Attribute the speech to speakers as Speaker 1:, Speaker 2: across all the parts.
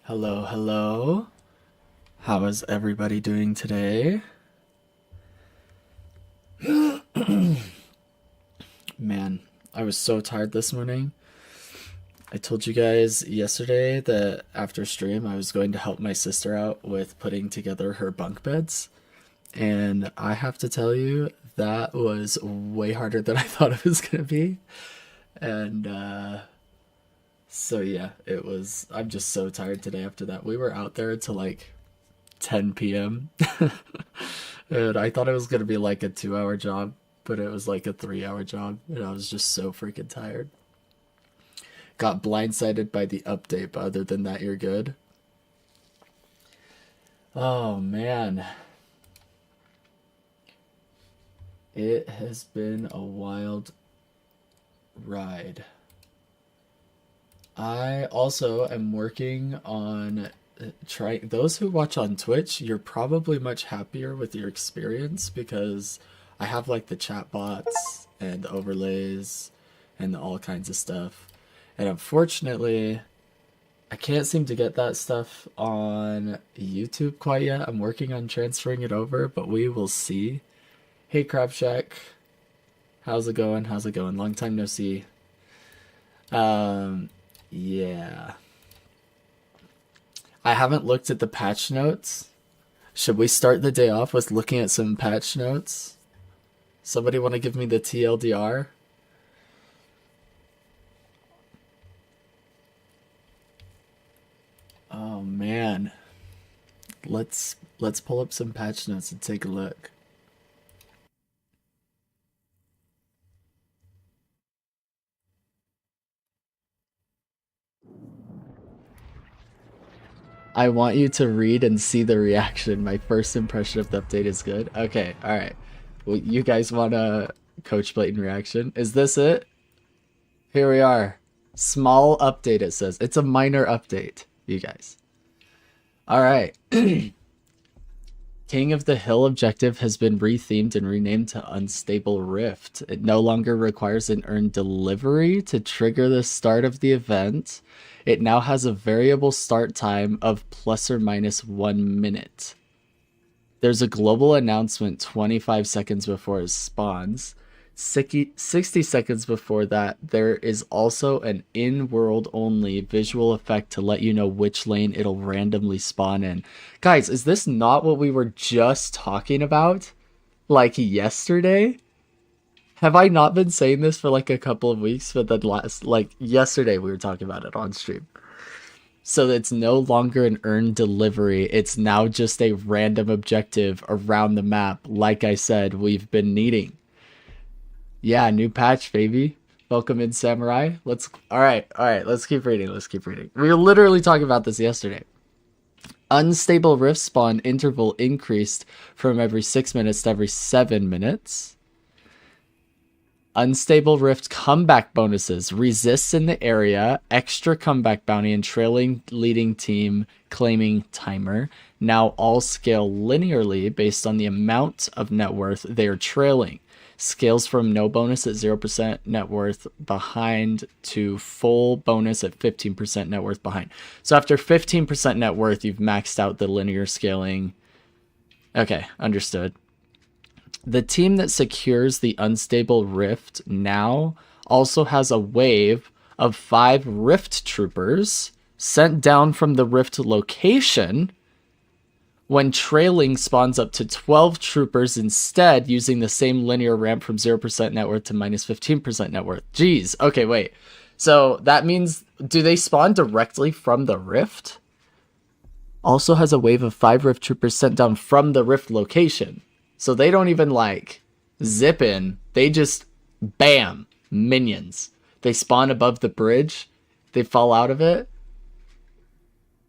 Speaker 1: Hello, hello. How is everybody doing today? Man, I was so tired this morning. I told you guys yesterday that after stream I was going to help my sister out with putting together her bunk beds. And I have to tell you, that was way harder than I thought it was going to be. And so yeah, it was. I'm just so tired today after that. We were out there till like 10 p.m. And I thought it was going to be like a 2 hour job, but it was like a 3 hour job. And I was just so freaking tired. Got blindsided by the update, but other than that, you're good. Oh man, it has been a wild ride. I also am working on trying. Those who watch on Twitch, you're probably much happier with your experience because I have like the chat bots and the overlays and all kinds of stuff. And unfortunately, I can't seem to get that stuff on YouTube quite yet. I'm working on transferring it over, but we will see. Hey, Crab Shack. How's it going? How's it going? Long time no see. Um, yeah. I haven't looked at the patch notes. Should we start the day off with looking at some patch notes? Somebody want to give me the TLDR? let's pull up some patch notes and take a look. I want you to read and see the reaction. My first impression of the update is good. Okay, alright. Well, you guys want a Coach Blatant reaction? Is this it? Here we are. Small update, it says. It's a minor update, you guys. Alright. King of the Hill objective has been rethemed and renamed to Unstable Rift. It no longer requires an earned delivery to trigger the start of the event. It now has a variable start time of plus or minus 1 minute. There's a global announcement 25 seconds before it spawns. 60 seconds before that, there is also an in-world only visual effect to let you know which lane it'll randomly spawn in. Guys, is this not what we were just talking about? Like yesterday? Have I not been saying this for like a couple of weeks? But then yesterday we were talking about it on stream. So it's no longer an earned delivery. It's now just a random objective around the map. Like I said, we've been needing. Yeah, new patch, baby. Welcome in, Samurai. All right, let's keep reading. We were literally talking about this yesterday. Unstable rift spawn interval increased from every 6 minutes to every 7 minutes. Unstable rift comeback bonuses. Resists in the area, extra comeback bounty, and trailing leading team claiming timer. Now all scale linearly based on the amount of net worth they are trailing. Scales from no bonus at 0% net worth behind to full bonus at 15% net worth behind. So after 15% net worth, you've maxed out the linear scaling. Okay, understood. The team that secures the unstable rift now also has a wave of 5 rift troopers sent down from the rift location. When trailing spawns up to 12 troopers instead, using the same linear ramp from 0% net worth to minus 15% net worth. Jeez. Okay, wait. So that means, do they spawn directly from the rift? Also has a wave of 5 rift troopers sent down from the rift location. So they don't even like zip in. They just, bam, minions. They spawn above the bridge. They fall out of it.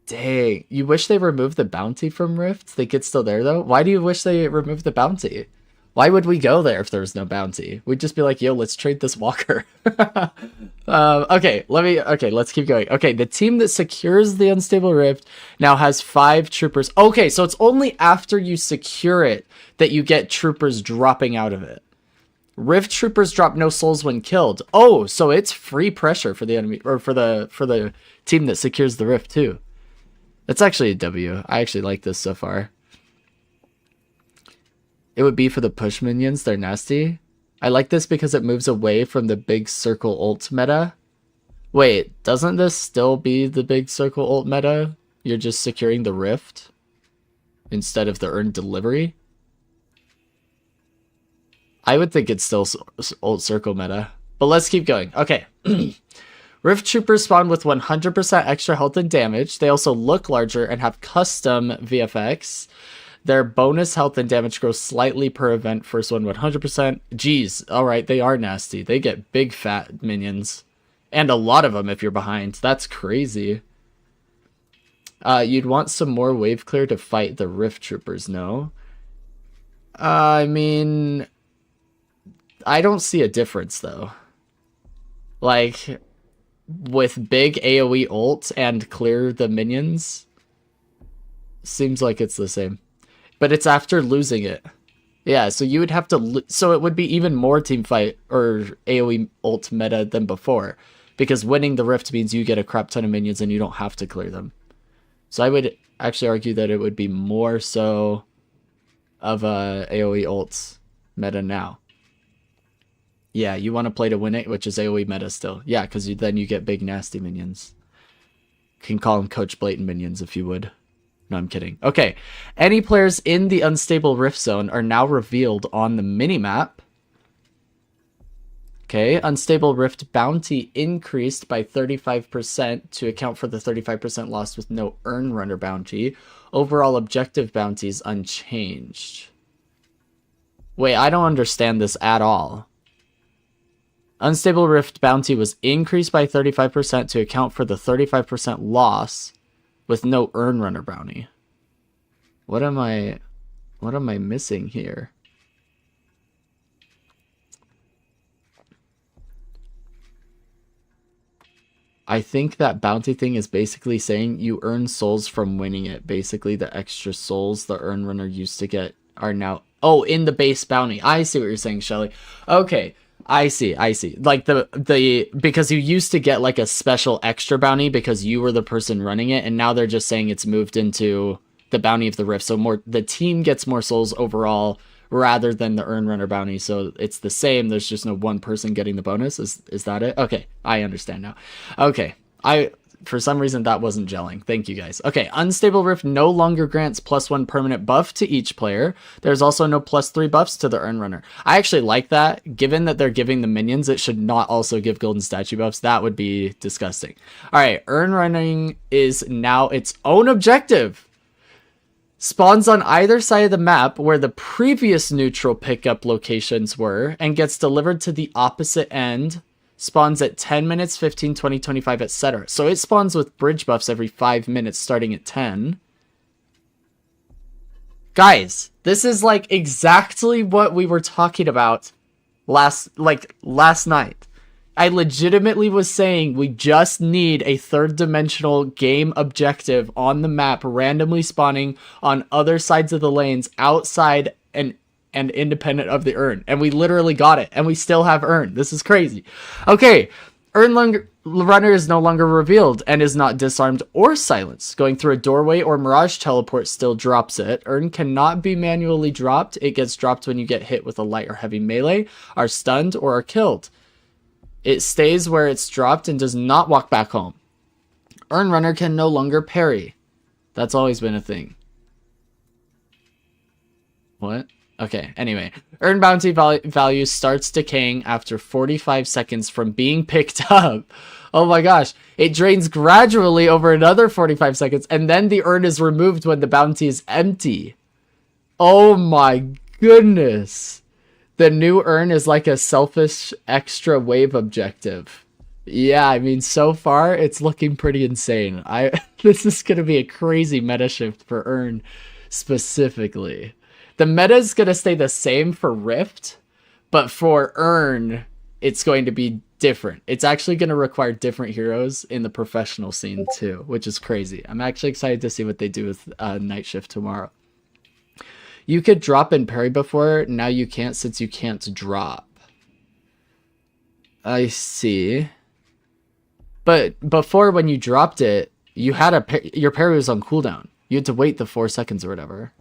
Speaker 1: Dang, you wish they removed the bounty from Rift? Think it's still there though? Why do you wish they removed the bounty? Why would we go there if there was no bounty? We'd just be like, yo, let's trade this walker. Okay, let's keep going. Okay, the team that secures the unstable rift now has 5 troopers. Okay, so it's only after you secure it that you get troopers dropping out of it. Rift troopers drop no souls when killed. Oh, so it's free pressure for the enemy, or for the team that secures the rift too. That's actually a W. I actually like this so far. It would be for the push minions. They're nasty. I like this because it moves away from the big circle ult meta. Wait, doesn't this still be the big circle ult meta? You're just securing the rift instead of the earned delivery? I would think it's still ult circle meta. But let's keep going. Okay. Rift troopers spawn with 100% extra health and damage. They also look larger and have custom VFX. Their bonus health and damage grows slightly per event. First one 100%. Jeez, alright, they are nasty. They get big fat minions. And a lot of them if you're behind. That's crazy. You'd want some more wave clear to fight the Rift troopers, no? I mean, I don't see a difference though. Like, with big AoE ult and clear the minions, seems like it's the same. But it's after losing it. Yeah, so you would have to... So it would be even more teamfight or AoE ult meta than before. Because winning the rift means you get a crap ton of minions and you don't have to clear them. So I would actually argue that it would be more so of a AoE ults meta now. Yeah, you want to play to win it, which is AoE meta still. Yeah, because then you get big nasty minions. You can call them Coach Blatant minions if you would. No, I'm kidding. Okay, any players in the unstable rift zone are now revealed on the minimap. Okay, unstable rift bounty increased by 35% to account for the 35% lost with no earn runner bounty. Overall objective bounties unchanged. Wait, I don't understand this at all. Unstable Rift bounty was increased by 35% to account for the 35% loss with no Earn Runner bounty. What am I missing here? I think that bounty thing is basically saying you earn souls from winning it. Basically, the extra souls the Earn Runner used to get are now... Oh, in the base bounty. I see what you're saying, Shelly. Okay, I see. Like, because you used to get, like, a special extra bounty because you were the person running it, and now they're just saying it's moved into the bounty of the Rift. So the team gets more souls overall rather than the Earn Runner bounty. So it's the same. There's just no one person getting the bonus. Is that it? Okay, I understand now. Okay, for some reason that wasn't gelling. Thank you guys. Okay, Unstable Rift no longer grants +1 permanent buff to each player. There's also no +3 buffs to the Earn Runner. I actually like that. Given that they're giving the minions, it should not also give golden statue buffs. That would be disgusting. All right, Earn Running is now its own objective. Spawns on either side of the map where the previous neutral pickup locations were and gets delivered to the opposite end. Spawns at 10 minutes, 15, 20, 25, etc. So it spawns with bridge buffs every 5 minutes starting at 10. Guys, this is like exactly what we were talking about last night. I legitimately was saying we just need a third dimensional game objective on the map randomly spawning on other sides of the lanes outside and independent of the Earn. And we literally got it. And we still have Earn. This is crazy. Okay. Earn Runner is no longer revealed and is not disarmed or silenced. Going through a doorway or Mirage teleport still drops it. Earn cannot be manually dropped. It gets dropped when you get hit with a light or heavy melee, are stunned, or are killed. It stays where it's dropped and does not walk back home. Earn Runner can no longer parry. That's always been a thing. What? Okay, anyway. Earn bounty value starts decaying after 45 seconds from being picked up. Oh my gosh. It drains gradually over another 45 seconds, and then the Earn is removed when the bounty is empty. Oh my goodness. The new Earn is like a selfish extra wave objective. Yeah, I mean, so far, it's looking pretty insane. This is going to be a crazy meta shift for Earn specifically. The meta is going to stay the same for Rift, but for Earn, it's going to be different. It's actually going to require different heroes in the professional scene too, which is crazy. I'm actually excited to see what they do with Night Shift tomorrow. You could drop and parry before, now you can't since you can't drop. I see. But before, when you dropped it, you had your parry was on cooldown. You had to wait the 4 seconds or whatever.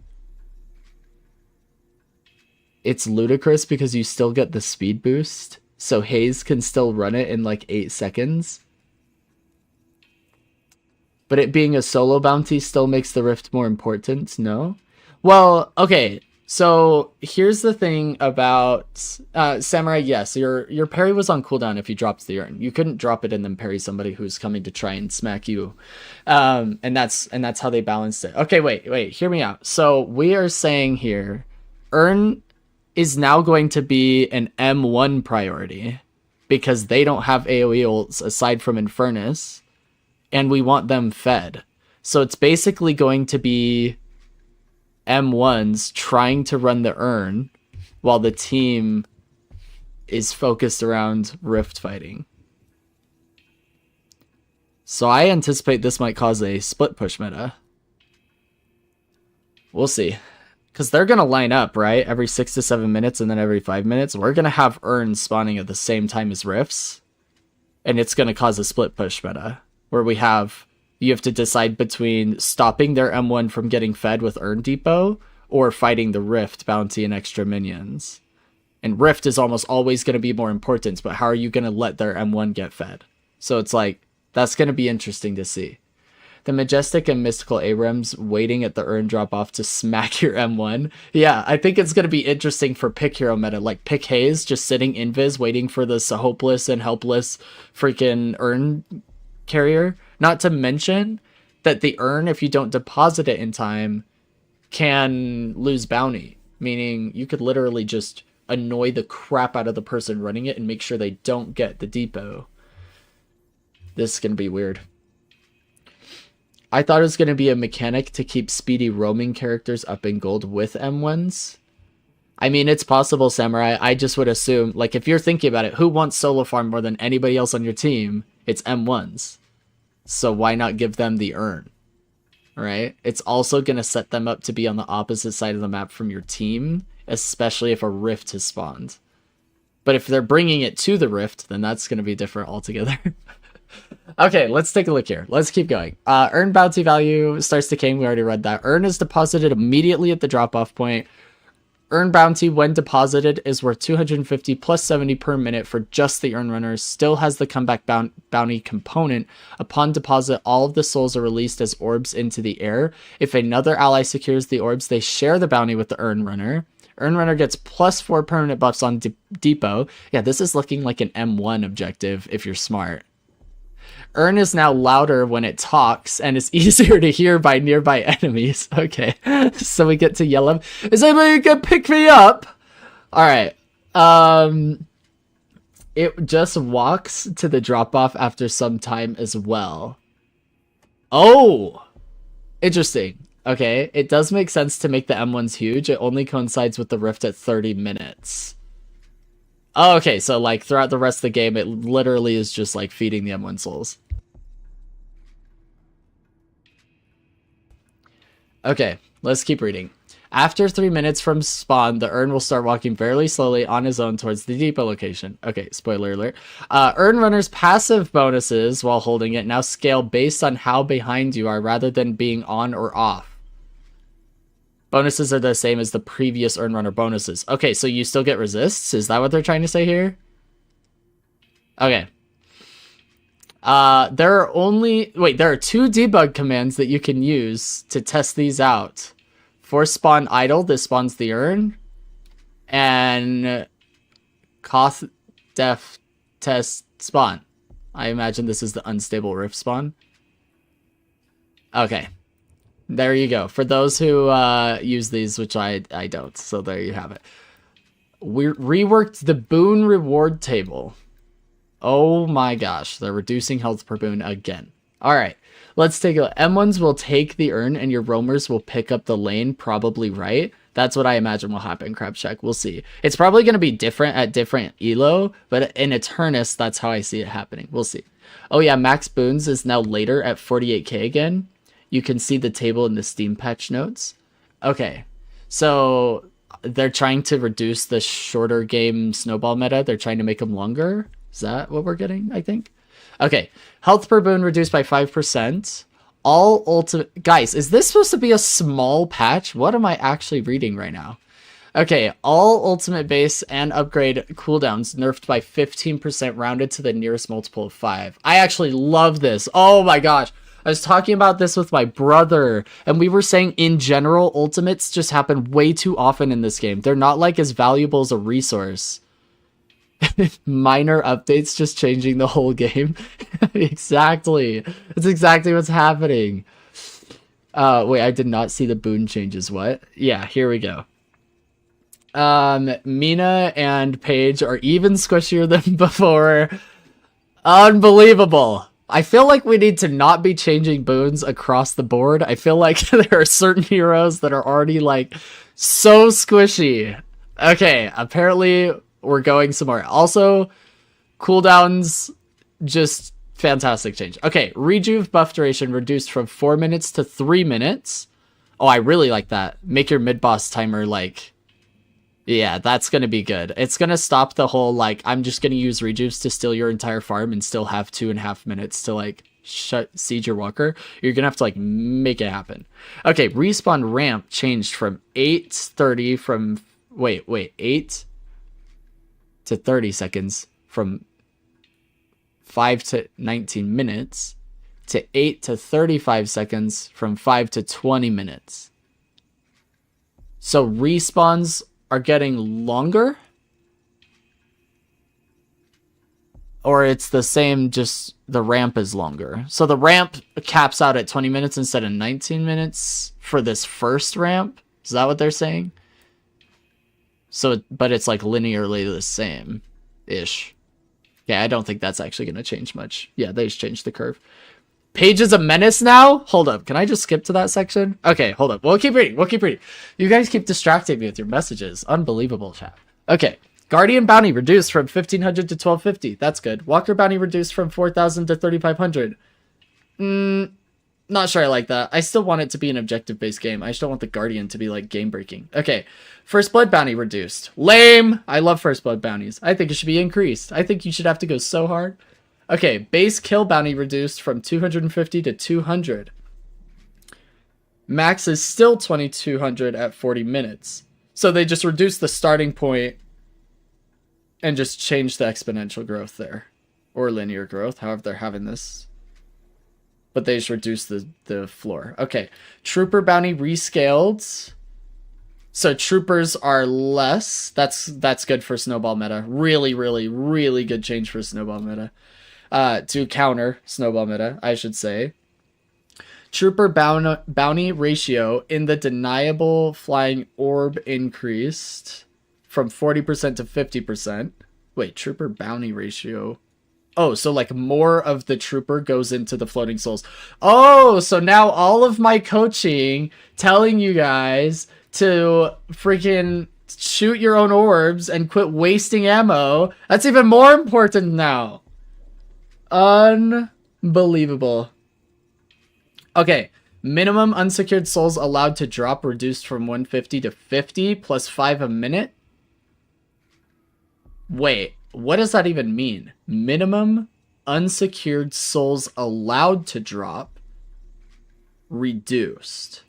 Speaker 1: It's ludicrous because you still get the speed boost, so Haze can still run it in like 8 seconds. But it being a solo bounty still makes the Rift more important, no? Well, okay, so here's the thing about Samurai. Yes, your parry was on cooldown if you dropped the Earn. You couldn't drop it and then parry somebody who's coming to try and smack you. And that's how they balanced it. Okay, wait, hear me out. So we are saying here, Earn is now going to be an M1 priority because they don't have AoE ults aside from Eternus, and we want them fed. So it's basically going to be M1s trying to run the Earn while the team is focused around Rift fighting. So I anticipate this might cause a split push meta. We'll see. Because they're going to line up, right? Every 6 to 7 minutes and then every 5 minutes. We're going to have Earns spawning at the same time as Rifts. And it's going to cause a split push meta. Where you have to decide between stopping their M1 from getting fed with Earn Depot or fighting the Rift bounty and extra minions. And Rift is almost always going to be more important, but how are you going to let their M1 get fed? So it's like, that's going to be interesting to see. The Majestic and Mystical Abrams waiting at the Earn drop off to smack your M1. Yeah, I think it's going to be interesting for pick hero meta. Like pick Haze, just sitting invis, waiting for this hopeless and helpless freaking Earn carrier. Not to mention that the urn, if you don't deposit it in time, can lose bounty. Meaning you could literally just annoy the crap out of the person running it and make sure they don't get the depot. This is going to be weird. I thought it was going to be a mechanic to keep speedy roaming characters up in gold with M1s. I mean, it's possible, Samurai. I just would assume, like, if you're thinking about it, who wants solo farm more than anybody else on your team? It's M1s. So why not give them the urn? Right? It's also going to set them up to be on the opposite side of the map from your team, especially if a rift has spawned. But if they're bringing it to the rift, then that's going to be different altogether. Okay, let's take a look here. Let's keep going. Earn bounty value starts decaying. We already read that. Earn is deposited immediately at the drop-off point. Earn bounty, when deposited, is worth 250 plus 70 per minute for just the earn runners. Still has the comeback bounty component. Upon deposit, all of the souls are released as orbs into the air. If another ally secures the orbs, they share the bounty with the earn runner. Earn runner gets plus 4 permanent buffs on depot. Yeah, this is looking like an M1 objective if you're smart. Earn is now louder when it talks and is easier to hear by nearby enemies. Okay, so we get to yell him. Is anybody gonna pick me up? All right. It just walks to the drop off after some time as well. Oh, interesting. Okay, it does make sense to make the M1s huge. It only coincides with the rift at 30 minutes. Oh, okay, so like throughout the rest of the game, it literally is just like feeding the M1 souls. Okay, let's keep reading. After 3 minutes from spawn, the Urn will start walking very slowly on his own towards the depot location. Okay, spoiler alert. Urn Runner's passive bonuses while holding it now scale based on how behind you are rather than being on or off. Bonuses are the same as the previous Urn Runner bonuses. Okay, so you still get resists? Is that what they're trying to say here? Okay. There are two debug commands that you can use to test these out. Force spawn idle, this spawns the urn. And Koth def test spawn. I imagine this is the unstable rift spawn. Okay. There you go. For those who use these, which I don't. So there you have it. We reworked the boon reward table. Oh my gosh. They're reducing health per boon again. Alright. Let's take a look. M1s will take the urn and your roamers will pick up the lane, probably right. That's what I imagine will happen, Crab Shack. We'll see. It's probably going to be different at different elo, but in Eternus, that's how I see it happening. We'll see. Oh yeah, max boons is now later at 48k again. You can see the table in the Steam patch notes. Okay, so they're trying to reduce the shorter game snowball meta. They're trying to make them longer. Is that what we're getting, I think? Okay, health per boon reduced by 5%. All ultimate... Guys, is this supposed to be a small patch? What am I actually reading right now? Okay, all ultimate base and upgrade cooldowns nerfed by 15% rounded to the nearest multiple of 5. I actually love this. Oh my gosh. I was talking about this with my brother, and we were saying in general, ultimates just happen way too often in this game. They're not like as valuable as a resource. Minor updates just changing the whole game. Exactly. That's exactly what's happening. Wait, I did not see the boon changes. What? Yeah, here we go. Mina and Paige are even squishier than before. Unbelievable. I feel like we need to not be changing boons across the board. I feel like there are certain heroes that are already like so squishy. Okay, apparently we're going somewhere. Also, cooldowns, just fantastic change. Okay, rejuve buff duration reduced from 4 minutes to 3 minutes. Oh, I really like that. Make your mid-boss timer like... Yeah, that's going to be good. It's going to stop the whole, like, I'm just going to use rejuves to steal your entire farm and still have 2.5 minutes to, like, siege your walker. You're going to have to, like, make it happen. Okay, respawn ramp changed from 8:30 from... Wait, 8 to 30 seconds from 5 to 19 minutes to 8 to 35 seconds from 5 to 20 minutes. So respawns are getting longer. or it's the same, just the ramp is longer. So the ramp caps out at 20 minutes instead of 19 minutes for this first ramp. Is that what they're saying? So, but it's like linearly the same-ish. Yeah, I don't think that's actually going to change much. Yeah, they just changed the curve. Page is a menace now? Hold up. Can I just skip to that section? Okay, hold up. We'll keep reading. You guys keep distracting me with your messages. Unbelievable, chat. Okay. Guardian bounty reduced from 1,500 to 1,250. That's good. Walker bounty reduced from 4,000 to 3,500. Not sure I like that. I still want it to be an objective-based game. I just don't want the Guardian to be, like, game-breaking. Okay. First Blood bounty reduced. Lame! I love First Blood bounties. I think it should be increased. I think you should have to go so hard. Okay. Base kill bounty reduced from 250 to 200. Max is still 2,200 at 40 minutes. So they just reduced the starting point and just changed the exponential growth there. Or linear growth, however they're having this. But they just reduced the floor. Okay. Trooper bounty rescaled. So troopers are less. That's good for snowball meta. Really, really, really good change for snowball meta. To counter snowball meta, I should say. Trooper bounty ratio in the deniable flying orb increased from 40% to 50%. Wait, trooper bounty ratio. Oh, so like more of the trooper goes into the floating souls. Oh, so now all of my coaching telling you guys to freaking shoot your own orbs and quit wasting ammo. That's even more important now. Unbelievable. Okay. Minimum unsecured souls allowed to drop reduced from 150 to 50 plus 5 a minute. Wait, what does that even mean? Minimum unsecured souls allowed to drop reduced.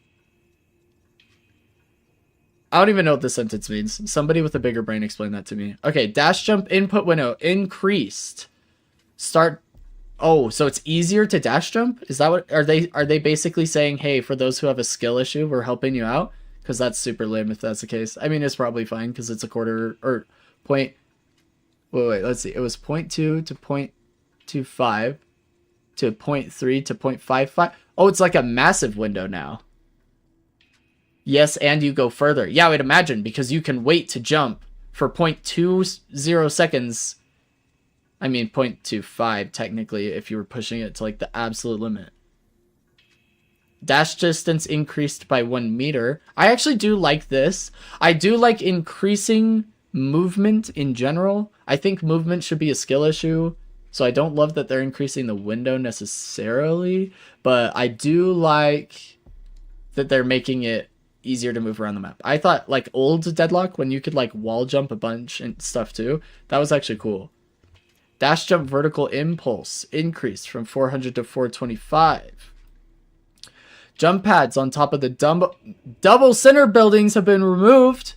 Speaker 1: I don't even know what this sentence means. Somebody with a bigger brain explain that to me. Okay, dash jump input window increased. Start. Oh, so it's easier to dash jump? Is that what are they basically saying, hey, for those who have a skill issue, we're helping you out? Because that's super lame if that's the case. I mean, it's probably fine because it's a quarter or point. Wait, let's see. It was 0.2 to 0.25 to 0.3 to 0.55. Oh, it's like a massive window now. Yes, and you go further. Yeah, I would imagine, because you can wait to jump for 0.20 seconds. I mean, 0.25 technically, if you were pushing it to like the absolute limit. Dash distance increased by 1 meter. I actually do like this. I do like increasing movement in general. I think movement should be a skill issue. So I don't love that they're increasing the window necessarily. But I do like that they're making it easier to move around the map. I thought like old Deadlock, when you could like wall jump a bunch and stuff too, that was actually cool. Dash jump vertical impulse increased from 400 to 425. Jump pads on top of the double center buildings have been removed.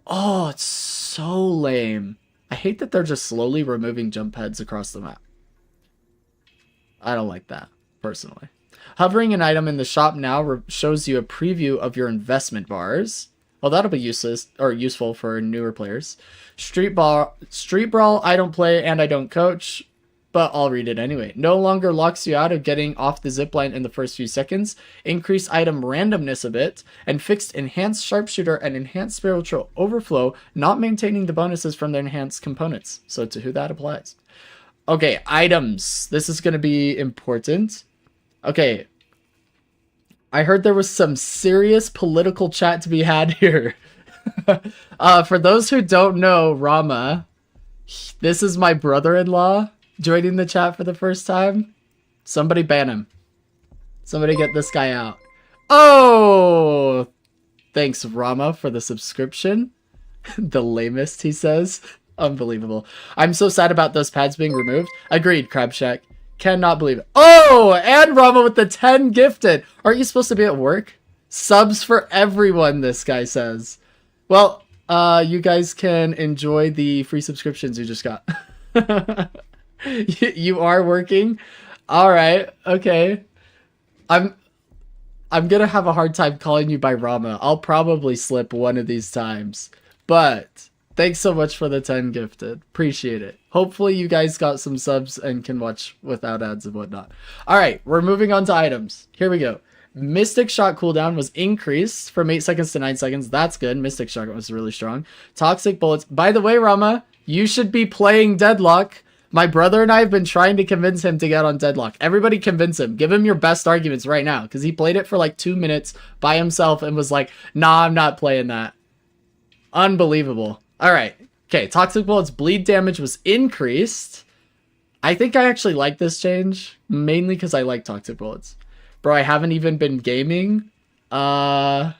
Speaker 1: Oh, it's so lame. I hate that they're just slowly removing jump pads across the map. I don't like that, personally. Hovering an item in the shop now shows you a preview of your investment bars. Well, that'll be useless or useful for newer players. Street Brawl, I don't play and I don't coach, but I'll read it anyway. No longer locks you out of getting off the zipline in the first few seconds. Increase item randomness a bit, and fixed enhanced sharpshooter and enhanced spiritual overflow, not maintaining the bonuses from their enhanced components. So to who that applies. Okay, items. This is going to be important. Okay. I heard there was some serious political chat to be had here. For those who don't know Rama, this is my brother-in-law joining the chat for the first time. Somebody ban him. Somebody get this guy out. Oh! Thanks, Rama, for the subscription. The lamest, he says. Unbelievable. I'm so sad about those pads being removed. Agreed, Crab Shack. Cannot believe it. Oh, and Rama with the 10 gifted. Aren't you supposed to be at work? Subs for everyone, this guy says. Well, you guys can enjoy the free subscriptions you just got. You are working? All right. Okay. I'm going to have a hard time calling you by Rama. I'll probably slip one of these times. But Thanks so much for the 10 gifted. Appreciate it. Hopefully you guys got some subs and can watch without ads and whatnot. Alright, we're moving on to items. Here we go. Mystic Shot cooldown was increased from 8 seconds to 9 seconds. That's good. Mystic Shot was really strong. Toxic Bullets. By the way, Rama, you should be playing Deadlock. My brother and I have been trying to convince him to get on Deadlock. Everybody convince him. Give him your best arguments right now. Because he played it for like 2 minutes by himself and was like, nah, I'm not playing that. Unbelievable. Alright. Okay, Toxic Bullets bleed damage was increased. I think I actually like this change. Mainly because I like Toxic Bullets. Bro, I haven't even been gaming. That's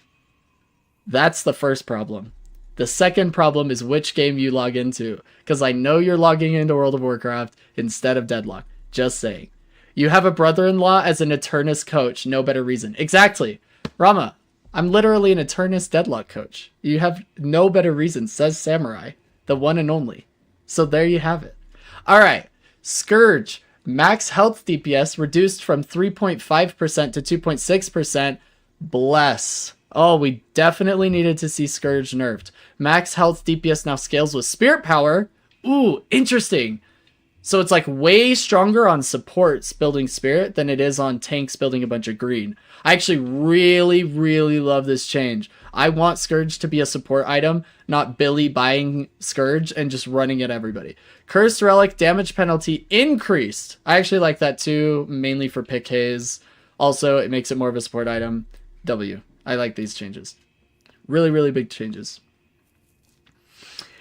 Speaker 1: the first problem. The second problem is which game you log into. Because I know you're logging into World of Warcraft instead of Deadlock. Just saying. You have a brother-in-law as an Eternus coach. No better reason. Exactly. Rama, I'm literally an Eternus Deadlock coach. You have no better reason, says Samurai. The one and only. So there you have it. Alright. Scourge. Max health DPS reduced from 3.5% to 2.6%. Bless. Oh, we definitely needed to see Scourge nerfed. Max health DPS now scales with Spirit Power. Ooh, interesting. So it's like way stronger on supports building Spirit than it is on tanks building a bunch of green. I actually really, really love this change. I want Scourge to be a support item, not Billy buying Scourge and just running at everybody. Cursed Relic damage penalty increased. I actually like that too, mainly for Pick Haze. Also, it makes it more of a support item. W. I like these changes. Really, really big changes.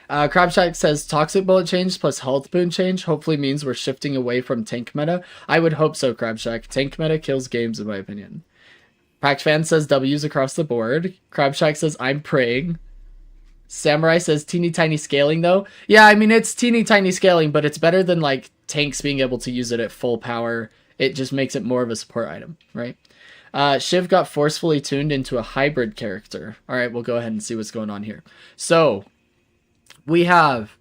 Speaker 1: Crabshack says Toxic Bullet change plus Health Boon change hopefully means we're shifting away from tank meta. I would hope so, Crabshack. Tank meta kills games, in my opinion. Packfan says W's across the board. Crabshack says I'm praying. Samurai says teeny tiny scaling though. Yeah, I mean it's teeny tiny scaling, but it's better than like tanks being able to use it at full power. It just makes it more of a support item, right? Shiv got forcefully tuned into a hybrid character. Alright, we'll go ahead and see what's going on here. So, we have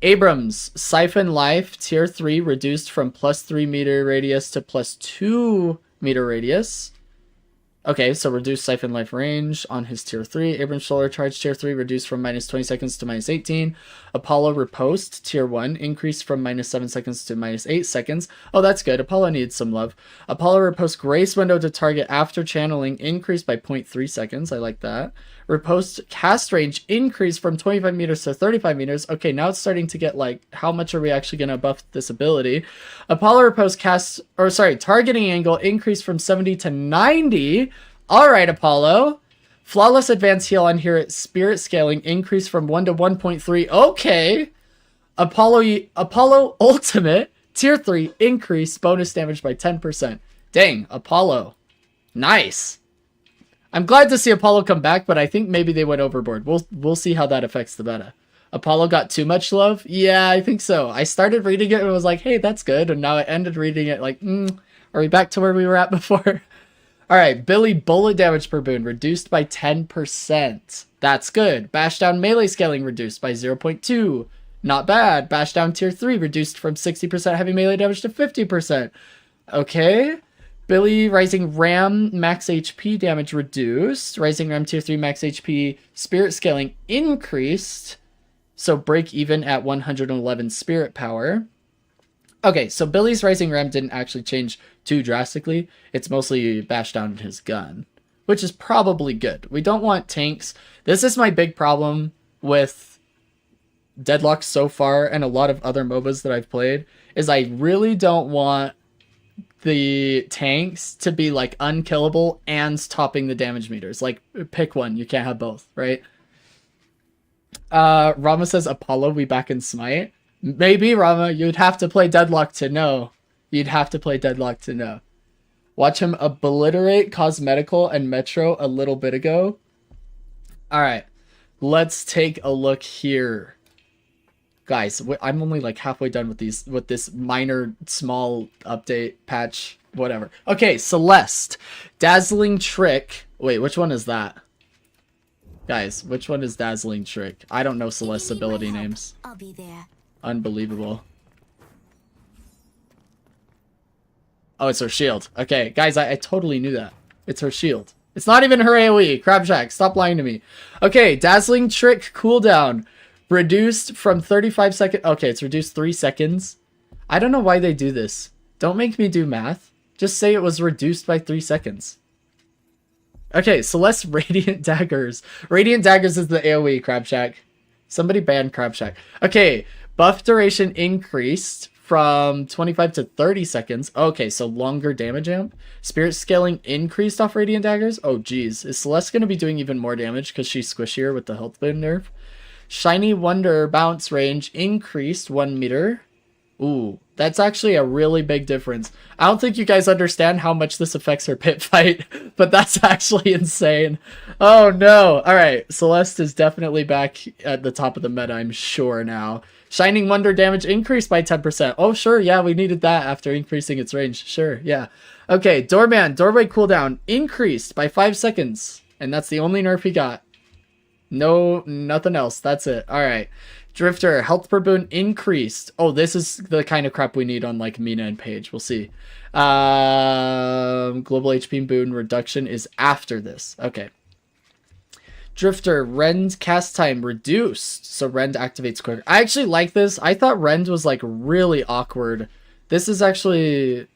Speaker 1: Abrams, Siphon Life, Tier 3, reduced from +3 meter radius to +2 meter radius. Okay, so reduced Siphon Life range on his Tier 3. Abrams Solar Charge Tier 3 reduced from -20 seconds to -18. Apollo Riposte Tier 1 increased from -7 seconds to -8 seconds. Oh, that's good. Apollo needs some love. Apollo Riposte Grace Window to target after channeling increased by 0.3 seconds. I like that. Riposte Cast Range increased from 25 meters to 35 meters. Okay, now it's starting to get like, how much are we actually going to buff this ability? Apollo Riposte Targeting Angle increased from 70 to 90. Alright, Apollo. Flawless Advanced Heal on here at Spirit Scaling increased from 1 to 1.3. Okay. Apollo Ultimate Tier 3 increased bonus damage by 10%. Dang, Apollo. Nice. I'm glad to see Apollo come back, but I think maybe they went overboard. We'll see how that affects the meta. Apollo got too much love? Yeah, I think so. I started reading it and was like, hey, that's good. And now I ended reading it like, are we back to where we were at before? Alright, Billy bullet damage per boon reduced by 10%. That's good. Bash down melee scaling reduced by 0.2. Not bad. Bash down tier 3 reduced from 60% heavy melee damage to 50%. Okay. Billy Rising Ram max HP damage reduced. Rising Ram tier 3 max HP spirit scaling increased. So break even at 111 spirit power. Okay, so Billy's Rising Ram didn't actually change too drastically. It's mostly bashed down in his gun, which is probably good. We don't want tanks. This is my big problem with Deadlock so far and a lot of other MOBAs that I've played, is I really don't want the tanks to be like unkillable and topping the damage meters. Like, pick one. You can't have both, right? Rama says, Apollo, we back in Smite. Maybe, Rama, you'd have to play Deadlock to know. You'd have to play Deadlock to know. Watch him obliterate Cosmetical and Metro a little bit ago. Alright, let's take a look here. Guys, I'm only like halfway done with this minor, small update, patch, whatever. Okay, Celeste. Dazzling Trick. Wait, which one is that? Guys, which one is Dazzling Trick? I don't know Celeste's ability names.
Speaker 2: I'll be there.
Speaker 1: Unbelievable. Oh, it's her shield. Okay, guys, I totally knew that. It's her shield. It's not even her AoE. Crabshack, stop lying to me. Okay, Dazzling Trick cooldown. Reduced from 35 seconds. Okay, it's reduced 3 seconds. I don't know why they do this. Don't make me do math. Just say it was reduced by 3 seconds. Okay, Celeste Radiant Daggers. Radiant Daggers is the AoE, Crab Shack. Somebody ban Crab Shack. Okay, buff duration increased from 25 to 30 seconds. Okay, so longer damage amp. Spirit scaling increased off Radiant Daggers. Oh, geez. Is Celeste going to be doing even more damage because she's squishier with the health boon nerf? Shiny Wonder bounce range increased 1 meter. Ooh, that's actually a really big difference. I don't think you guys understand how much this affects her pit fight, but that's actually insane. Oh no. All right, Celeste is definitely back at the top of the meta, I'm sure now. Shining Wonder damage increased by 10%. Oh, sure, yeah, we needed that after increasing its range. Sure, yeah. Okay, Doorman, doorway cooldown increased by 5 seconds, and that's the only nerf he got. No, nothing else. That's it. All right. Drifter, health per boon increased. Oh, this is the kind of crap we need on like Mina and Paige. We'll see. Global HP boon reduction is after this. Okay. Drifter, Rend cast time reduced. So Rend activates quicker. I actually like this. I thought Rend was like really awkward. This is actually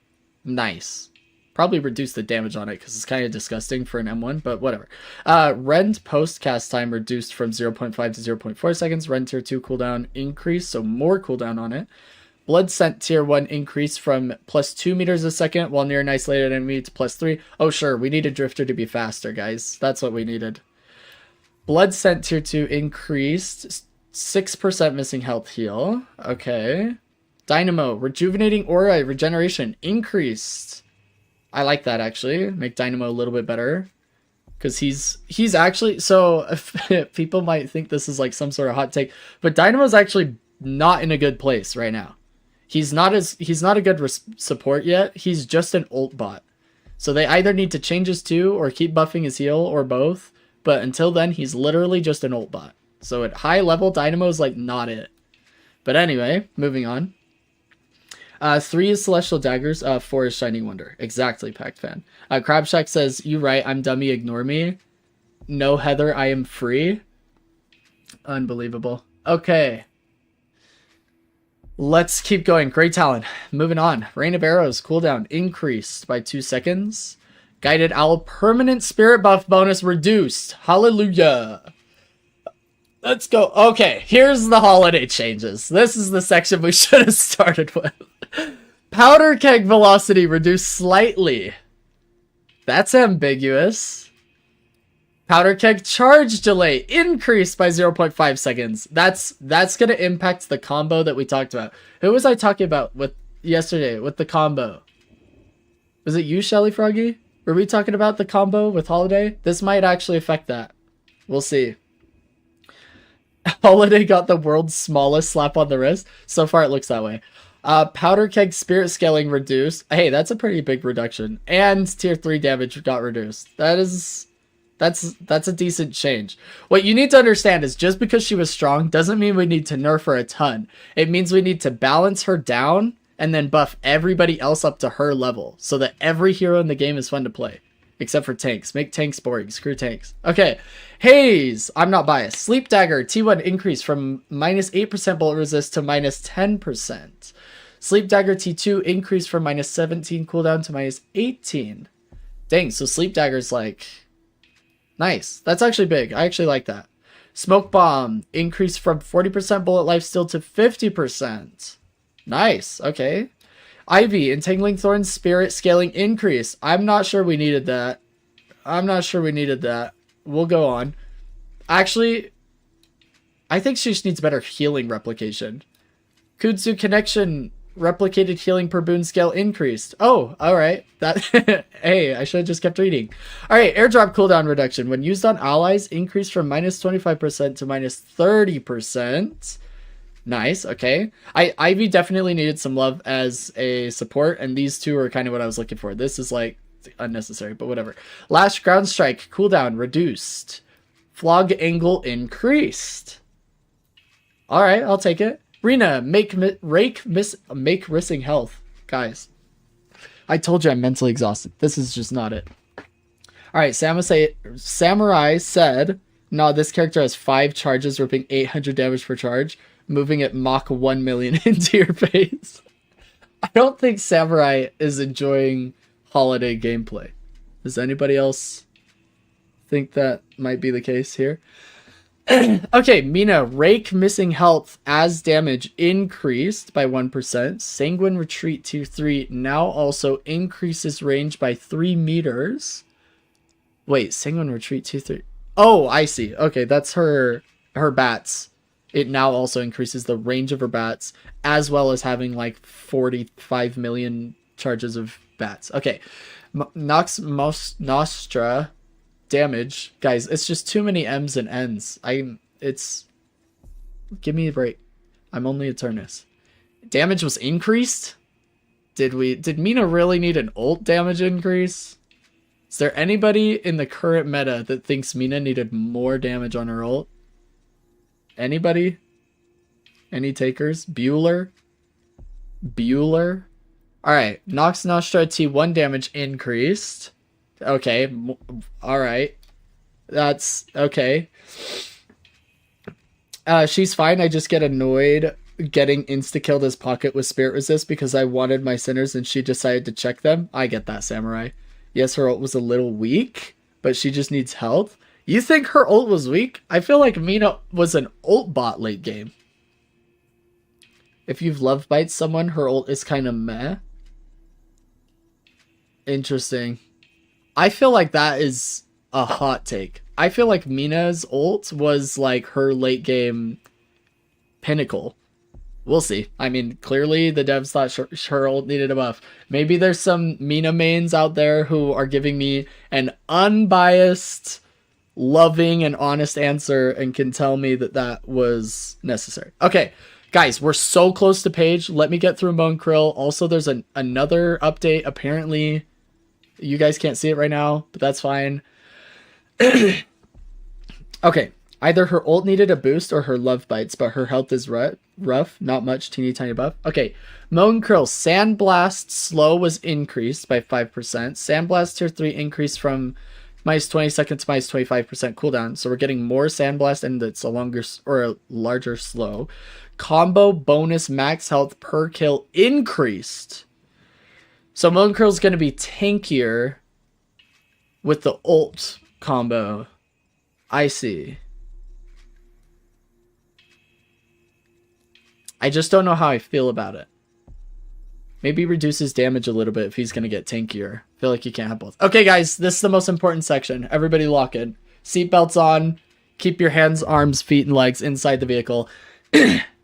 Speaker 1: nice. Probably reduce the damage on it because it's kind of disgusting for an M1, but whatever. Rend post cast time reduced from 0.5 to 0.4 seconds. Rend tier 2 cooldown increased, so more cooldown on it. Blood scent tier 1 increased from plus 2 meters a second while near an isolated enemy to plus 3. Oh, sure, we needed Drifter to be faster, guys. That's what we needed. Blood scent tier 2 increased. 6% missing health heal. Okay. Dynamo, rejuvenating aura regeneration increased. I like that, actually. Make Dynamo a little bit better. Because he's actually... So, people might think this is like some sort of hot take. But Dynamo's actually not in a good place right now. He's not a good support yet. He's just an ult bot. So they either need to change his 2 or keep buffing his heal or both. But until then, he's literally just an ult bot. So at high level, Dynamo's like not it. But anyway, moving on. 3 is Celestial Daggers, 4 is Shining Wonder. Exactly, Pact Fan. Crab Shack says, you right, I'm dummy, ignore me. No, Heather, I am free. Unbelievable. Okay. Let's keep going. Great talent. Moving on. Rain of Arrows, cooldown increased by 2 seconds. Guided Owl, permanent spirit buff bonus reduced. Hallelujah. Let's go. Okay, here's the holiday changes. This is the section we should have started with. Powder keg velocity reduced slightly. That's ambiguous. Powder keg charge delay increased by 0.5 seconds. That's going to impact the combo that we talked about. Who was I talking about with yesterday with the combo? Was it you, Shelly Froggy? Were we talking about the combo with Holiday? This might actually affect that. We'll see. Holiday got the world's smallest slap on the wrist. So far, it looks that way. Powder keg spirit scaling reduced. Hey, that's a pretty big reduction. And tier 3 damage got reduced. That's a decent change. What you need to understand is just because she was strong doesn't mean we need to nerf her a ton. It means we need to balance her down and then buff everybody else up to her level so that every hero in the game is fun to play. Except for tanks. Make tanks boring. Screw tanks. Okay. Haze. I'm not biased. Sleep Dagger. T1 increased from minus 8% bullet resist to minus 10%. Sleep Dagger T2 increased from minus 17 cooldown to minus 18. Dang, so Sleep Dagger's like... Nice. That's actually big. I actually like that. Smoke Bomb increased from 40% bullet lifesteal to 50%. Nice. Okay. Ivy, Entangling Thorns, Spirit Scaling increase. I'm not sure we needed that. We'll go on. Actually, I think she just needs better healing replication. Kudzu Connection, replicated healing per boon scale increased. Oh, alright. That hey, I should have just kept reading. Alright, airdrop cooldown reduction. When used on allies, increased from minus 25% to minus 30%. Nice, okay. Ivy definitely needed some love as a support, and these two are kind of what I was looking for. This is like unnecessary, but whatever. Last ground strike cooldown reduced. Flog angle increased. Alright, I'll take it. Rena, make risking health. Guys, I told you I'm mentally exhausted. This is just not it. Alright, Samurai said, No, this character has 5 charges, ripping 800 damage per charge, moving at Mach 1 million into your face. I don't think Samurai is enjoying holiday gameplay. Does anybody else think that might be the case here? Okay, Mina, Rake missing health as damage increased by 1%. Sanguine Retreat Tier 3 now also increases range by 3 meters. Wait, Sanguine Retreat Tier 3. Oh, I see. Okay, that's her bats. It now also increases the range of her bats, as well as having like 45 million charges of bats. Okay, Nox Nostra damage, guys. It's just too many M's and N's. Give me a break. I'm only Eternus. Damage was increased. Did Mina really need an ult damage increase? Is there anybody in the current meta that thinks Mina needed more damage on her ult? Anybody? Any takers? Bueller? Alright, Nox Nostra T1 damage increased. Okay, alright. That's okay. She's fine. I just get annoyed getting insta-killed as Pocket with Spirit Resist because I wanted my sinners and she decided to check them. I get that, Samurai. Yes, her ult was a little weak, but she just needs health. You think her ult was weak? I feel like Mina was an ult bot late game. If you've love bites someone, her ult is kind of meh. Interesting. I feel like that is a hot take. I feel like Mina's ult was like her late game pinnacle. We'll see. I mean, clearly the devs thought her ult needed a buff. Maybe there's some Mina mains out there who are giving me an unbiased, loving, and honest answer and can tell me that that was necessary. Okay, guys, we're so close to Paige. Let me get through Bone Krill. Also, there's another update. Apparently, you guys can't see it right now, but that's fine. Okay, either her ult needed a boost or her love bites, but her health is rough, not much, teeny tiny buff. Okay, Moan Krill, Sandblast slow was increased by 5%. Sandblast tier 3 increased from minus 20 seconds to minus 25% cooldown, so we're getting more Sandblast and it's a longer or a larger slow. Combo bonus max health per kill increased. So Moan Krill's going to be tankier with the ult combo. I see. I just don't know how I feel about it. Maybe reduces damage a little bit if he's going to get tankier. I feel like you can't have both. Okay, guys, this is the most important section. Everybody lock in. Seatbelts on. Keep your hands, arms, feet, and legs inside the vehicle.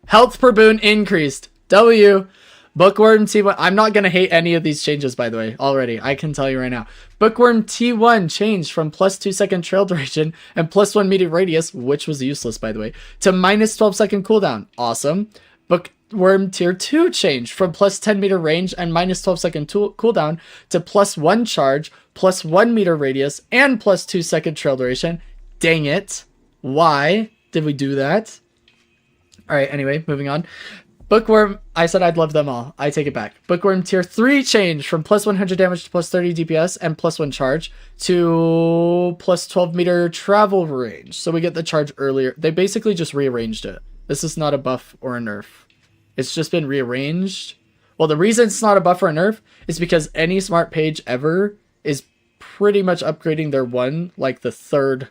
Speaker 1: Health per boon increased. W. Bookworm T1. I'm not going to hate any of these changes, by the way, already. I can tell you right now. Bookworm T1 changed from plus 2 second trail duration and plus 1 meter radius, which was useless, by the way, to minus 12 second cooldown. Awesome. Bookworm Tier 2 changed from plus 10 meter range and minus 12 second cooldown to plus 1 charge, plus 1 meter radius, and plus 2 second trail duration. Dang it. Why did we do that? Alright, anyway, moving on. Bookworm, I said I'd love them all. I take it back. Bookworm Tier 3 changed from plus 100 damage to plus 30 DPS and plus 1 charge to plus 12 meter travel range. So we get the charge earlier. They basically just rearranged it. This is not a buff or a nerf. It's just been rearranged. Well, the reason it's not a buff or a nerf is because any smart page ever is pretty much upgrading their 1, like the 3rd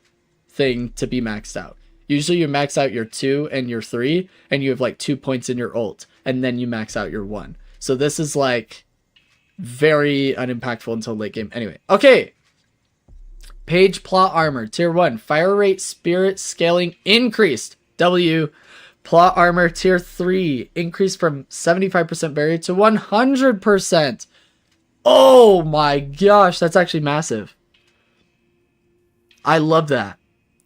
Speaker 1: thing to be maxed out. Usually you max out your 2 and your 3, and you have like 2 points in your ult, and then you max out your 1. So this is like very unimpactful until late game. Anyway, okay. Page plot armor, tier 1. Fire rate, spirit scaling increased. W. Plot armor, tier 3. Increased from 75% barrier to 100%. Oh my gosh, that's actually massive. I love that.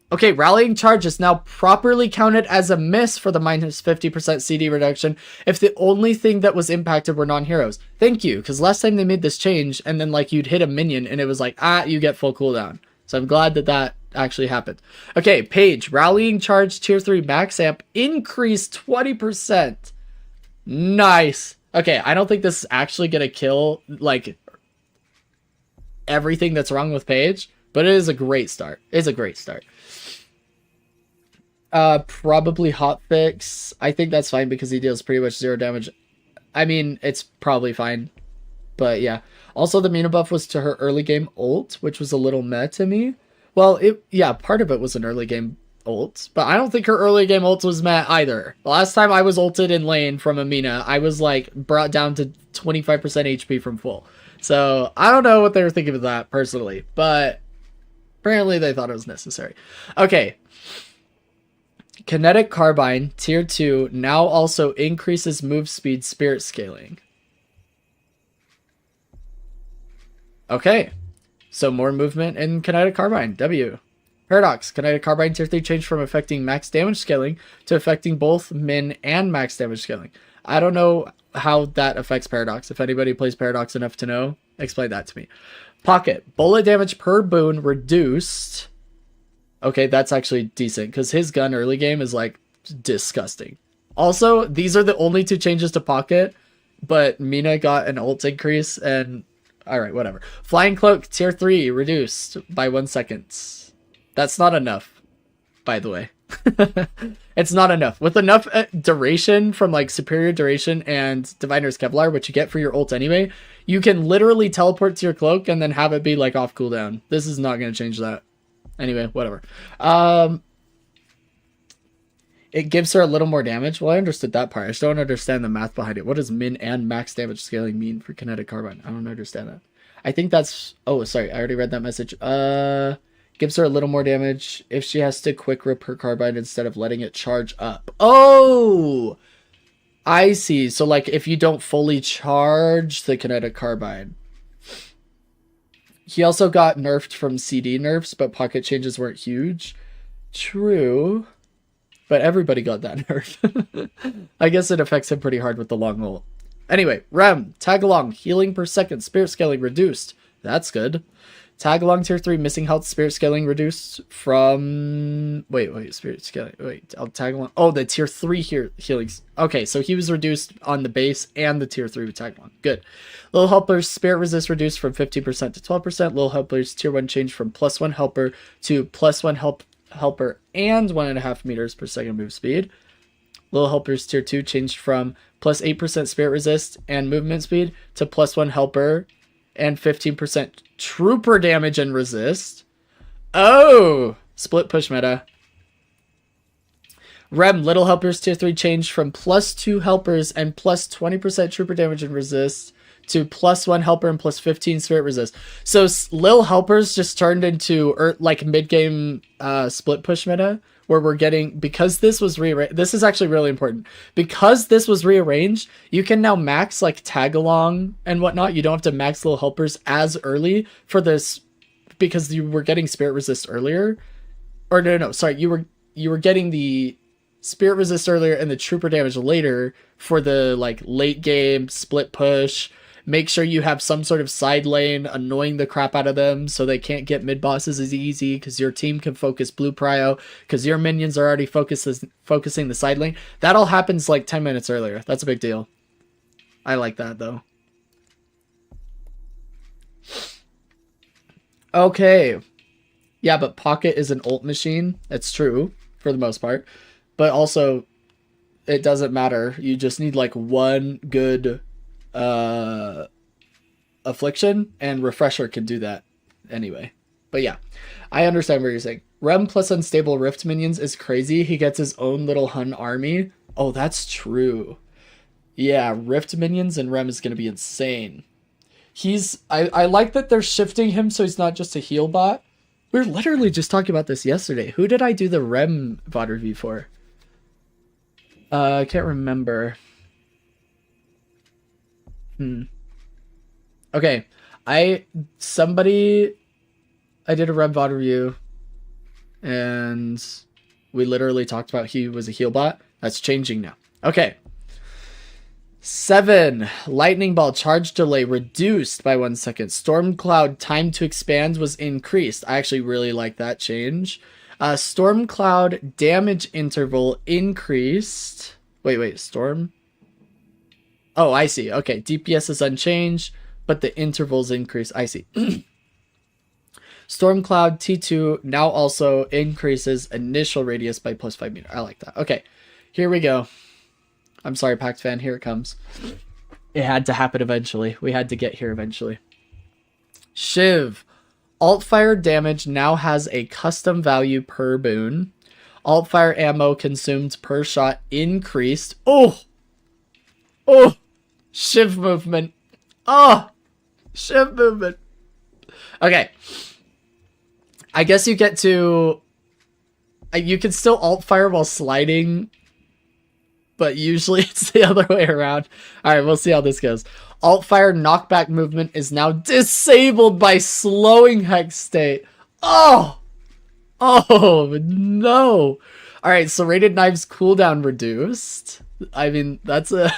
Speaker 1: Okay, rallying charge is now properly counted as a miss for the minus 50% CD reduction if the only thing that was impacted were non-heroes. Thank you, because last time they made this change, and then like you'd hit a minion, and it was like, you get full cooldown. So I'm glad that that actually happened. Okay, Page, rallying charge tier 3 max amp increased 20%. Nice. Okay, I don't think this is actually going to kill, like, everything that's wrong with Page, but it is a great start. It's a great start. Probably hotfix. I think that's fine because he deals pretty much 0 damage. I mean, it's probably fine. But yeah. Also, the Mina buff was to her early game ult, which was a little meh to me. Well, part of it was an early game ult, but I don't think her early game ult was meh either. The last time I was ulted in lane from a Mina, I was like brought down to 25% HP from full. So I don't know what they were thinking of that personally, but apparently they thought it was necessary. Okay. Kinetic Carbine, tier 2, now also increases move speed spirit scaling. Okay, so more movement in Kinetic Carbine. W. Paradox. Kinetic Carbine tier 3 changed from affecting max damage scaling to affecting both min and max damage scaling. I don't know how that affects Paradox. If anybody plays Paradox enough to know, explain that to me. Pocket. Bullet damage per boon reduced. Okay, that's actually decent because his gun early game is like disgusting. Also, these are the only 2 changes to Pocket, but Mina got an ult increase and... Alright, whatever. Flying Cloak, tier 3, reduced by 1 second. That's not enough, by the way. It's not enough. With enough duration from, like, Superior Duration and Diviner's Kevlar, which you get for your ult anyway, you can literally teleport to your cloak and then have it be, like, off cooldown. This is not going to change that. Anyway, whatever. It gives her a little more damage. Well, I understood that part. I just don't understand the math behind it. What does min and max damage scaling mean for Kinetic Carbine? I don't understand that. I think that's... Oh, sorry. I already read that message. Gives her a little more damage if she has to quick rip her carbine instead of letting it charge up. Oh! I see. So, like, if you don't fully charge the Kinetic Carbine. He also got nerfed from CD nerfs, but pocket changes weren't huge. True. But everybody got that nerf. I guess it affects him pretty hard with the long ult. Anyway, Rem, tag along, healing per second, spirit scaling reduced. That's good. Tag along tier 3, missing health, spirit scaling reduced from... Wait, spirit scaling. Wait, I'll tag along. Oh, the tier 3 here healings. Okay, so he was reduced on the base and the tier 3 with tag along. Good. Little Helper's spirit resist reduced from 15% to 12%. Little Helper's tier 1 changed from +1 helper to +1 helper and 1.5 meters per second move speed. Little Helper's tier 2 changed from +8% spirit resist and movement speed to +1 helper and 15% trooper damage and resist. Oh! Split push meta. Rem, Little Helper's tier 3 changed from +2 helpers and +20% trooper damage and resist to +1 helper and +15 spirit resist. So Lil Helpers just turned into like mid-game split push meta, where we're getting, because this was rearranged, this is actually really important. Because this was rearranged, you can now max like tag along and whatnot. You don't have to max Lil Helpers as early for this, because you were getting spirit resist earlier. Or no, sorry, you were getting the spirit resist earlier and the trooper damage later for the like late game split push. Make sure you have some sort of side lane annoying the crap out of them so they can't get mid bosses as easy, because your team can focus blue prio because your minions are already focusing the side lane. That all happens like 10 minutes earlier. That's a big deal. I like that though. Okay. Yeah, but Pocket is an ult machine. It's true for the most part. But also, it doesn't matter. You just need like one good affliction, and Refresher can do that anyway. But yeah, I understand what you're saying. Rem plus unstable Rift minions is crazy. He gets his own little Hun army. Oh, that's true. Yeah, Rift minions and Rem is going to be insane. I like that they're shifting him so he's not just a heal bot. We were literally just talking about this yesterday. Who did I do the Rem VOD review for? I can't remember. Okay, I did a Rem VOD review, and we literally talked about he was a heal bot. That's changing now. Okay. 7. Lightning Ball charge delay reduced by 1 second. Storm Cloud time to expand was increased. I actually really like that change. Storm Cloud damage interval increased. Wait, Storm? Oh, I see. Okay, DPS is unchanged, but the intervals increase. I see. Stormcloud T2 now also increases initial radius by plus 5 meters. I like that. Okay, here we go. I'm sorry, Pact fan. Here it comes. It had to happen eventually. We had to get here eventually. Shiv. Altfire damage now has a custom value per boon. Altfire ammo consumed per shot increased. Oh! Oh! Shiv movement. Oh! Shiv movement. Okay. I guess you get to... You can still altfire while sliding, but usually it's the other way around. Alright, we'll see how this goes. Altfire knockback movement is now disabled by slowing hex state. Oh! Oh, no. Alright, serrated knives cooldown reduced. I mean, that's a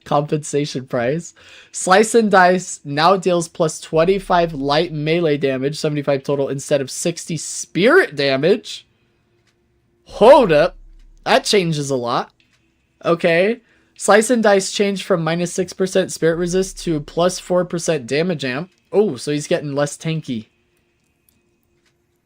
Speaker 1: compensation price. Slice and dice now deals plus 25 light melee damage, 75 total, instead of 60 spirit damage. Hold up. That changes a lot. Okay. Slice and dice changed from minus 6% spirit resist to plus 4% damage amp. Oh, so he's getting less tanky.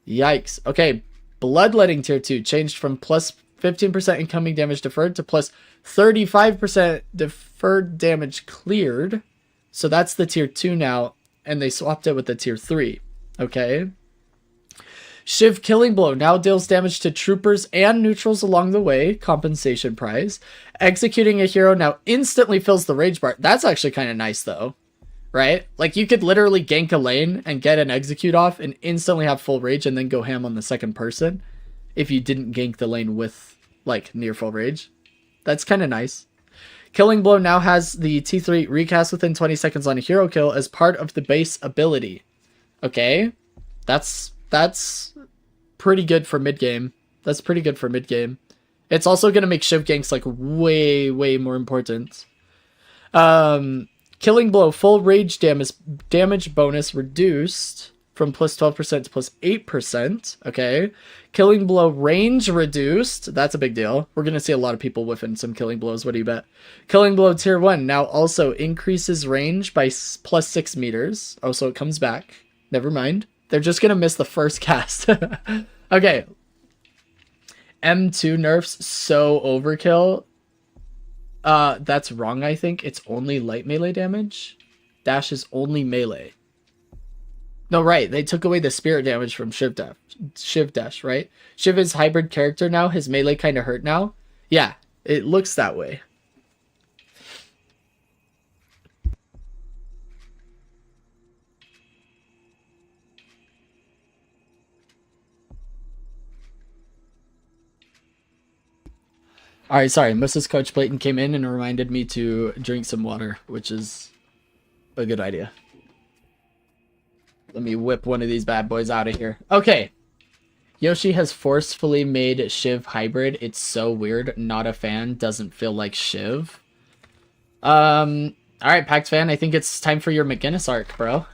Speaker 1: Yikes. Okay. Bloodletting tier 2 changed from plus 15% incoming damage deferred to plus 35% deferred damage cleared. So that's the tier 2 now, and they swapped it with the tier 3. Okay. Shiv Killing Blow now deals damage to troopers and neutrals along the way. Compensation prize. Executing a hero now instantly fills the rage bar. That's actually kind of nice, though. Right? Like, you could literally gank a lane and get an execute off and instantly have full rage and then go ham on the second person if you didn't gank the lane with, like, near full rage. That's kind of nice. Killing Blow now has the T3 recast within 20 seconds on a hero kill as part of the base ability. Okay. That's pretty good for mid-game. That's pretty good for mid-game. It's also going to make Shiv ganks, like, way, way more important. Killing Blow full rage damage bonus reduced from plus 12% to plus 8%. Okay. Killing Blow range reduced. That's a big deal. We're going to see a lot of people whiffing some Killing Blows. What do you bet? Killing Blow tier 1 now also increases range by plus 6 meters. Oh, so it comes back. Never mind. They're just going to miss the first cast. Okay. M2 nerfs so overkill. That's wrong, I think. It's only light melee damage. Dash is only melee. No, right. They took away the spirit damage from Shiv Dash, right? Shiv is hybrid character now. His melee kind of hurt now. Yeah, it looks that way. Alright, sorry. Mrs. Coach Playton came in and reminded me to drink some water, which is a good idea. Let me whip one of these bad boys out of here. Okay. Yoshi has forcefully made Shiv hybrid. It's so weird. Not a fan. Doesn't feel like Shiv. Alright, Pact fan. I think it's time for your McGinnis arc, bro.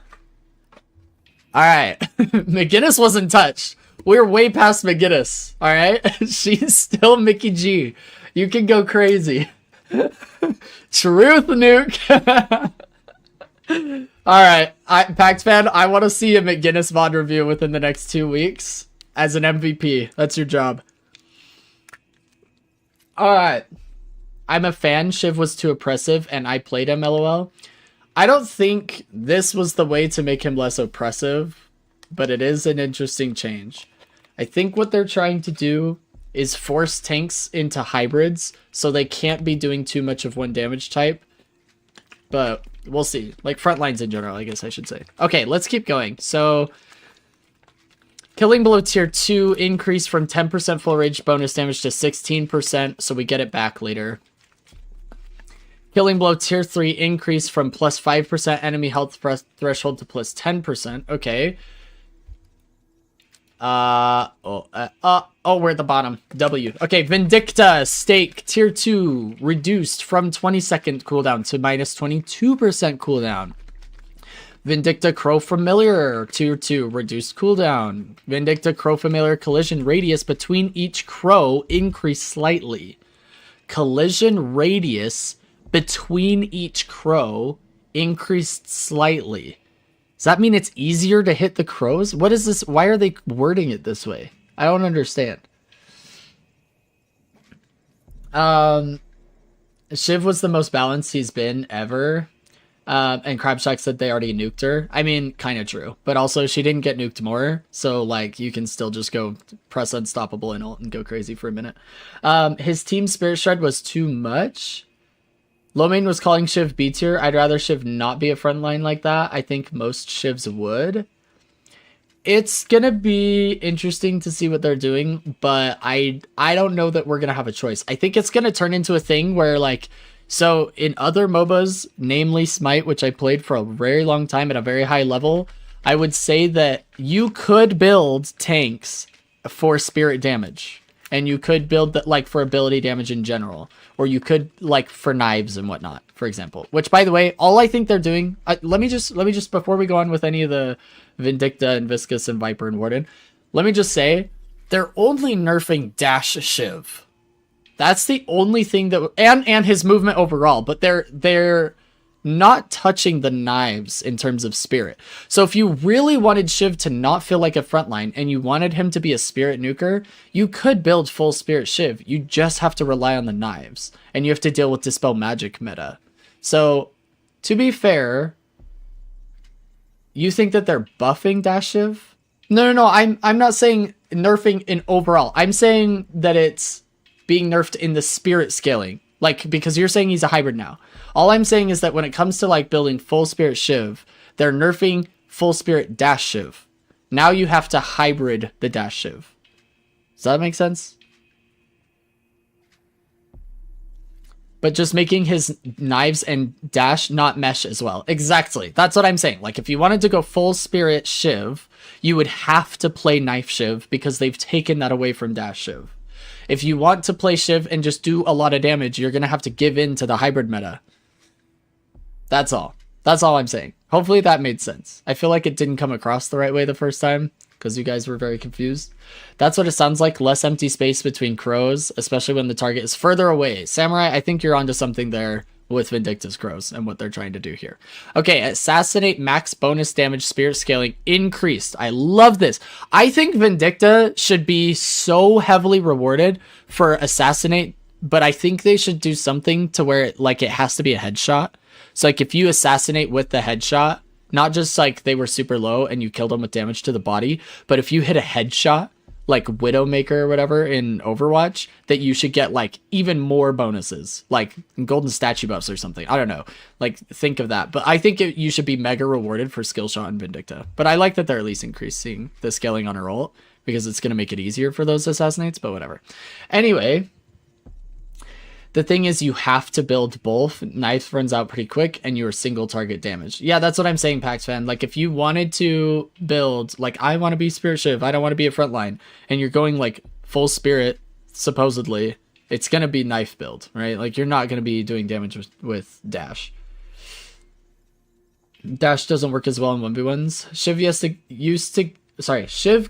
Speaker 1: Alright. McGinnis wasn't touched. We're way past McGinnis. Alright? She's still Mickey G. You can go crazy. Truth nuke. Alright, Pact fan, I want to see a McGinnis VOD review within the next 2 weeks as an MVP. That's your job. Alright. I'm a fan. Shiv was too oppressive and I played him, LOL. I don't think this was the way to make him less oppressive, but it is an interesting change. I think what they're trying to do is force tanks into hybrids so they can't be doing too much of one damage type. But we'll see. Like, front lines in general, I guess I should say. Okay, let's keep going. So, Killing Blow tier 2 increased from 10% full rage bonus damage to 16%, so we get it back later. Killing Blow tier 3 increased from plus 5% enemy health threshold to plus 10%. Okay. We're at the bottom. W. Okay, Vindicta Stake tier 2 reduced from 20-second cooldown to minus 22% cooldown. Vindicta Crow Familiar tier 2 reduced cooldown. Vindicta Crow Familiar collision radius between each crow increased slightly. Collision radius between each crow increased slightly. Does that mean it's easier to hit the crows? What is this? Why are they wording it this way? I don't understand. Shiv was the most balanced he's been ever. And Crabshack said they already nuked her. I mean, kind of true. But also, she didn't get nuked more. So, like, you can still just go press Unstoppable and ult and go crazy for a minute. His team Spirit Shred was too much. Lomain was calling Shiv B tier. I'd rather Shiv not be a frontline like that. I think most Shivs would. It's gonna be interesting to see what they're doing, but I don't know that we're gonna have a choice. I think it's gonna turn into a thing where, like, so in other MOBAs, namely Smite, which I played for a very long time at a very high level, I would say that you could build tanks for spirit damage. And you could build that, like, for ability damage in general. Or you could, like, for knives and whatnot, for example. Which, by the way, all I think they're doing... let me just, before we go on with any of the Vindicta and Viscus and Viper and Warden, let me just say, they're only nerfing Dash Shiv. That's the only thing that... And his movement overall. But they're not touching the knives in terms of spirit. So if you really wanted Shiv to not feel like a frontline and you wanted him to be a spirit nuker, you could build full spirit Shiv. You just have to rely on the knives. And you have to deal with Dispel Magic meta. So, to be fair, you think that they're buffing Dash Shiv? No, I'm not saying nerfing in overall. I'm saying that it's being nerfed in the spirit scaling. Like, because you're saying he's a hybrid now. All I'm saying is that when it comes to, like, building full spirit Shiv, they're nerfing full spirit Dash Shiv. Now you have to hybrid the Dash Shiv. Does that make sense? But just making his knives and dash not mesh as well. Exactly. That's what I'm saying. Like, if you wanted to go full spirit Shiv, you would have to play knife Shiv because they've taken that away from Dash Shiv. If you want to play Shiv and just do a lot of damage, you're going to have to give in to the hybrid meta. That's all. That's all I'm saying. Hopefully that made sense. I feel like it didn't come across the right way the first time because you guys were very confused. That's what it sounds like. Less empty space between crows, especially when the target is further away. Samurai, I think you're onto something there with Vindicta's crows and what they're trying to do here. Okay, assassinate max bonus damage spirit scaling increased. I love this. I think Vindicta should be so heavily rewarded for assassinate, but I think they should do something to where it has to be a headshot. So like if you assassinate with the headshot, not just like they were super low and you killed them with damage to the body, but if you hit a headshot, like Widowmaker or whatever in Overwatch, that you should get like even more bonuses, like golden statue buffs or something. I don't know. Like think of that. But I think you should be mega rewarded for skill shot and Vindicta. But I like that they're at least increasing the scaling on her ult because it's going to make it easier for those assassinates, but whatever. Anyway, the thing is you have to build both. Knife runs out pretty quick and you're single target damage. Yeah, that's what I'm saying, Pax fan. Like if you wanted to build, like I want to be Spirit Shiv, I don't want to be a frontline, and you're going like full spirit, supposedly, it's going to be knife build, right? Like you're not going to be doing damage with dash. Dash doesn't work as well in 1v1s. Shiv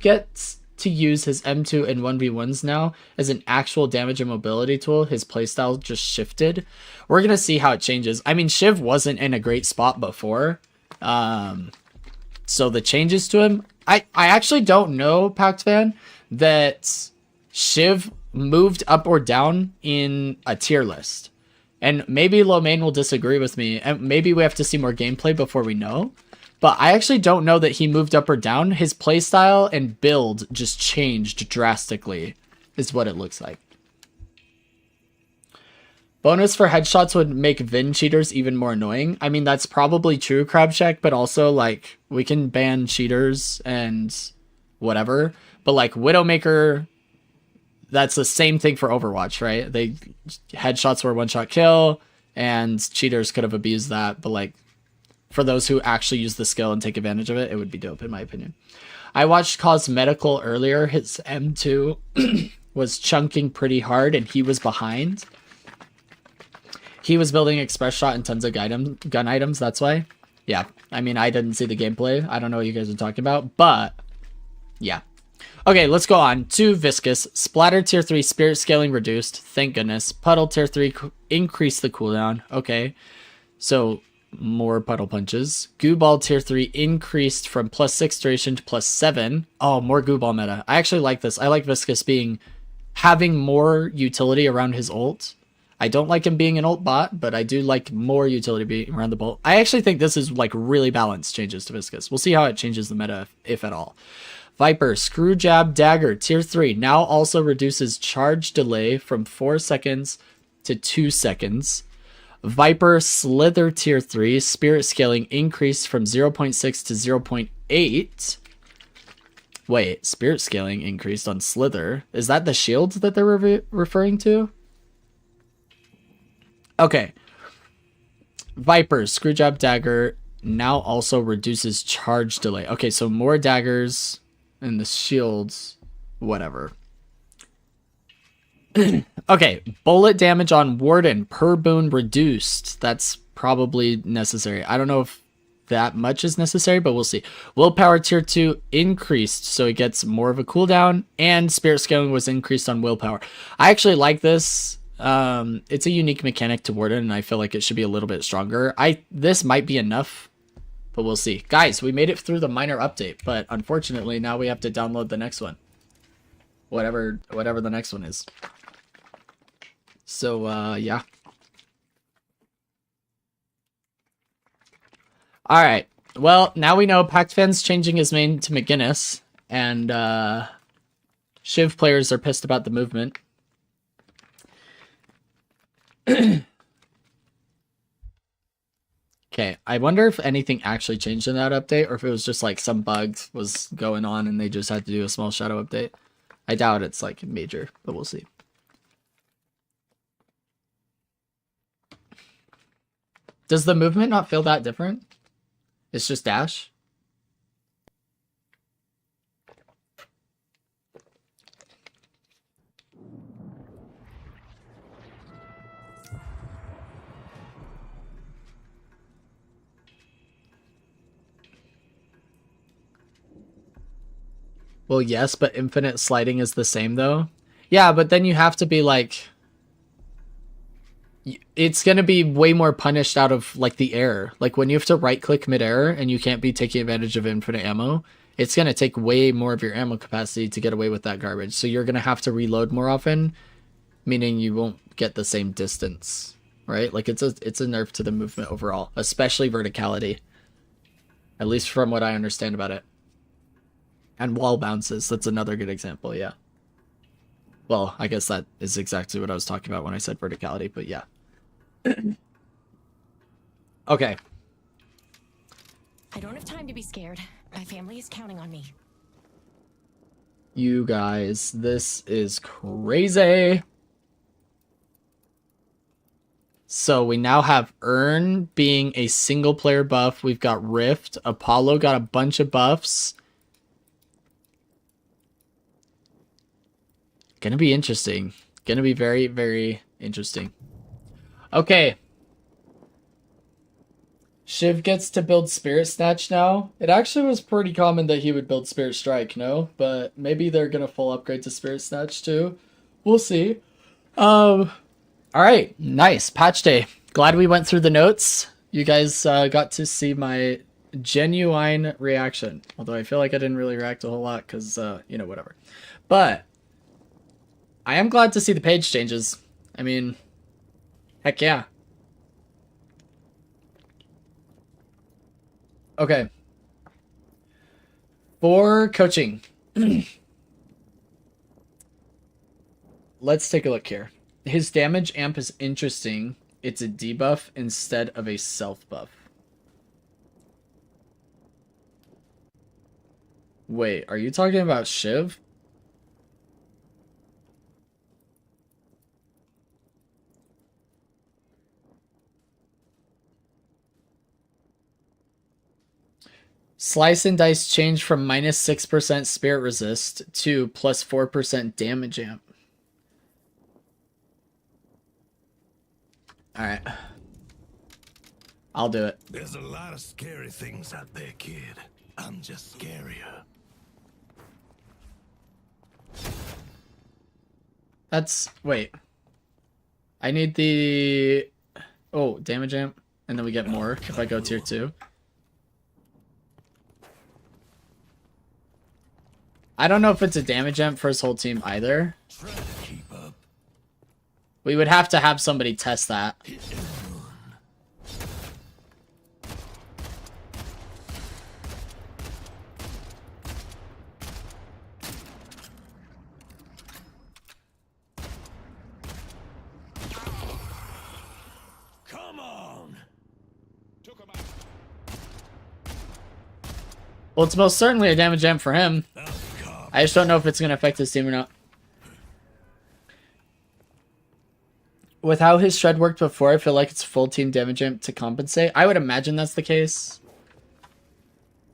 Speaker 1: gets to use his M2 in 1v1s now as an actual damage and mobility tool. His playstyle just shifted. We're going to see how it changes. I mean, Shiv wasn't in a great spot before. So the changes to him, I actually don't know, Pact fan, that Shiv moved up or down in a tier list. And maybe Lomain will disagree with me, and maybe we have to see more gameplay before we know. But I actually don't know that he moved up or down. His playstyle and build just changed drastically, is what it looks like. Bonus for headshots would make Vin cheaters even more annoying. I mean, that's probably true, Crabshack, but also, like, we can ban cheaters and whatever. But, like, Widowmaker, that's the same thing for Overwatch, right? Headshots were one-shot kill, and cheaters could have abused that, but, like, for those who actually use the skill and take advantage of it, it would be dope, in my opinion. I watched Cosmetical earlier. His M2 was chunking pretty hard, and he was behind. He was building Express Shot and tons of gun items, that's why. Yeah, I mean, I didn't see the gameplay. I don't know what you guys are talking about, but yeah. Okay, let's go on to Viscous. Splatter tier 3, spirit scaling reduced. Thank goodness. Puddle tier 3, increase the cooldown. Okay, so more puddle punches. Goo Ball tier 3 increased from +6 duration to +7. Oh, more Goo Ball meta. I actually like this. I like Viscous having more utility around his ult. I don't like him being an ult bot, but I do like more utility being around the bolt. I actually think this is like really balanced changes to Viscous. We'll see how it changes the meta, if at all. Viper, Screw Jab Dagger, tier 3, now also reduces charge delay from 4 seconds to 2 seconds. Viper, Slither, tier 3, spirit scaling increased from 0.6 to 0.8. Wait, spirit scaling increased on Slither. Is that the shield that they're referring to? Okay. Viper, Screwjab Dagger now also reduces charge delay. Okay, so more daggers and the shields, whatever. Okay, bullet damage on Warden per boon reduced. That's probably necessary. I don't know if that much is necessary, but we'll see. Willpower tier 2 increased, so it gets more of a cooldown, and spirit scaling was increased on willpower. I actually like this. It's a unique mechanic to Warden, and I feel like it should be a little bit stronger. This might be enough, but we'll see. Guys, we made it through the minor update, but unfortunately now we have to download the next one. Whatever the next one is. So, yeah. Alright. Well, now we know Pac-Fan's changing his main to McGinnis, and, Shiv players are pissed about the movement. Okay, I wonder if anything actually changed in that update, or if it was just like some bug was going on and they just had to do a small shadow update. I doubt it's like major, but we'll see. Does the movement not feel that different? It's just dash? Well, yes, but infinite sliding is the same, though. Yeah, but then you have to be, like... It's gonna be way more punished out of, like, the air. Like, when you have to right-click mid-air and you can't be taking advantage of infinite ammo, it's gonna take way more of your ammo capacity to get away with that garbage. So you're gonna have to reload more often, meaning you won't get the same distance, right? Like, it's a nerf to the movement overall, especially verticality. At least from what I understand about it. And wall bounces, that's another good example, yeah. Well, I guess that is exactly what I was talking about when I said verticality, but yeah. Okay.
Speaker 2: I don't have time to be scared. My family is counting on me.
Speaker 1: You guys, this is crazy. So we now have Urn being a single player buff. We've got Rift. Apollo got a bunch of buffs. Gonna be interesting. Gonna be very, very interesting. Okay. Shiv gets to build Spirit Snatch now. It actually was pretty common that he would build Spirit Strike, no? But maybe they're gonna full upgrade to Spirit Snatch too. We'll see. Alright, nice. Patch day. Glad we went through the notes. You guys got to see my genuine reaction. Although I feel like I didn't really react a whole lot because, you know, whatever. But I am glad to see the page changes. I mean, heck yeah. Okay. For coaching. Let's take a look here. His damage amp is interesting. It's a debuff instead of a self buff. Wait, are you talking about Shiv? Slice and Dice changed from -6% spirit resist to +4% damage amp. Alright. I'll do it.
Speaker 3: There's a lot of scary things out there, kid. I'm just scarier.
Speaker 1: That's... Wait. I need the... Oh, damage amp. and then we get more if I go tier 2. I don't know if it's a damage amp for his whole team either.
Speaker 3: Try to keep up.
Speaker 1: We would have to have somebody test that.
Speaker 3: Come on.
Speaker 1: Well, it's most certainly a damage amp for him. I just don't know if it's going to affect his team or not. With how his shred worked before, I feel like it's full team damage amp to compensate. I would imagine that's the case.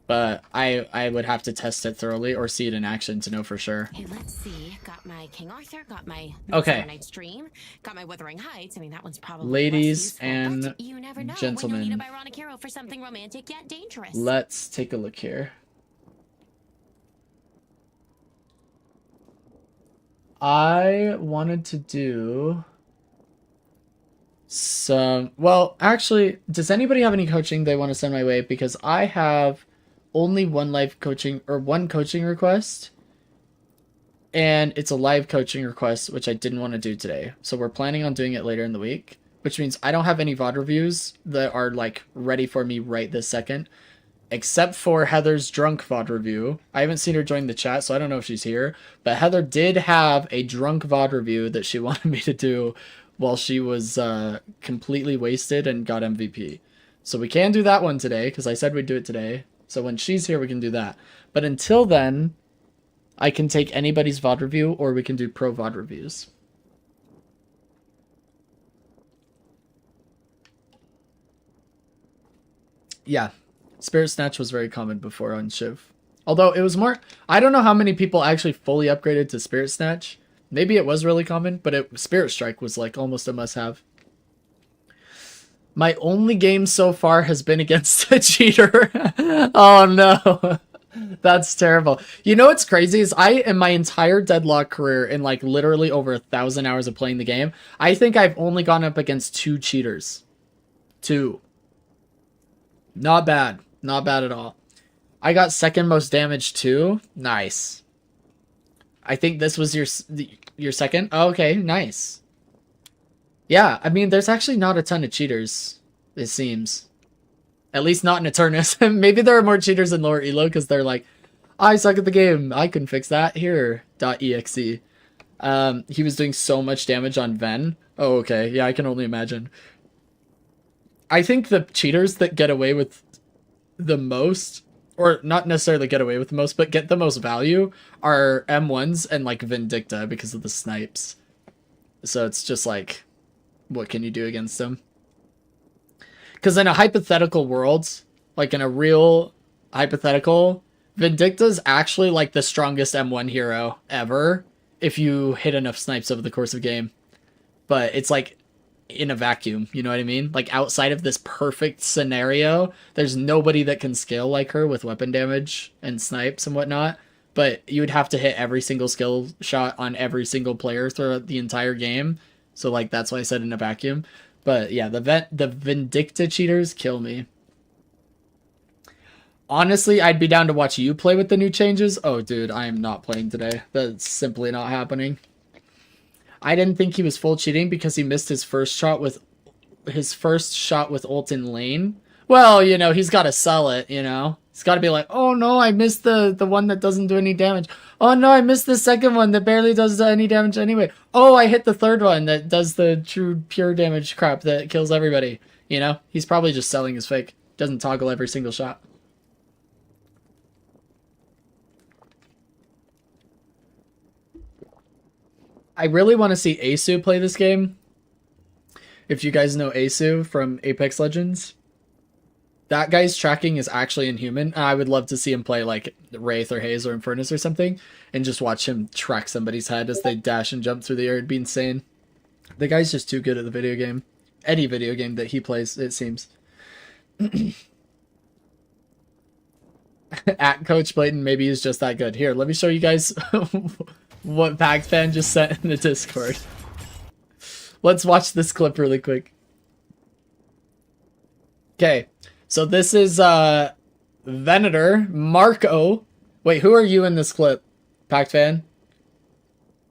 Speaker 1: But I would have to test it thoroughly or see it in action to know for sure.
Speaker 2: Okay, let's see. Got my King Arthur, got my
Speaker 1: Okay.
Speaker 2: Night's Dream, got my Wuthering Heights. I mean, that one's probably
Speaker 1: Ladies
Speaker 2: less useful,
Speaker 1: and
Speaker 2: but you never know
Speaker 1: gentlemen.
Speaker 2: when you'll need a Byronic hero for something romantic yet dangerous.
Speaker 1: Let's take a look here. I wanted to do some... Well, actually, does anybody have any coaching they want to send my way? Because I have only one live coaching, or one coaching request. And it's a live coaching request, which I didn't want to do today. So we're planning on doing it later in the week. Which means I don't have any VOD reviews that are, like, ready for me right this second. Except for Heather's drunk VOD review. I haven't seen her join the chat, so I don't know if she's here. But Heather did have a drunk VOD review that she wanted me to do while she was completely wasted and got MVP. So we can do that one today, because I said we'd do it today. So when she's here, we can do that. But until then, I can take anybody's VOD review, or we can do pro VOD reviews. Yeah. Spirit Snatch was very common before on Shiv. Although it was more... I don't know how many people actually fully upgraded to Spirit Snatch. Maybe it was really common, but Spirit Strike was like almost a must-have. My only game so far has been against a cheater. Oh no. That's terrible. You know what's crazy is in my entire Deadlock career, in like literally over 1,000 hours of playing the game, I think I've only gone up against 2 cheaters. 2. Not bad. Not bad at all. I got second most damage too. Nice. I think this was your second. Oh, okay, nice. Yeah, I mean, there's actually not a ton of cheaters, it seems. At least not in Eternus. Maybe there are more cheaters in lower elo because they're like, I suck at the game. I can fix that. Here, .exe. He was doing so much damage on Ven. Oh, okay. Yeah, I can only imagine. I think the cheaters that get away with the most, or not necessarily get away with the most, but get the most value are M1s and like Vindicta because of the snipes. So it's just like, what can you do against them? Because in a hypothetical world, like in a real hypothetical, Vindicta's actually like the strongest M1 hero ever if you hit enough snipes over the course of a game. But it's like in a vacuum, you know what I mean? Like outside of this perfect scenario, there's nobody that can scale like her with weapon damage and snipes and whatnot. But you would have to hit every single skill shot on every single player throughout the entire game. So like that's why I said in a vacuum. But yeah, the Vindicta cheaters kill me. Honestly, I'd be down to watch you play with the new changes. Oh, dude, I am not playing today. That's simply not happening. I didn't think he was full cheating because he missed his first shot with ult in lane. Well, you know, he's got to sell it, you know. He's got to be like, oh no, I missed the one that doesn't do any damage. Oh no, I missed the second one that barely does any damage anyway. Oh, I hit the third one that does the true pure damage crap that kills everybody. You know, he's probably just selling his fake. Doesn't toggle every single shot. I really want to see Asu play this game. If you guys know Asu from Apex Legends. That guy's tracking is actually inhuman. I would love to see him play like Wraith or Haze or Infernus or something. And just watch him track somebody's head as they dash and jump through the air. It'd be insane. The guy's just too good at the video game. Any video game that he plays, it seems. At Coach Blayton, maybe he's just that good. Here, let me show you guys what Pac-Fan just sent in the Discord. Let's watch this clip really quick. Okay, so this is Venator Marco. Wait, who are you in this clip? Pact fan?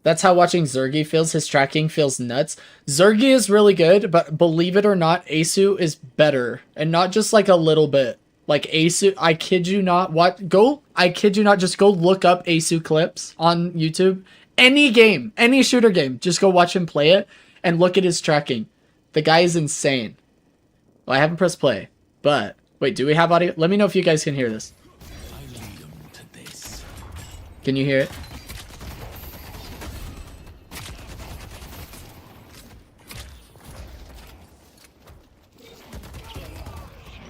Speaker 1: That's how watching Zergy feels. His tracking feels nuts. Zergy is really good, but believe it or not, Asu is better. And not just like a little bit. Like Asu, I kid you not, I kid you not, just go look up Asu clips on YouTube. Any game, any shooter game, just go watch him play it and look at his tracking. The guy is insane. Well, I haven't pressed play, but wait, do we have audio? Let me know if you guys can hear this. Can you hear it?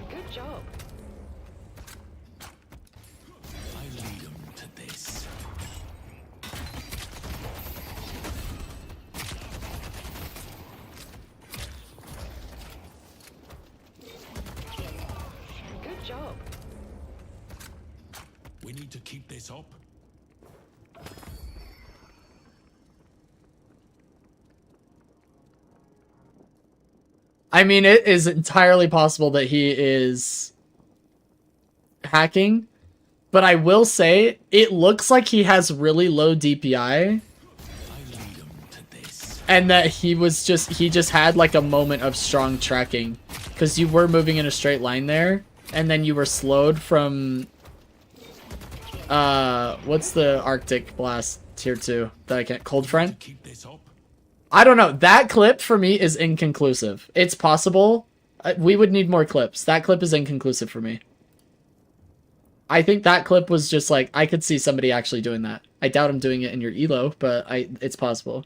Speaker 4: Good job.
Speaker 3: I lead them to this.
Speaker 4: Good job.
Speaker 3: We need to keep this up.
Speaker 1: I mean, it is entirely possible that he is hacking, but I will say it looks like he has really low DPI and that he just had like a moment of strong tracking because you were moving in a straight line there and then you were slowed from what's the Arctic blast tier 2 that I can't, cold front?
Speaker 3: Keep this up.
Speaker 1: I don't know. That clip for me is inconclusive. It's possible. We would need more clips. That clip is inconclusive for me. I think that clip was just like, I could see somebody actually doing that. I doubt I'm doing it in your elo, but it's possible.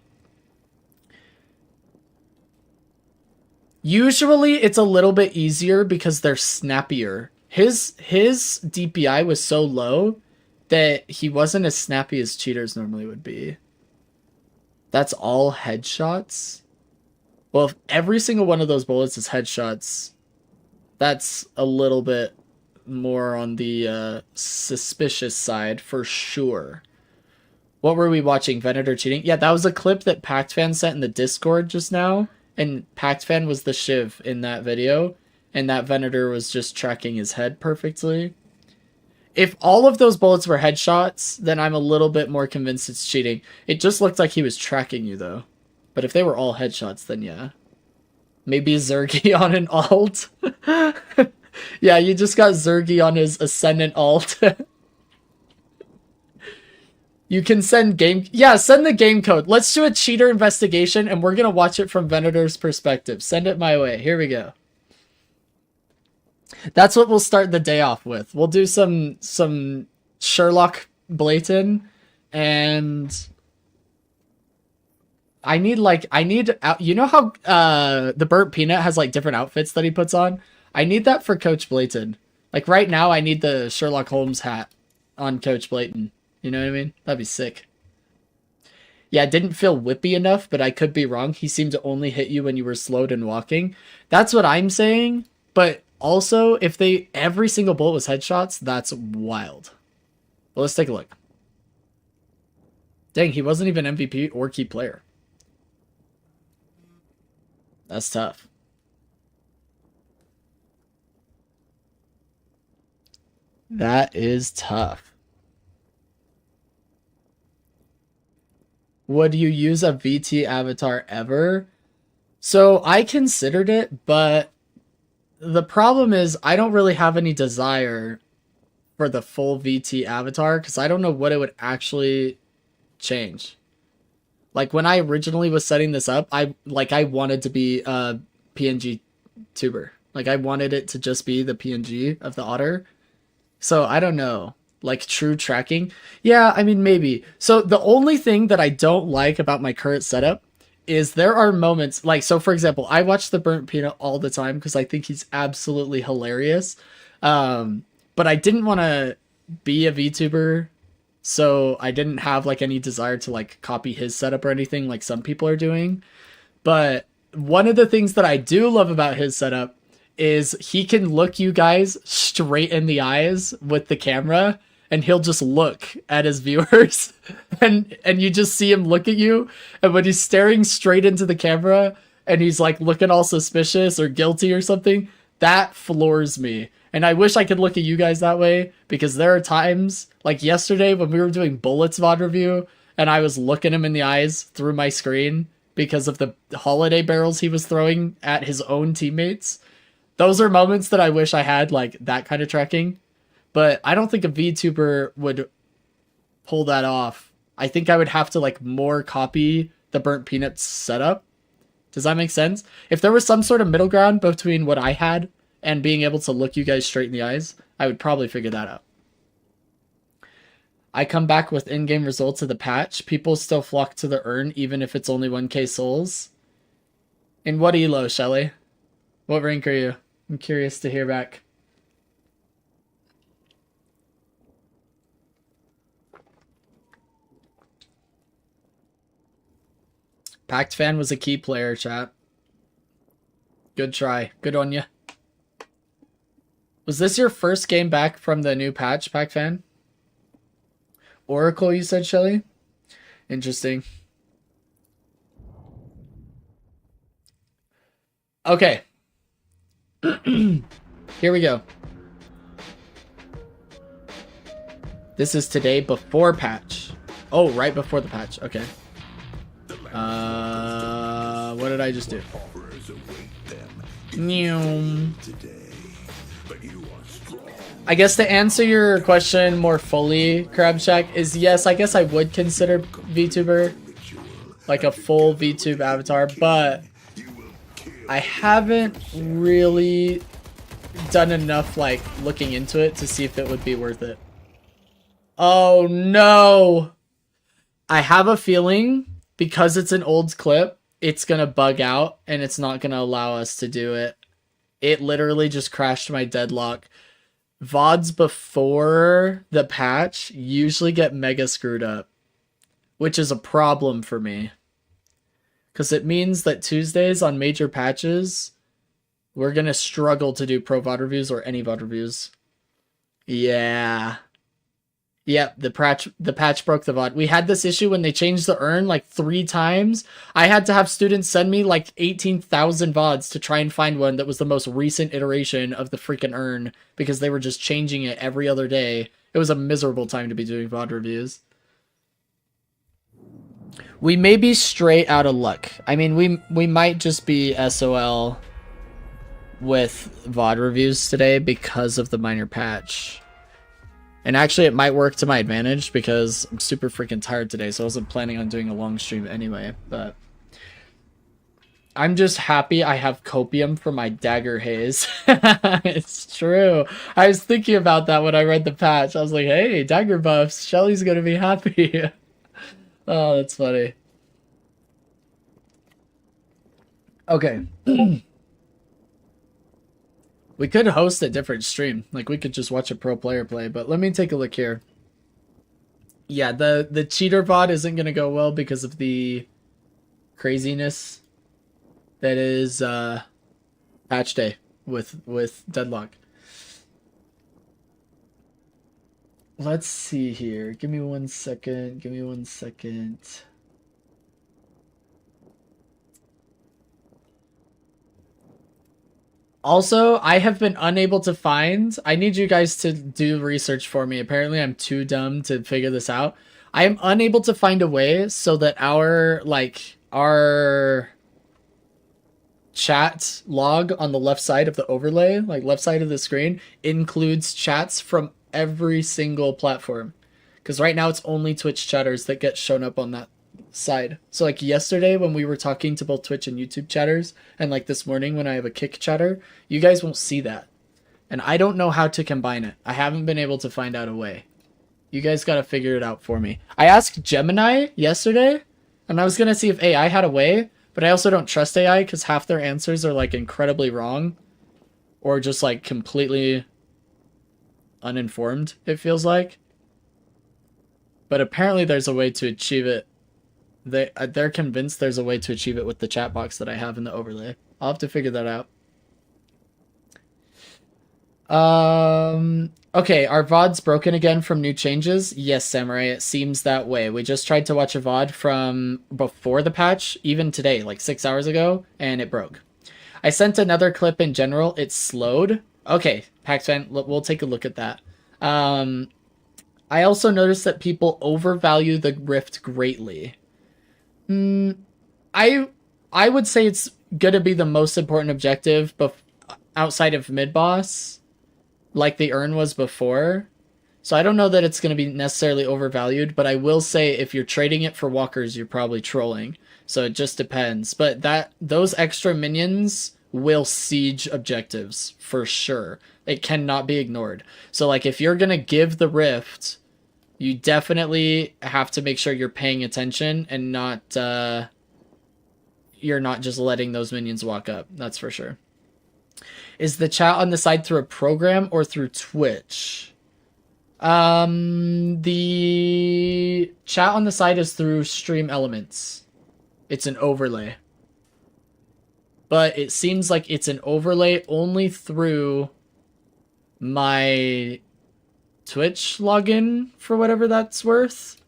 Speaker 1: Usually it's a little bit easier because they're snappier. His DPI was so low that he wasn't as snappy as cheaters normally would be. That's all headshots? Well, if every single one of those bullets is headshots, that's a little bit more on the suspicious side for sure. What were we watching? Venator cheating? Yeah, that was a clip that PactFan sent in the Discord just now, and PactFan was the shiv in that video, and that Venator was just tracking his head perfectly. If all of those bullets were headshots, then I'm a little bit more convinced it's cheating. It just looked like he was tracking you, though. But if they were all headshots, then yeah. Maybe Zergy on an alt. Yeah, you just got Zergy on his Ascendant alt. You can send game... Yeah, send the game code. Let's do a cheater investigation, and we're going to watch it from Venator's perspective. Send it my way. Here we go. That's what we'll start the day off with. We'll do some Sherlock Blayton, and I need, you know how the Burnt Peanut has like different outfits that he puts on? I need that for Coach Blayton. Like right now, I need the Sherlock Holmes hat on Coach Blayton. You know what I mean? That'd be sick. Yeah, it didn't feel whippy enough, but I could be wrong. He seemed to only hit you when you were slowed and walking. That's what I'm saying, but also, if every single bullet was headshots, that's wild. Well, let's take a look. Dang, he wasn't even MVP or key player. That's tough. That is tough. Would you use a VT avatar ever? So I considered it, but the problem is I don't really have any desire for the full VT avatar because I don't know what it would actually change. Like when I originally was setting this up, I wanted to be a PNG tuber. Like I wanted it to just be the PNG of the otter. So I don't know. Like true tracking. Yeah, I mean maybe. So the only thing that I don't like about my current setup is there are moments like, so for example, I watch the Burnt Peanut all the time because I think he's absolutely hilarious. But I didn't want to be a VTuber, so I didn't have like any desire to like copy his setup or anything like some people are doing. But one of the things that I do love about his setup is he can look you guys straight in the eyes with the camera, and he'll just look at his viewers and you just see him look at you. And when he's staring straight into the camera and he's like looking all suspicious or guilty or something, That floors me. And I wish I could look at you guys that way, because there are times, like yesterday when we were doing Bullets VOD review, and I was looking him in the eyes through my screen because of the holiday barrels he was throwing at his own teammates. Those are moments that I wish I had, like, that kind of tracking. But I don't think a VTuber would pull that off. I think I would have to, like, more copy the Burnt Peanuts setup. Does that make sense? If there was some sort of middle ground between what I had and being able to look you guys straight in the eyes, I would probably figure that out. I come back with in-game results of the patch. People still flock to the urn even if it's only 1k souls. In what elo, Shelly? What rank are you? I'm curious to hear back. Pact Fan was a key player, chat. Good try. Good on ya. Was this your first game back from the new patch, Pact Fan? Oracle, you said, Shelly? Interesting. Okay. Here we go. This is today before patch. Oh, right before the patch. Okay. What did I just do? I guess to answer your question more fully, Crab Shack, is yes, I guess I would consider VTuber like a full VTube avatar, but I haven't really done enough like looking into it to see if it would be worth it. Oh no! I have a feeling because it's an old clip, it's gonna bug out and it's not gonna allow us to do it. It literally just crashed my Deadlock. VODs before the patch usually get mega screwed up, which is a problem for me. Because it means that Tuesdays on major patches, we're gonna struggle to do pro VOD reviews or any VOD reviews. Yeah. Yep, the patch broke the VOD. We had this issue when they changed the urn like 3 times. I had to have students send me like 18,000 VODs to try and find one that was the most recent iteration of the freaking urn because they were just changing it every other day. It was a miserable time to be doing VOD reviews. We may be straight out of luck. I mean, we might just be SOL with VOD reviews today because of the minor patch. And actually, it might work to my advantage because I'm super freaking tired today, so I wasn't planning on doing a long stream anyway, but I'm just happy I have copium for my dagger haze. It's true. I was thinking about that when I read the patch. I was like, hey, dagger buffs. Shelly's gonna be happy. Oh, that's funny. Okay. We could host a different stream. Like, we could just watch a pro player play, but let me take a look here. Yeah, the cheater VOD isn't going to go well because of the craziness that is patch day with Deadlock. Let's see here. Give me 1 second. Give me 1 second. Also, I have been unable to find... I need you guys to do research for me. Apparently, I'm too dumb to figure this out. I am unable to find a way so that our chat log on the left side of the overlay, like left side of the screen, includes chats from every single platform. Because right now, it's only Twitch chatters that get shown up on that side. So like yesterday when we were talking to both Twitch and YouTube chatters, and like this morning when I have a Kick chatter, you guys won't see that. And I don't know how to combine it. I haven't been able to find out a way. You guys gotta figure it out for me. I asked Gemini yesterday, and I was gonna see if AI had a way, but I also don't trust AI because half their answers are like incredibly wrong. Or just like completely uninformed, it feels like. But apparently there's a way to achieve it. They're convinced there's a way to achieve it with the chat box that I have in the overlay. I'll have to figure that out. Okay, are VODs broken again from new changes? Yes, Samurai, it seems that way. We just tried to watch a VOD from before the patch, even today, like 6 hours ago, and it broke. I sent another clip in general. It slowed. Okay, Paxfan, we'll take a look at that. I also noticed that people overvalue the Rift greatly. I would say it's gonna be the most important objective outside of mid boss, like the urn was before. So I don't know that it's gonna be necessarily overvalued, but I will say if you're trading it for walkers, you're probably trolling. So it just depends. But those extra minions will siege objectives for sure. It cannot be ignored. So like if you're gonna give the rift, you definitely have to make sure you're paying attention and not you're not just letting those minions walk up. That's for sure. Is the chat on the side through a program or through Twitch? The chat on the side is through Stream Elements. It's an overlay. But it seems like it's an overlay only through my Twitch login, for whatever that's worth.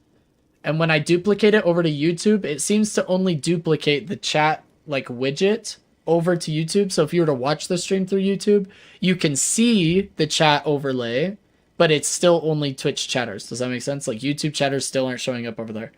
Speaker 1: And when I duplicate it over to YouTube, it seems to only duplicate the chat like widget over to YouTube. So if you were to watch the stream through YouTube, you can see the chat overlay, but it's still only Twitch chatters. Does that make sense? Like YouTube chatters still aren't showing up over there.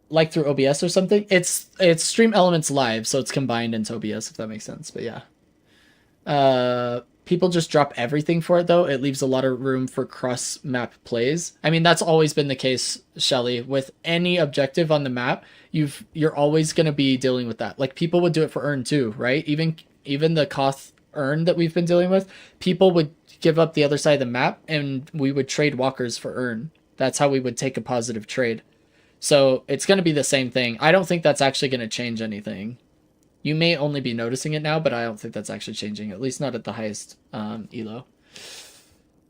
Speaker 1: Like through OBS or something. It's Stream Elements Live, so it's combined into OBS, if that makes sense. But yeah. People just drop everything for it, though. It leaves a lot of room for cross-map plays. I mean, that's always been the case, Shelly. With any objective on the map, you're always going to be dealing with that. Like, people would do it for Urn, too, right? Even the Koth Urn that we've been dealing with, people would give up the other side of the map, and we would trade walkers for Urn. That's how we would take a positive trade. So, it's going to be the same thing. I don't think that's actually going to change anything. You may only be noticing it now, but I don't think that's actually changing, at least not at the highest elo.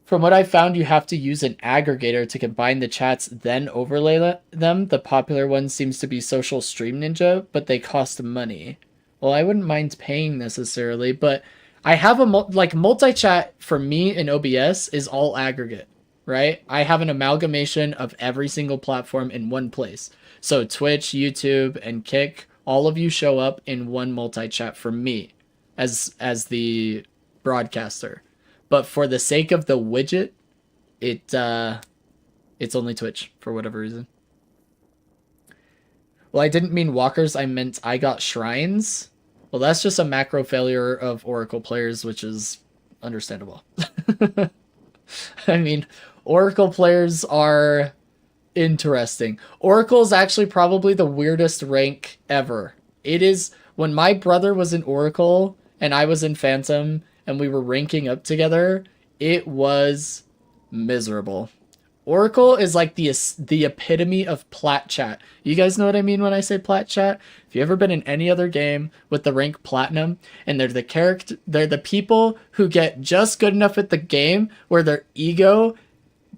Speaker 1: From what I found, you have to use an aggregator to combine the chats, then overlay them. The popular one seems to be Social Stream Ninja, but they cost money. Well, I wouldn't mind paying necessarily, but I have multi-chat for me in OBS is all aggregate, right? I have an amalgamation of every single platform in one place. So Twitch, YouTube, and Kick, all of you show up in one multi-chat for me as the broadcaster. But for the sake of the widget, it's only Twitch for whatever reason. Well, I didn't mean walkers, I meant I got shrines. Well, that's just a macro failure of Oracle players, which is understandable. I mean, Oracle players are interesting. Oracle is actually probably the weirdest rank ever. It is, when my brother was in Oracle and I was in Phantom and we were ranking up together, it was miserable. Oracle is like the epitome of plat chat. You guys know what I mean when I say plat chat? If you've ever been in any other game with the rank platinum and they're the people who get just good enough at the game where their ego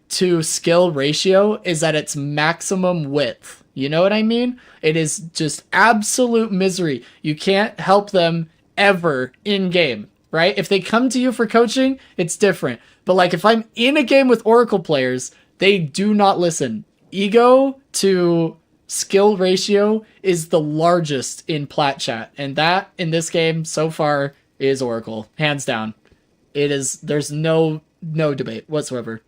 Speaker 1: to skill ratio is at its maximum width. You know what I mean? It is just absolute misery. You can't help them ever in game, right? If they come to you for coaching, it's different. But like if I'm in a game with Oracle players, they do not listen. Ego to skill ratio is the largest in plat chat. And that in this game so far is Oracle. Hands down. It is, there's no debate whatsoever.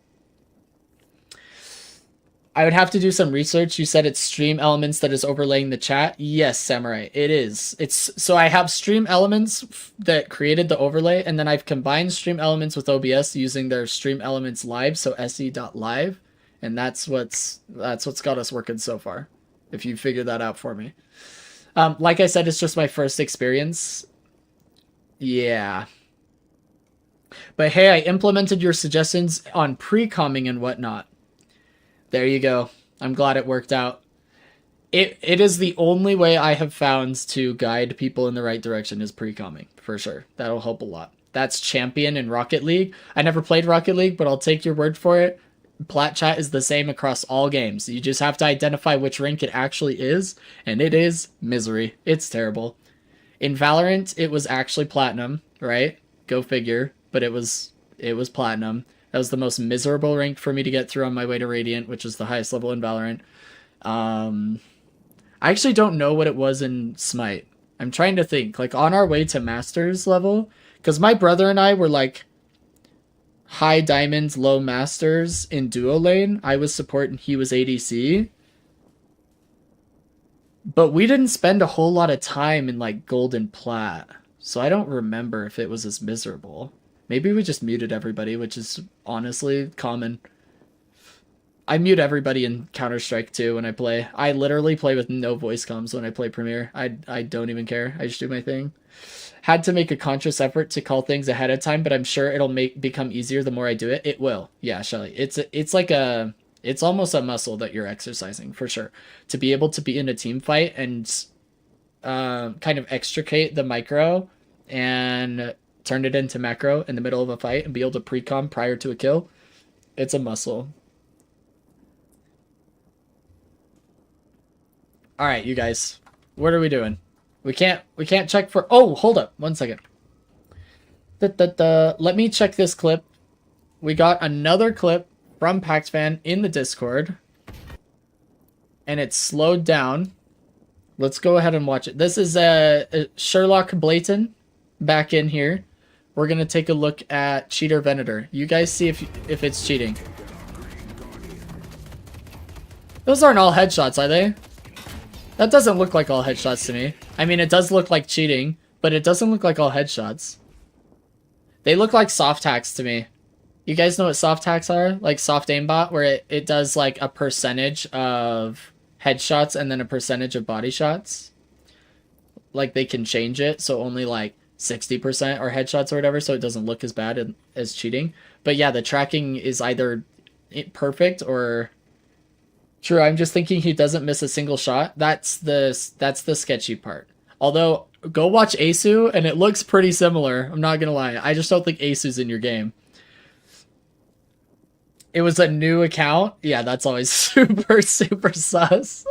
Speaker 1: I would have to do some research. You said it's Stream Elements that is overlaying the chat. Yes, Samurai, it is. So I have Stream Elements that created the overlay, and then I've combined Stream Elements with OBS using their Stream Elements Live, so se.live, and that's what's got us working so far. If you figure that out for me. Like I said, it's just my first experience. Yeah. But hey, I implemented your suggestions on pre-comming and whatnot. There you go. I'm glad it worked out. It is the only way I have found to guide people in the right direction is pre-comming, for sure. That'll help a lot. That's Champion in Rocket League. I never played Rocket League, but I'll take your word for it. Plat chat is the same across all games. You just have to identify which rank it actually is, and it is misery. It's terrible. In Valorant, it was actually Platinum, right? Go figure. But it was Platinum. That was the most miserable rank for me to get through on my way to Radiant, which is the highest level in Valorant. I actually don't know what it was in Smite. I'm trying to think. Like, on our way to Masters level, because my brother and I were, like, high Diamonds, low Masters in duo lane. I was support and he was ADC. But we didn't spend a whole lot of time in, like, Gold and Plat. So I don't remember if it was as miserable. Maybe we just muted everybody, which is honestly common. I mute everybody in Counter-Strike too when I play. I literally play with no voice comms when I play Premier. I don't even care. I just do my thing. Had to make a conscious effort to call things ahead of time, but I'm sure it'll become easier the more I do it. It will. Yeah, Shelly. It's almost a muscle that you're exercising for sure. To be able to be in a team fight and kind of extricate the micro and turn it into macro in the middle of a fight and be able to pre-com prior to a kill. It's a muscle. All right, you guys, what are we doing? We can't check for. Oh, hold up, 1 second. Let me check this clip. We got another clip from PaxFan in the Discord, and it's slowed down. Let's go ahead and watch it. This is Sherlock Blayton back in here. We're gonna take a look at Cheater Venator. You guys see if it's cheating. Those aren't all headshots, are they? That doesn't look like all headshots to me. I mean, it does look like cheating, but it doesn't look like all headshots. They look like soft hacks to me. You guys know what soft hacks are? Like soft aimbot, where it does like a percentage of headshots and then a percentage of body shots. Like they can change it, so only like 60% are headshots or whatever, so it doesn't look as bad as cheating. But yeah, the tracking is either perfect or... True, I'm just thinking he doesn't miss a single shot. That's the sketchy part. Although, go watch Asu, and it looks pretty similar. I'm not gonna lie. I just don't think Asu's in your game. It was a new account. Yeah, that's always super sus.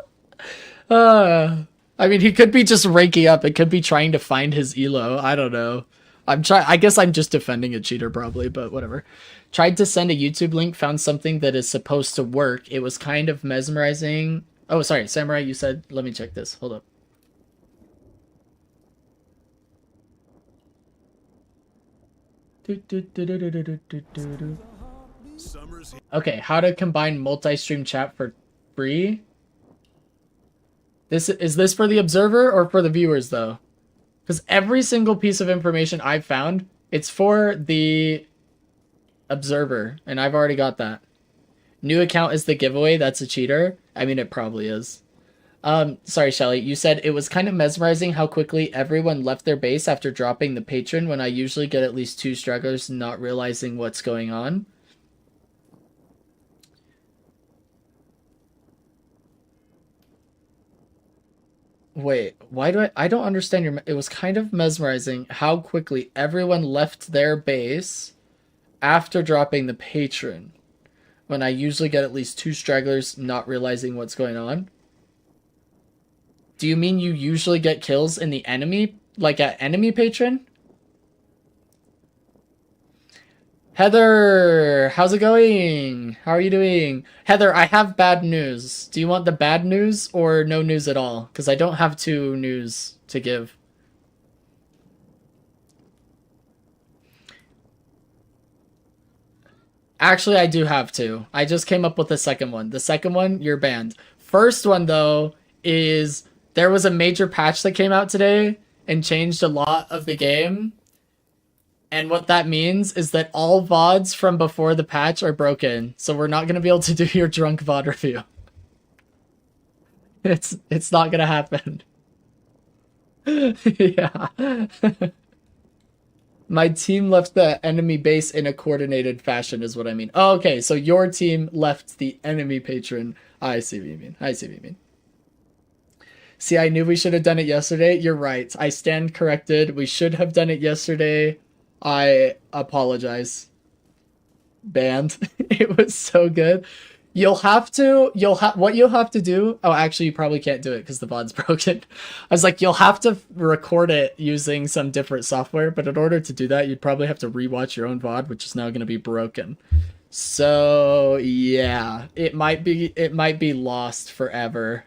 Speaker 1: I mean, he could be just ranking up. It could be trying to find his elo. I don't know. I guess I'm just defending a cheater probably, but whatever. Tried to send a YouTube link, found something that is supposed to work. It was kind of mesmerizing. Oh, sorry, Samurai, you said, let me check this. Hold up. Okay, how to combine multi-stream chat for free? Is this for the observer or for the viewers though? Because every single piece of information I've found, it's for the observer, and I've already got that. New account is the giveaway. That's a cheater. I mean, it probably is. Sorry, Shelly. You said it was kind of mesmerizing how quickly everyone left their base after dropping the patron when I usually get at least 2 stragglers not realizing what's going on. Wait, why do I don't understand your... It was kind of mesmerizing how quickly everyone left their base after dropping the patron when I usually get at least 2 stragglers not realizing what's going on. Do you mean you usually get kills in the enemy, like at enemy patron? Heather, how's it going? How are you doing? Heather, I have bad news. Do you want the bad news or no news at all? Because I don't have 2 news to give. Actually, I do have 2. I just came up with the second one. The second one, you're banned. First one, though, is there was a major patch that came out today and changed a lot of the game. And what that means is that all VODs from before the patch are broken. So we're not going to be able to do your drunk VOD review. It's not going to happen. Yeah. My team left the enemy base in a coordinated fashion is what I mean. Oh, okay, so your team left the enemy patron. I see what you mean. I see what you mean. See, I knew we should have done it yesterday. You're right. I stand corrected. We should have done it yesterday. I apologize. Banned. It was so good. What you'll have to do. Oh, actually, you probably can't do it because the VOD's broken. I was like, you'll have to record it using some different software, but in order to do that, you'd probably have to rewatch your own VOD, which is now going to be broken. So yeah, it might be lost forever.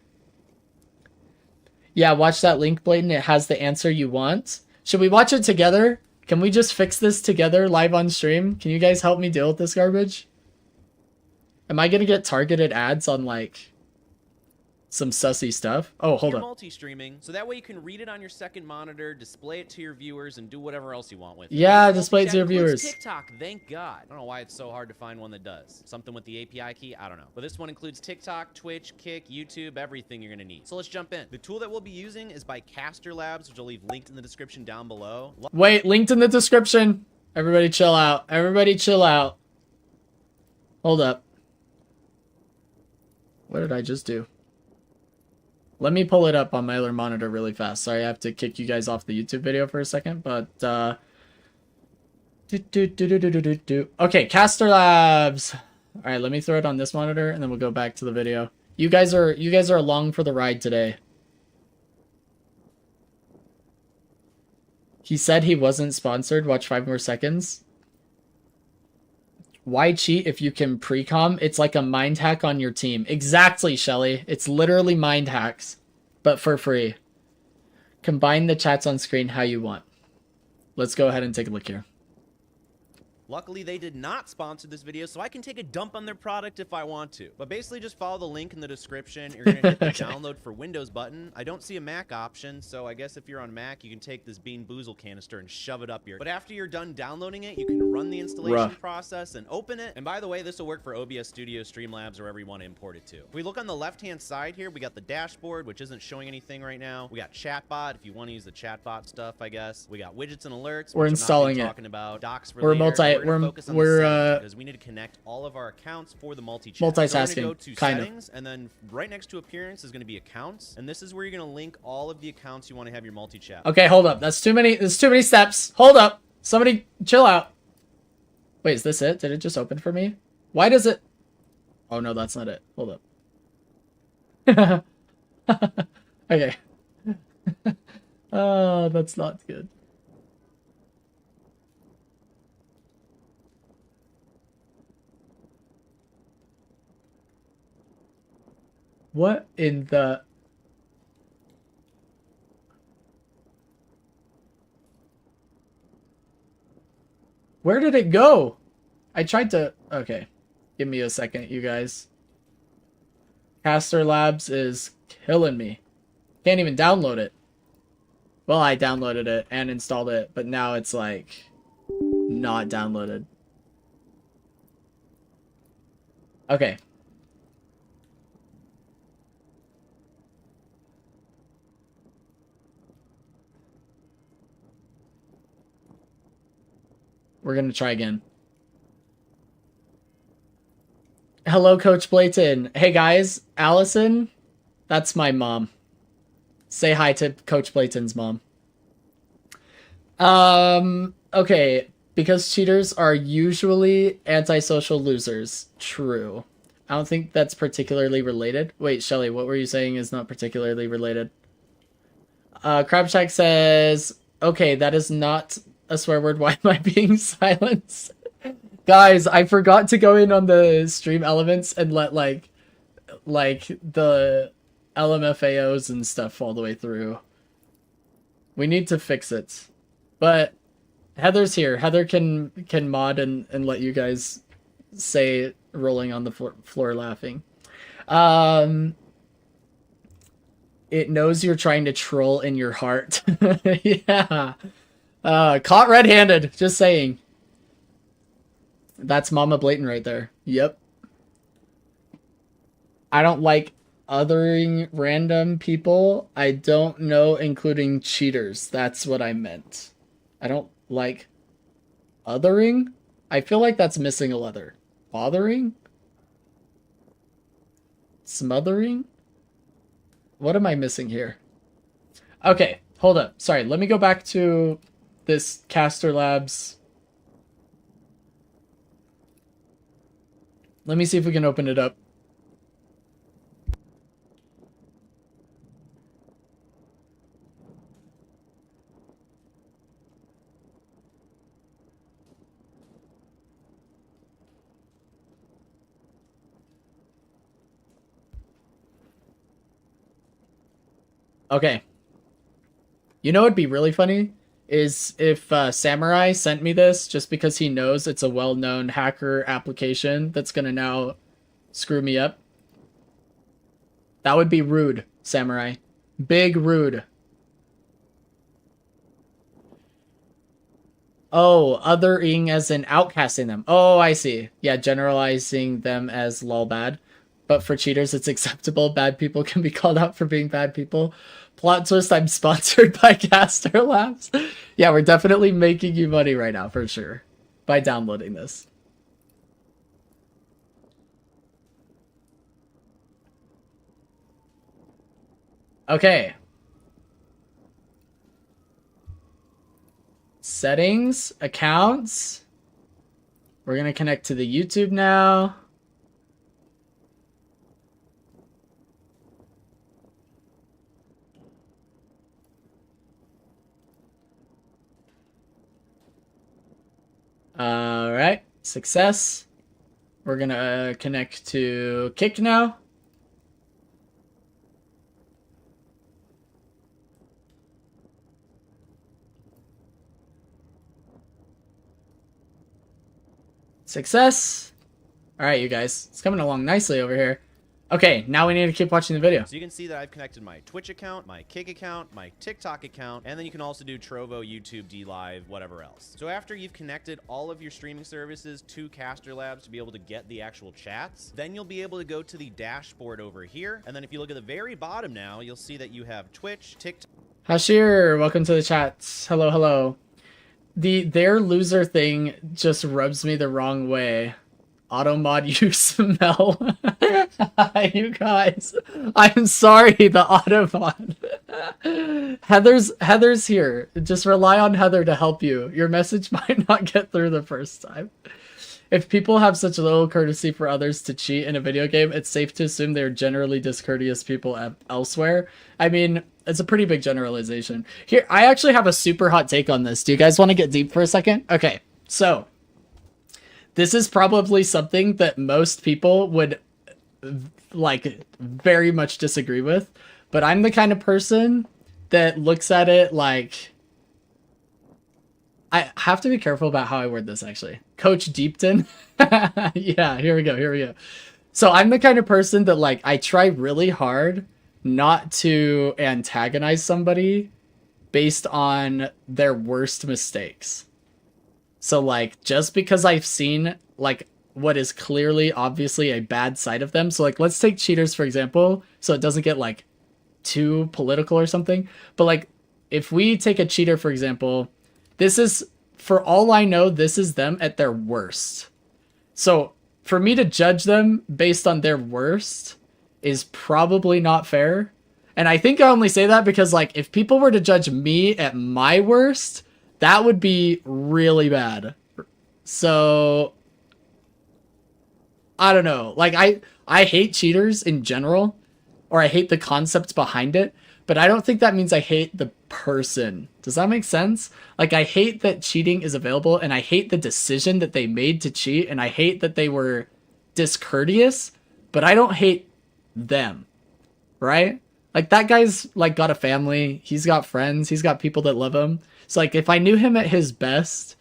Speaker 1: Yeah, watch that link, Bladen. It has the answer you want. Should we watch it together? Can we just fix this together live on stream? Can you guys help me deal with this garbage? Am I gonna get targeted ads on, like, some sussy stuff? Oh, hold
Speaker 5: You're
Speaker 1: up.
Speaker 5: multi-streaming, so that way you can read it on your second monitor, display it to your viewers, and do whatever else you want with it.
Speaker 1: Yeah,
Speaker 5: This
Speaker 1: display it to your
Speaker 5: multi-chat includes
Speaker 1: viewers.
Speaker 5: TikTok, thank God. I don't know why it's so hard to find one that does. Something with the API key, I don't know. But this one includes TikTok, Twitch, Kick, YouTube, everything you're gonna need. So let's jump in. The tool that we'll be using is by Caster Labs, which I'll leave linked in the description down below.
Speaker 1: Wait, linked in the description. Everybody chill out. Everybody chill out. Hold up. What did I just do? Let me pull it up on my other monitor really fast. Sorry, I have to kick you guys off the YouTube video for a second, but okay, Caster Labs. All right, let me throw it on this monitor and then we'll go back to the video. You guys are along for the ride today. He said he wasn't sponsored. Watch 5 more seconds. Why cheat if you can pre-com? It's like a mind hack on your team. Exactly, Shelly. It's literally mind hacks, but for free. Combine the chats on screen how you want. Let's go ahead and take a look here.
Speaker 5: Luckily, they did not sponsor this video, so I can take a dump on their product if I want to. But basically, just follow the link in the description. You're going to hit the download for Windows button. I don't see a Mac option, so I guess if you're on Mac, you can take this Bean Boozle canister and shove it up your... But after you're done downloading it, you can run the installation process and open it. And by the way, this will work for OBS Studio, Streamlabs, or wherever you want to import it to. If we look on the left-hand side here, we got the dashboard, which isn't showing anything right now. We got chatbot, if you want to use the chatbot stuff, I guess. We got widgets and alerts.
Speaker 1: We're installing it.
Speaker 5: Talking about docs for
Speaker 1: We're
Speaker 5: we're because we need to connect all of our accounts for the multi-chat.
Speaker 1: Multitasking,
Speaker 5: so we're going to go to
Speaker 1: kind
Speaker 5: settings, and then right next to appearance is going to be accounts, and this is where you're going to link all of the accounts you want to have your multi-chat.
Speaker 1: Okay, hold up. That's too many. There's too many steps. Hold up. Somebody chill out. Wait, is this it? Did it just open for me? Why does it? Oh no, that's not it. Hold up. Okay. Oh, that's not good. What in the... Where did it go? I tried to... Okay. Give me a second, you guys. Caster Labs is killing me. Can't even download it. Well, I downloaded it and installed it, but now it's like... not downloaded. Okay. We're gonna try again. Hello, Coach Blayton. Hey guys, Allison, that's my mom. Say hi to Coach Blayton's mom. Okay, because cheaters are usually antisocial losers. True. I don't think that's particularly related. Wait, Shelly, what were you saying is not particularly related? Crabshack says, okay, that is not a swear word. Why am I being silenced? Guys, I forgot to go in on the stream elements and let like the LMFAOs and stuff fall the way through. We need to fix it. But Heather's here. Heather can mod and let you guys say rolling on the floor laughing. It knows you're trying to troll in your heart. Yeah. Caught red-handed, just saying. That's Mama Blatant right there. Yep. I don't like othering random people. I don't know, including cheaters. That's what I meant. I don't like othering? I feel like that's missing a letter. Bothering? Smothering? What am I missing here? Okay, hold up. Sorry, let me go back to this Caster Labs. Let me see if we can open it up. Okay. You know what'd be really funny? Is if Samurai sent me this just because he knows it's a well-known hacker application that's gonna now screw me up. That would be rude, Samurai. Big rude. Oh, othering as in outcasting them. Oh, I see. Yeah, generalizing them as lol bad. But for cheaters, it's acceptable. Bad people can be called out for being bad people. Plot twist, I'm sponsored by Caster Labs. Yeah, we're definitely making you money right now, for sure. By downloading this. Okay. Settings, accounts. We're going to connect to the YouTube now. All right, success. We're going to connect to Kick now. Success. All right, you guys. It's coming along nicely over here. Okay, now we need to keep watching the video.
Speaker 5: So you can see that I've connected my Twitch account, my Kick account, my TikTok account, and then you can also do Trovo, YouTube, DLive, whatever else. So after you've connected all of your streaming services to Caster Labs to be able to get the actual chats, then you'll be able to go to the dashboard over here. And then if you look at the very bottom now, you'll see that you have Twitch, TikTok.
Speaker 1: Hashir, welcome to the chats. Hello, hello. Their loser thing just rubs me the wrong way. Automod, you smell. You guys, I'm sorry, the Automod. Heather's here. Just rely on Heather to help you. Your message might not get through the first time. If people have such little courtesy for others to cheat in a video game, it's safe to assume they're generally discourteous people elsewhere. I mean, it's a pretty big generalization. Here, I actually have a super hot take on this. Do you guys want to get deep for a second? Okay, so this is probably something that most people would like very much disagree with, but I'm the kind of person that looks at it like, I have to be careful about how I word this actually. Coach Deepton. Yeah, here we go. So I'm the kind of person that like, I try really hard not to antagonize somebody based on their worst mistakes. So like, just because I've seen like what is clearly obviously a bad side of them. So like, let's take cheaters, for example, so it doesn't get like too political or something. But like, if we take a cheater, for example, this is, for all I know, this is them at their worst. So for me to judge them based on their worst is probably not fair. And I think I only say that because like, if people were to judge me at my worst, that would be really bad. So I don't know. Like I hate cheaters in general, or I hate the concept behind it, but I don't think that means I hate the person. Does that make sense? Like, I hate that cheating is available, and I hate the decision that they made to cheat, and I hate that they were discourteous, but I don't hate them, right? Like, that guy's, like, got a family, he's got friends, he's got people that love him. So, like, if I knew him at his best,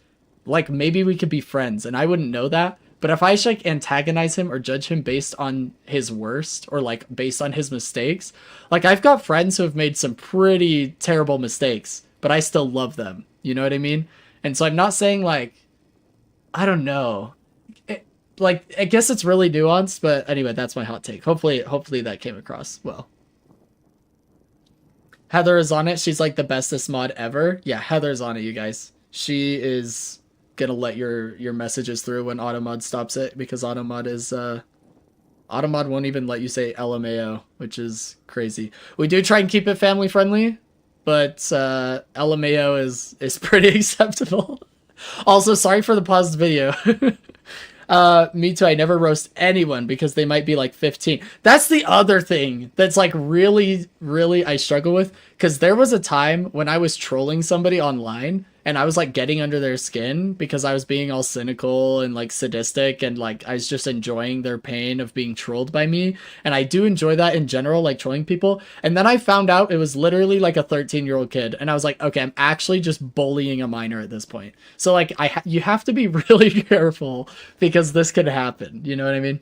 Speaker 1: like, maybe we could be friends, and I wouldn't know that. But if I like antagonize him or judge him based on his worst or like based on his mistakes, like I've got friends who have made some pretty terrible mistakes, but I still love them. You know what I mean? And so I'm not saying like, I don't know. Like, I guess it's really nuanced, but anyway, that's my hot take. Hopefully that came across well. Heather is on it. She's like the bestest mod ever. Yeah, Heather's on it, you guys. She is gonna let your messages through when Automod stops it, because Automod is Automod won't even let you say LMAO, which is crazy. We do try and keep it family friendly, but LMAO is pretty acceptable. Also, sorry for the paused video. Me too, I never roast anyone because they might be like 15. That's the other thing that's like really I struggle with, because there was a time when I was trolling somebody online and I was like getting under their skin because I was being all cynical and like sadistic, and like I was just enjoying their pain of being trolled by me. And I do enjoy that in general, like trolling people. And then I found out it was literally like a 13-year-old kid, and I was like, okay, I'm actually just bullying a minor at this point. So like you have to be really careful because this could happen. You know what I mean?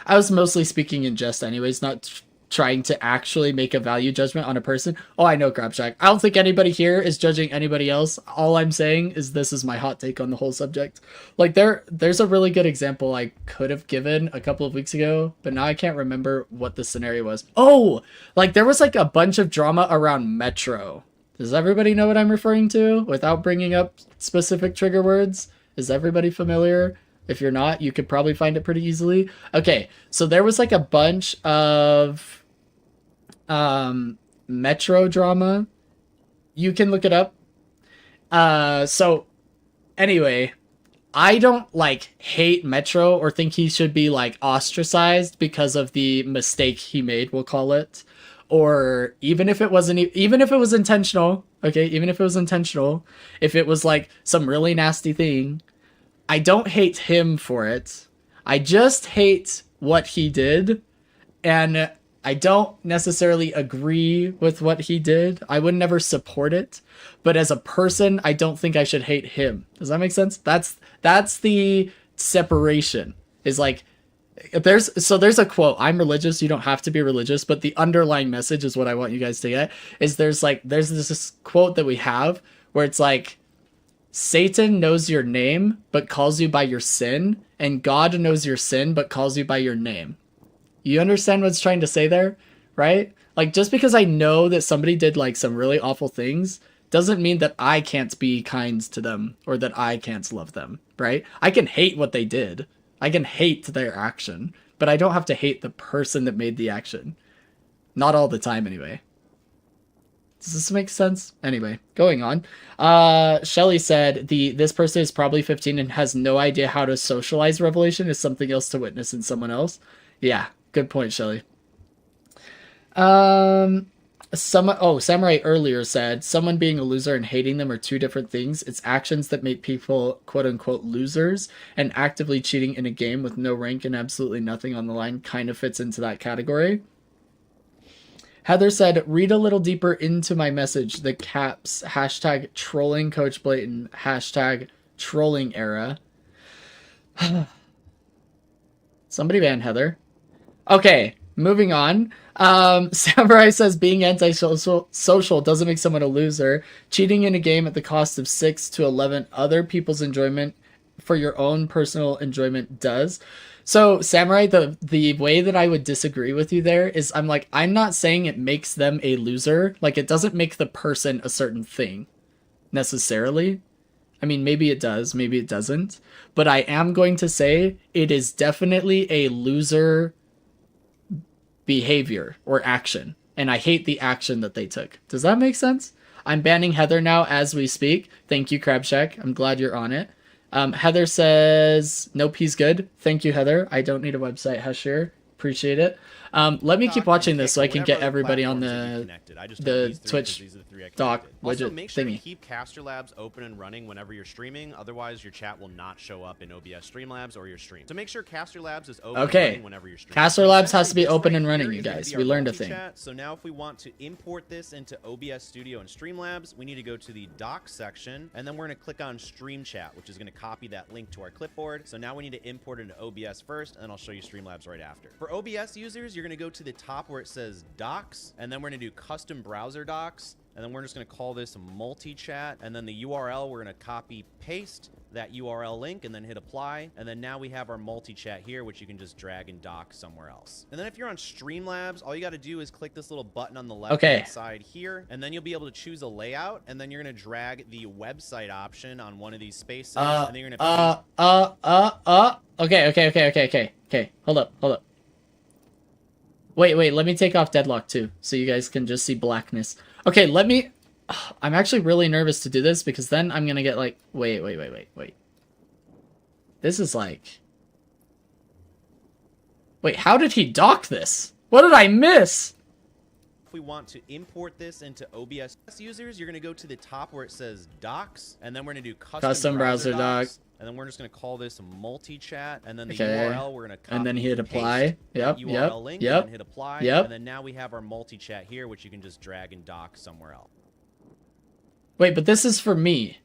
Speaker 1: I was mostly speaking in jest anyways, not trying to actually make a value judgment on a person. Oh, I know, Crabshack. I don't think anybody here is judging anybody else. All I'm saying is this is my hot take on the whole subject. Like there's a really good example I could have given a couple of weeks ago, but now I can't remember what the scenario was. Oh, like there was like a bunch of drama around Metro. Does everybody know what I'm referring to without bringing up specific trigger words? Is everybody familiar? If you're not, you could probably find it pretty easily. Okay, so there was like a bunch of Metro drama. You can look it up. So anyway, I don't like hate Metro or think he should be like ostracized because of the mistake he made, we'll call it. Or even if it wasn't, even if it was intentional, okay, even if it was intentional, if it was like some really nasty thing, I don't hate him for it. I just hate what he did. And I don't necessarily agree with what he did. I would never support it. But as a person, I don't think I should hate him. Does that make sense? That's the separation. Is like, there's a quote. I'm religious. You don't have to be religious. But the underlying message is what I want you guys to get. Is there's this quote that we have where it's like, Satan knows your name, but calls you by your sin, and God knows your sin, but calls you by your name. You understand what it's trying to say there, right? Like, just because I know that somebody did, like, some really awful things, doesn't mean that I can't be kind to them, or that I can't love them, right? I can hate what they did. I can hate their action, but I don't have to hate the person that made the action. Not all the time, anyway. Does this make sense? Anyway, going on. Shelly said, this person is probably 15 and has no idea how to socialize revelation is something else to witness in someone else. Yeah, good point, Shelly. Samurai earlier said, someone being a loser and hating them are two different things. It's actions that make people quote-unquote losers, and actively cheating in a game with no rank and absolutely nothing on the line kind of fits into that category. Heather said, read a little deeper into my message. The caps, hashtag trolling Coach Blatant, hashtag trolling era. Somebody ban Heather. Okay, moving on. Samurai says, being antisocial doesn't make someone a loser. Cheating in a game at the cost of 6 to 11 other people's enjoyment for your own personal enjoyment does. So, Samurai, the way that I would disagree with you there is I'm not saying it makes them a loser. Like, it doesn't make the person a certain thing, necessarily. I mean, maybe it does, maybe it doesn't. But I am going to say it is definitely a loser behavior or action. And I hate the action that they took. Does that make sense? I'm banning Heather now as we speak. Thank you, Crabshack. I'm glad you're on it. Heather says, nope, he's good. Thank you, Heather. I don't need a website, Hashir. Appreciate it. Let me keep watching this so I can get everybody on the Twitch doc widget
Speaker 5: Also, make sure to
Speaker 1: thingy.
Speaker 5: keep Caster Labs open and running whenever you're streaming. Otherwise, your chat will not show up in OBS Streamlabs or your stream. So make sure Caster Labs is open and running whenever you're streaming.
Speaker 1: Caster Labs has to be
Speaker 5: Essentially,
Speaker 1: open
Speaker 5: this
Speaker 1: and
Speaker 5: right
Speaker 1: running,
Speaker 5: here
Speaker 1: you
Speaker 5: is gonna
Speaker 1: guys.
Speaker 5: be
Speaker 1: We
Speaker 5: our
Speaker 1: learned a thing.
Speaker 5: multi-chat. So now if we want to import this into OBS Studio and Streamlabs, we need to go to the docs section, and then we're going to click on Stream Chat, which is going to copy that link to our clipboard. So now we need to import it into OBS first, and then I'll show you Streamlabs right after. For OBS users, you're going to go to the top where it says Docs, and then we're going to do Custom Browser Docs, and then we're just going to call this multi-chat, and then the URL, we're going to copy paste that URL link and then hit apply, and then now we have our multi-chat here, which you can just drag and dock somewhere else. And then if you're on Streamlabs, all you got to do is click this little button on the left hand side here, and then you'll be able to choose a layout, and then you're going to drag the website option on one of these spaces, and then you're going to
Speaker 1: Okay. Hold up. Wait, let me take off Deadlock too, so you guys can just see blackness. Okay, I'm actually really nervous to do this, because then I'm gonna get like, wait. This is like... Wait, how did he dock this? What did I miss?
Speaker 5: we want to import this into OBS users, you're going to go to the top where it says docs, and then we're going to do custom browser docs. And then we're just going to call this multi-chat, and then the URL we're going to copy
Speaker 1: and then hit
Speaker 5: and
Speaker 1: apply.
Speaker 5: paste
Speaker 1: Yep,
Speaker 5: that
Speaker 1: yep,
Speaker 5: URL link,
Speaker 1: yep,
Speaker 5: and then hit apply.
Speaker 1: yep.
Speaker 5: And then now we have our multi-chat here, which you can just drag and dock somewhere else.
Speaker 1: Wait, but this is for me.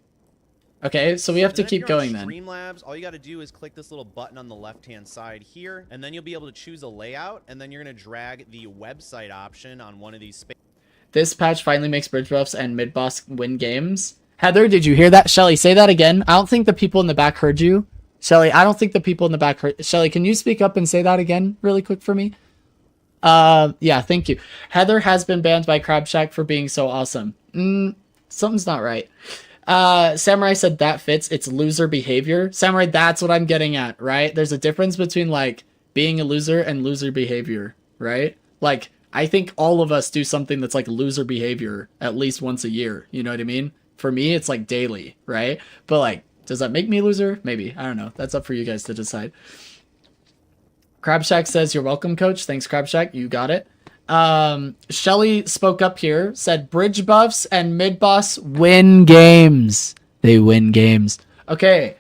Speaker 1: Okay, so we have to
Speaker 5: And
Speaker 1: keep
Speaker 5: if you're on
Speaker 1: going then.
Speaker 5: Streamlabs, all you got to do is click this little button on the left-hand side here, and then you'll be able to choose a layout, and then you're going to drag the website option on one of these spaces.
Speaker 1: This patch finally makes bridge buffs and mid-boss win games. Heather, did you hear that? Shelly, say that again. I don't think the people in the back heard you. Shelly, I don't think the people in the back heard... Shelly, can you speak up and say that again really quick for me? Yeah, thank you. Heather has been banned by Crab Shack for being so awesome. Something's not right. Samurai said that fits. It's loser behavior. Samurai, that's what I'm getting at, right? There's a difference between, like, being a loser and loser behavior, right? Like, I think all of us do something that's like loser behavior at least once a year. You know what I mean? For me, it's like daily, right? But like, does that make me a loser? Maybe. I don't know. That's up for you guys to decide. Crab Shack says, you're welcome, coach. Thanks, Crab Shack. You got it. Shelly spoke up here, said bridge buffs and mid-boss win games. They win games. Okay.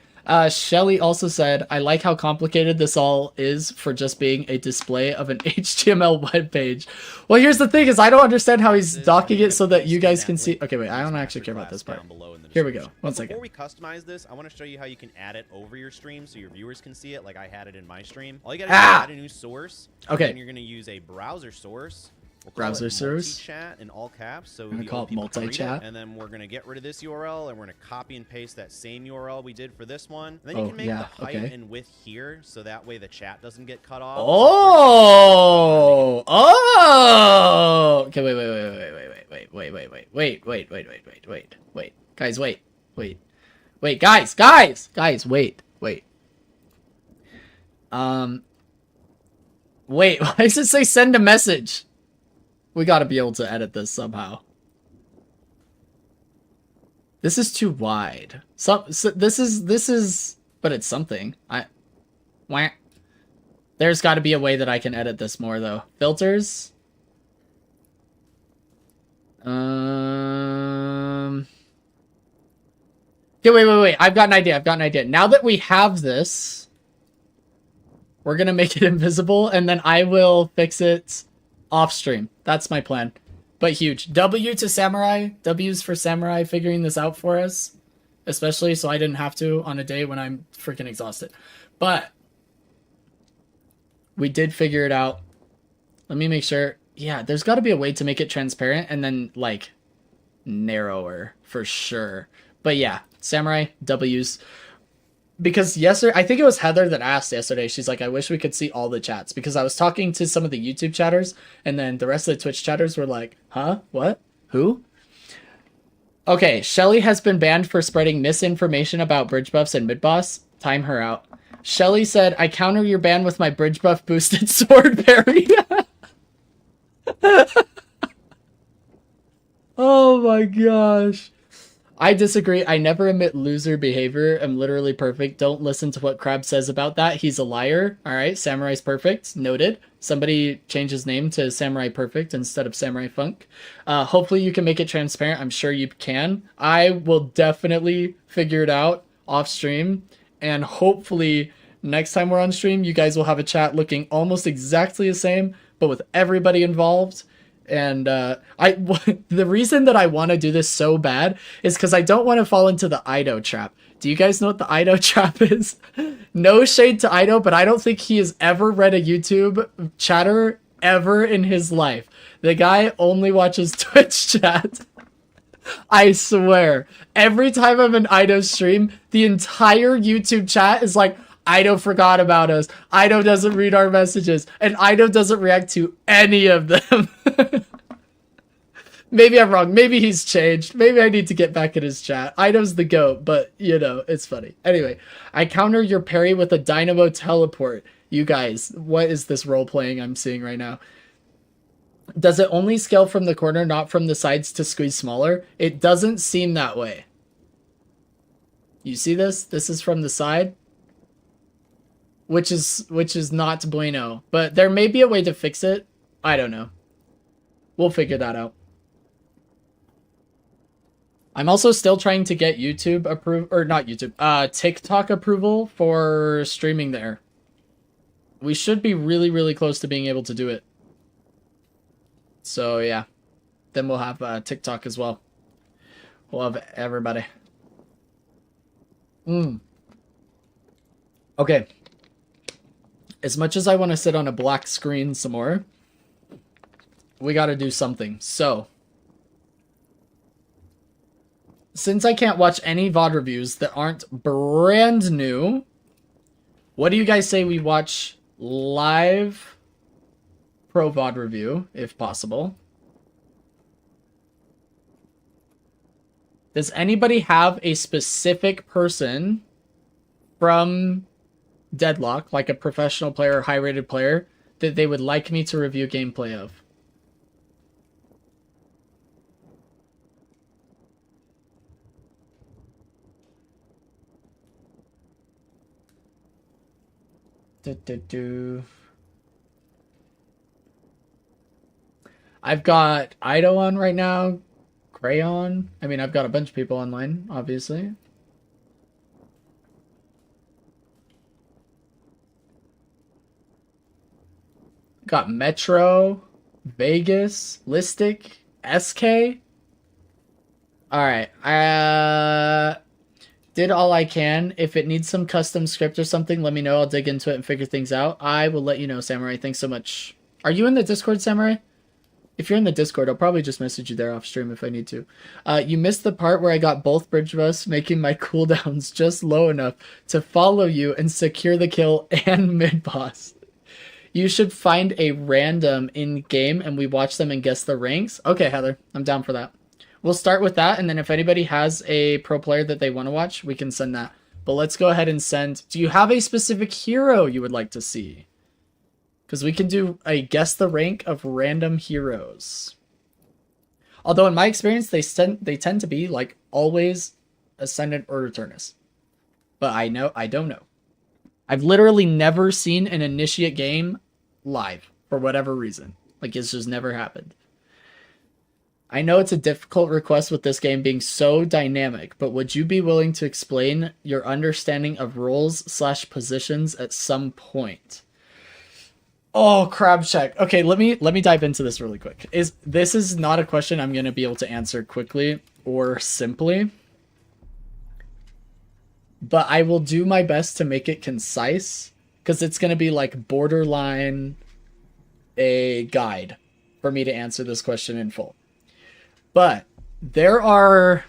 Speaker 1: Shelly also said, I like how complicated this all is for just being a display of an HTML web page. Well, here's the thing is I don't understand how he's docking it so that you guys can see. Okay, wait, I don't actually care about this part. Here we go. One second.
Speaker 5: Before we customize this, I want to show you how you can add it over your stream so your viewers can see it like I had it in my stream. All you got to do is add a new source.
Speaker 1: Okay.
Speaker 5: And you're going to use a browser source. We'll
Speaker 1: browser source.
Speaker 5: Multi-chat in all caps. So
Speaker 1: I'm gonna call it multi-chat.
Speaker 5: And then we're gonna get rid of this URL and we're gonna copy and paste that same URL we did for this one. And then you can make the height and width here, so that way the chat doesn't get cut off.
Speaker 1: Oh, oh. Okay, wait. Guys, wait. Guys, wait. Wait, why does it say send a message? We gotta be able to edit this somehow. This is too wide. This is, but it's something. There's gotta be a way that I can edit this more though. Filters. Okay, wait. I've got an idea. Now that we have this, we're gonna make it invisible and then I will fix it off stream. That's my plan. But huge. W to Samurai. W's for Samurai figuring this out for us. Especially so I didn't have to on a day when I'm freaking exhausted. But we did figure it out. Let me make sure. Yeah, there's got to be a way to make it transparent and then like narrower for sure. But yeah, Samurai, W's. Because yesterday, I think it was Heather that asked yesterday, she's like, I wish we could see all the chats. Because I was talking to some of the YouTube chatters, and then the rest of the Twitch chatters were like, huh? What? Who? Okay, Shelly has been banned for spreading misinformation about bridge buffs and mid-boss. Time her out. Shelly said, I counter your ban with my bridge buff boosted sword parry. Oh my gosh. I disagree. I never admit loser behavior. I'm literally perfect. Don't listen to what Crab says about that. He's a liar. All right. Samurai's perfect. Noted. Somebody change his name to Samurai Perfect instead of Samurai Funk. Hopefully you can make it transparent. I'm sure you can. I will definitely figure it out off stream. And hopefully next time we're on stream, you guys will have a chat looking almost exactly the same, but with everybody involved. And the reason that I want to do this so bad is because I don't want to fall into the Ido trap. Do you guys know what the Ido trap is? No shade to Ido, but I don't think he has ever read a YouTube chatter ever in his life. The guy only watches Twitch chat. I swear. Every time I'm in Ido's stream, the entire YouTube chat is like, Ido forgot about us. Ido doesn't read our messages. And Ido doesn't react to any of them. Maybe I'm wrong. Maybe he's changed. Maybe I need to get back in his chat. Ido's the GOAT, but, you know, it's funny. Anyway, I counter your parry with a dynamo teleport. You guys, what is this role-playing I'm seeing right now? Does it only scale from the corner, not from the sides to squeeze smaller? It doesn't seem that way. You see this? This is from the side. Which is not bueno. But there may be a way to fix it. I don't know. We'll figure that out. I'm also still trying to get YouTube or not YouTube, TikTok approval for streaming there. We should be really, really close to being able to do it. So yeah, then we'll have TikTok as well. We'll have everybody. Okay. As much as I want to sit on a black screen some more, we got to do something. So, since I can't watch any VOD reviews that aren't brand new, what do you guys say we watch live pro VOD review, if possible? Does anybody have a specific person from Deadlock, like a professional player, high-rated player, that they would like me to review gameplay of? I've got Ido on right now, Crayon. I mean, I've got a bunch of people online, obviously. Got Metro, Vegas, Listic, SK. Alright, did all I can. If it needs some custom script or something, let me know. I'll dig into it and figure things out. I will let you know, Samurai. Thanks so much. Are you in the Discord, Samurai? If you're in the Discord, I'll probably just message you there off stream if I need to. You missed the part where I got both bridge buffs, making my cooldowns just low enough to follow you and secure the kill and mid-boss. You should find a random in-game and we watch them and guess the ranks. Okay, Heather. I'm down for that. We'll start with that, and then if anybody has a pro player that they want to watch, we can send that. But let's go ahead and send... Do you have a specific hero you would like to see? Because we can do a guess the rank of random heroes. Although in my experience, they tend to be like always Ascendant or Eternus. But I don't know. I've literally never seen an Initiate game live for whatever reason. Like it's just never happened. I know it's a difficult request with this game being so dynamic, but would you be willing to explain your understanding of roles/positions at some point? Oh, crab check. Okay, let me dive into this really quick. This is not a question I'm going to be able to answer quickly or simply, but I will do my best to make it concise because it's going to be like borderline a guide for me to answer this question in full. But there are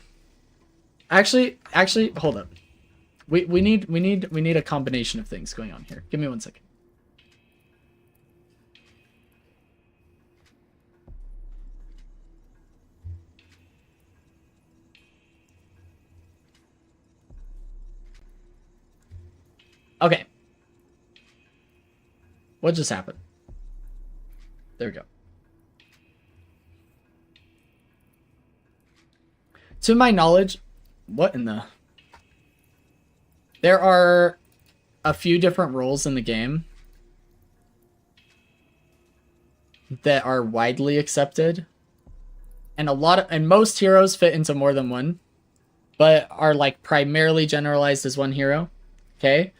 Speaker 1: actually hold up. We need a combination of things going on here. Give me 1 second. Okay. What just happened? There we go. To my knowledge, what in the... There are a few different roles in the game that are widely accepted. And most heroes fit into more than one, but are like primarily generalized as one hero. Okay?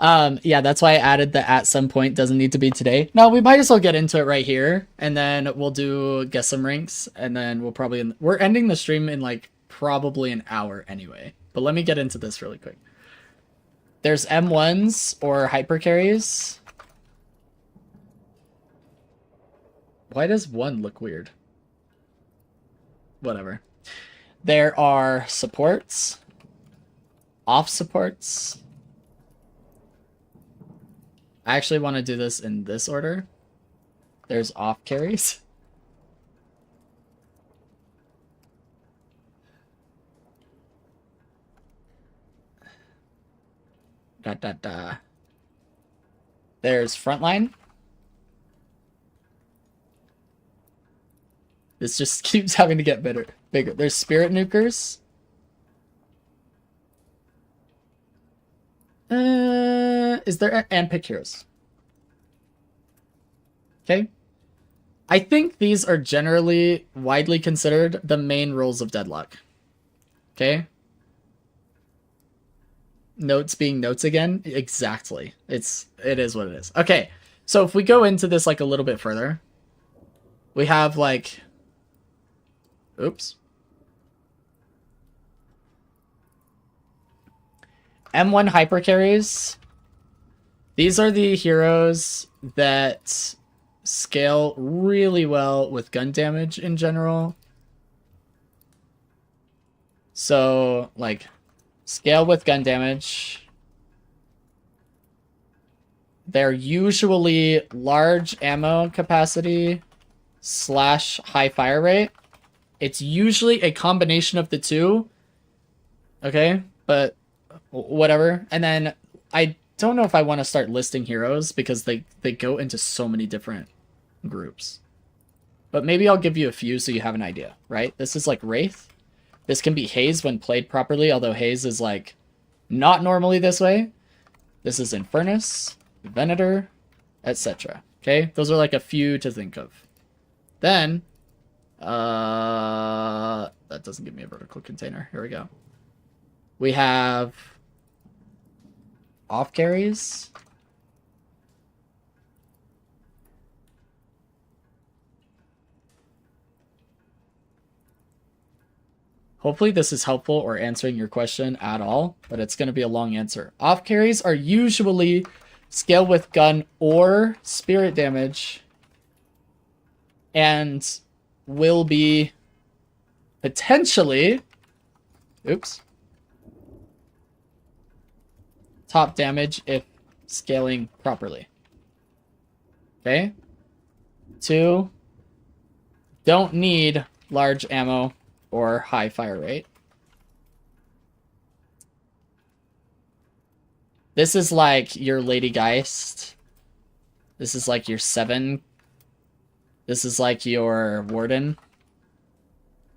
Speaker 1: Yeah, that's why I added the at some point doesn't need to be today. No, we might as well get into it right here, and then we'll do guess some ranks, and then we're ending the stream in like probably an hour anyway. But let me get into this really quick. There's M1s or hyper carries. Why does one look weird? Whatever. There are supports, off supports. I actually want to do this in this order. There's off carries. There's frontline. This just keeps having to get bigger. There's spirit nukers. Is there and pick heroes? Okay. I think these are generally widely considered the main rules of Deadlock. Okay? Notes being notes again? Exactly. It is what it is. Okay, so if we go into this like a little bit further, we have like... Oops. M1 hypercarries. These are the heroes that scale really well with gun damage in general. So, like, scale with gun damage. They're usually large ammo capacity / high fire rate. It's usually a combination of the two. Okay, but whatever. And then I don't know if I want to start listing heroes because they go into so many different groups. But maybe I'll give you a few so you have an idea, right? This is like Wraith. This can be Haze when played properly, although Haze is like not normally this way. This is Eternus, Venator, etc. Okay, those are like a few to think of. Then, that doesn't give me a vertical container. Here we go. We have off carries. Hopefully this is helpful or answering your question at all, but it's going to be a long answer. Off carries are usually scale with gun or spirit damage and will be potentially, oops, top damage if scaling properly. Okay. 2, don't need large ammo or high fire rate. This is like your Lady Geist. This is like your 7. This is like your Warden,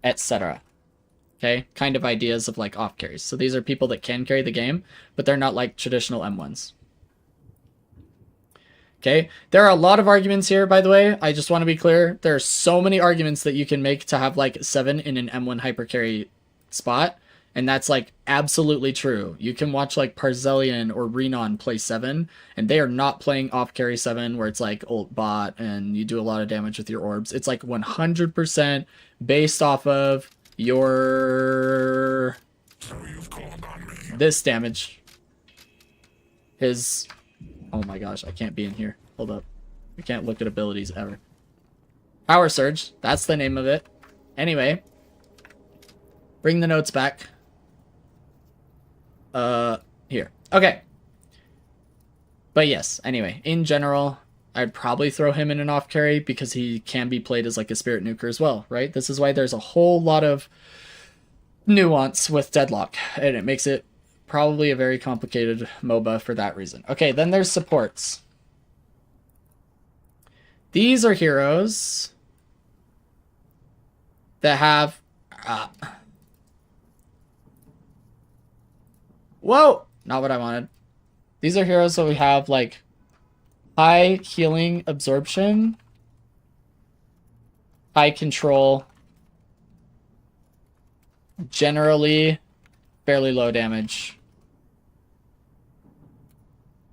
Speaker 1: etc. Okay, kind of ideas of like off carries. So these are people that can carry the game, but they're not like traditional M1s. Okay, there are a lot of arguments here, by the way. I just want to be clear. There are so many arguments that you can make to have like 7 in an M1 hypercarry spot. And that's like absolutely true. You can watch like Parzelian or Renon play 7, and they are not playing off carry 7 where it's like ult bot and you do a lot of damage with your orbs. It's like 100% based off of your this damage. His, oh my gosh, I can't be in here. Hold up. I can't look at abilities ever. Power Surge, that's the name of it. Anyway, bring the notes back. Here. Okay. But yes, anyway, in general, I'd probably throw him in an off carry because he can be played as like a spirit nuker as well, right? This is why there's a whole lot of nuance with Deadlock, and it makes it probably a very complicated MOBA for that reason. Okay, then there's supports. These are heroes that have... Whoa! Not what I wanted. These are heroes that we have, like, high healing absorption, high control, generally fairly low damage.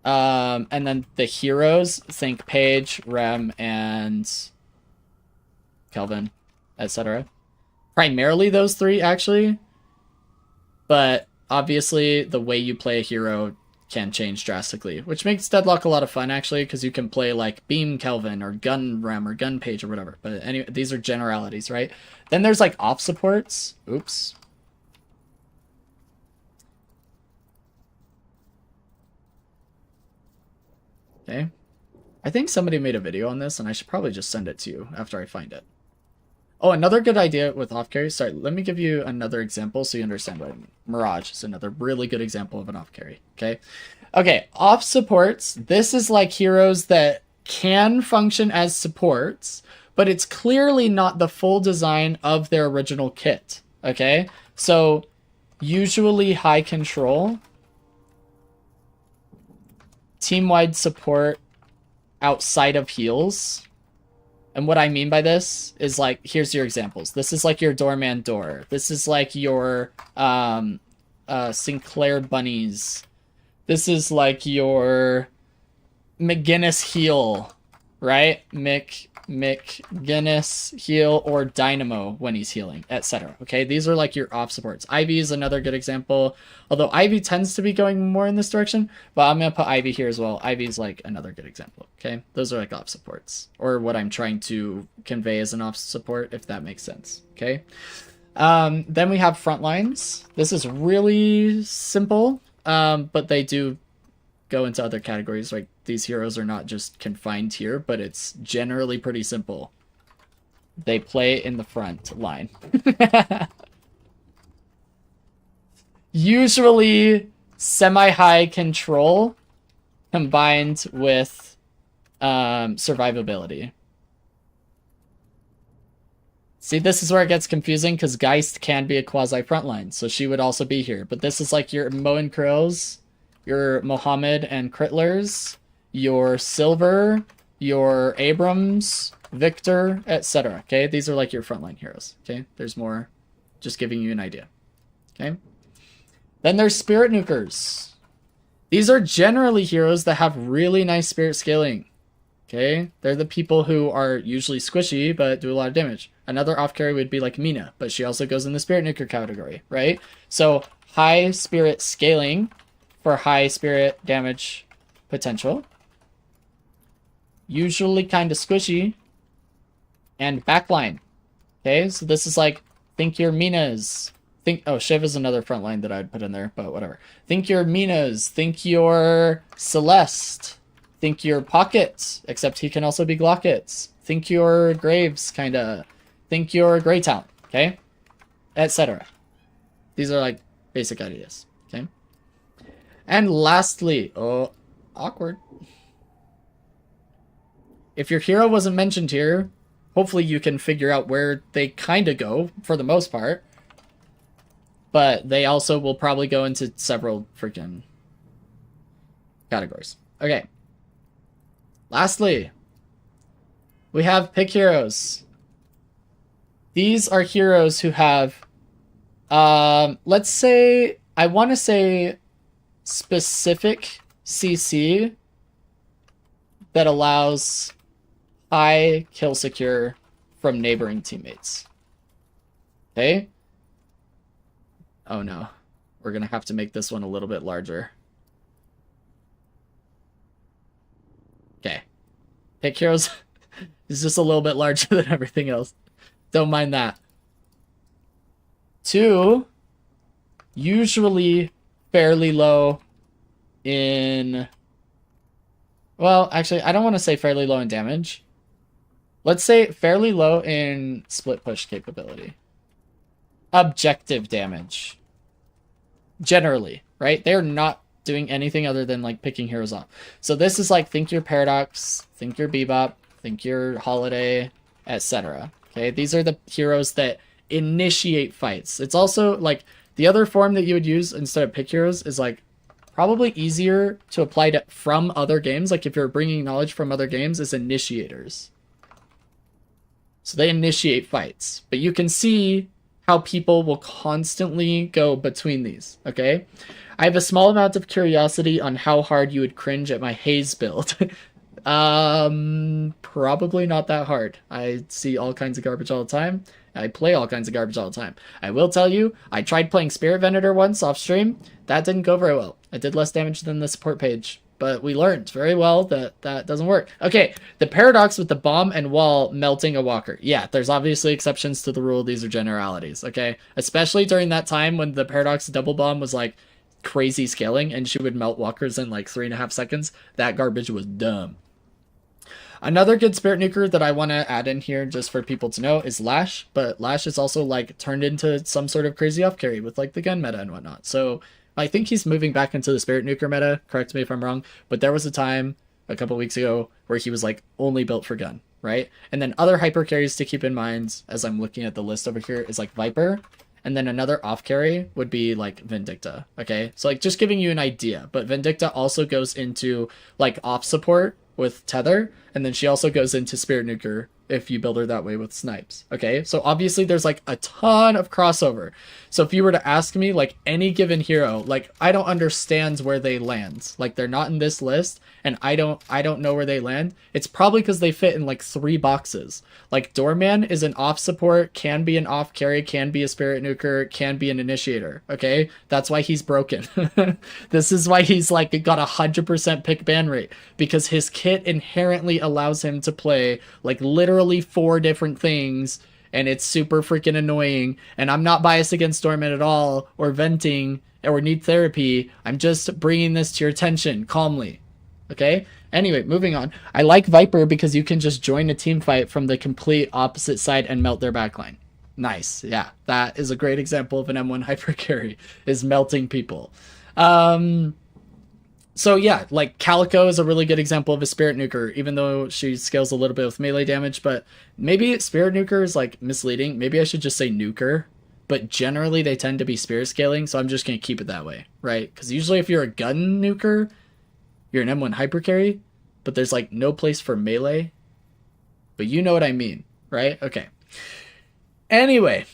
Speaker 1: And then the heroes, think Paige, Rem, and Kelvin, etc. Primarily those 3, actually. But obviously, the way you play a hero can change drastically, which makes Deadlock a lot of fun, actually, because you can play, like, Beam Kelvin or Gun Rem or Gun Page or whatever. But anyway, these are generalities, right? Then there's, like, off supports. Oops. Okay. I think somebody made a video on this, and I should probably just send it to you after I find it. Oh, another good idea with off carry. Sorry, let me give you another example so you understand what I mean. Mirage is another really good example of an off carry. Okay. Okay, off supports. This is like heroes that can function as supports, but it's clearly not the full design of their original kit. Okay. So usually high control, team-wide support outside of heals. And what I mean by this is like, here's your examples. This is like your Doorman Door. This is like your Sinclair Bunnies. This is like your McGinnis Heal, right? McGinnis Heal or Dynamo when he's healing, etc. Okay, these are like your off supports. Ivy is another good example, although Ivy tends to be going more in this direction, but I'm gonna put Ivy here as well. Ivy's like another good example. Okay, those are like off supports, or what I'm trying to convey as an off support, if that makes sense. Okay, then we have front lines. This is really simple, but they do go into other categories. Like, these heroes are not just confined here, but it's generally pretty simple. They play in the front line. Usually semi-high control combined with survivability. See, this is where it gets confusing, because Geist can be a quasi frontline, so she would also be here. But this is like your Moen Krills, your Mohammed and Critlers, your Silver, your Abrams, Victor, etc. Okay, these are like your frontline heroes. Okay, there's more, just giving you an idea. Okay, then there's Spirit Nukers. These are generally heroes that have really nice spirit scaling. Okay, they're the people who are usually squishy but do a lot of damage. Another off carry would be like Mina, but she also goes in the Spirit Nuker category, right? So high spirit scaling for high spirit damage potential. Usually kind of squishy. And backline. Okay, so this is like, think your Minas. Oh, Shiv is another frontline that I'd put in there, but whatever. Think your Minas. Think your Celeste. Think your Pockets, except he can also be Glockets. Think your Graves, kinda. Think your Greytown, okay? Etc. These are like basic ideas, okay? And lastly, oh, awkward. If your hero wasn't mentioned here, hopefully you can figure out where they kind of go, for the most part. But they also will probably go into several freaking categories. Okay. Lastly, we have pick heroes. These are heroes who have, let's say, I want to say specific CC that allows high kill secure from neighboring teammates. Okay? Oh no. We're going to have to make this one a little bit larger. Okay. Pick heroes is just a little bit larger than everything else. Don't mind that. 2, usually fairly low in... Well, actually, I don't want to say fairly low in damage. Let's say fairly low in split push capability. Objective damage. Generally, right? They're not doing anything other than like picking heroes off. So this is like, think your Paradox, think your Bebop, think your Holiday, etc. Okay, these are the heroes that initiate fights. It's also like the other form that you would use instead of pick heroes is like probably easier to apply to from other games. Like if you're bringing knowledge from other games, is initiators. So they initiate fights, but you can see how people will constantly go between these. Okay, I have a small amount of curiosity on how hard you would cringe at my Haze build. Probably not that hard. I see all kinds of garbage all the time. I play all kinds of garbage all the time. I will tell you, I tried playing Spirit Venator once off stream. That didn't go very well. I did less damage than the support page, but we learned very well that that doesn't work. Okay, the Paradox with the bomb and wall melting a walker. Yeah, there's obviously exceptions to the rule. These are generalities, okay? Especially during that time when the Paradox double bomb was like crazy scaling and she would melt walkers in like 3.5 seconds. That garbage was dumb. Another good Spirit Nuker that I want to add in here just for people to know is Lash, but Lash is also like turned into some sort of crazy off carry with like the gun meta and whatnot. So I think he's moving back into the Spirit Nuker meta, correct me if I'm wrong, but there was a time a couple weeks ago where he was like only built for gun, right? And then other hyper carries to keep in mind as I'm looking at the list over here is like Viper, and then another off carry would be like Vindicta, okay? So like just giving you an idea, but Vindicta also goes into like off support with Tether, and then she also goes into Spirit Nuker if you build her that way with snipes. Okay, so obviously there's like a ton of crossover. So if you were to ask me like any given hero, like I don't understand where they land. Like they're not in this list, and I don't know where they land. It's probably because they fit in like 3 boxes. Like Doorman is an off support, can be an off carry, can be a spirit nuker, can be an initiator. Okay, that's why he's broken. This is why he's like got 100% pick ban rate, because his kit inherently allows him to play like literally 4 different things, and it's super freaking annoying. And I'm not biased against Doorman at all, or venting, or need therapy. I'm just bringing this to your attention calmly. Okay? Anyway, moving on. I like Viper because you can just join a team fight from the complete opposite side and melt their backline. Nice. Yeah, that is a great example of an M1 hyper carry, is melting people. So yeah, like Calico is a really good example of a spirit nuker, even though she scales a little bit with melee damage, but maybe spirit nuker is like misleading. Maybe I should just say nuker, but generally they tend to be spirit scaling, so I'm just going to keep it that way, right? Because usually if you're a gun nuker, you're an M1 hyper carry, but there's like no place for melee. But you know what I mean, right? Okay. Anyway,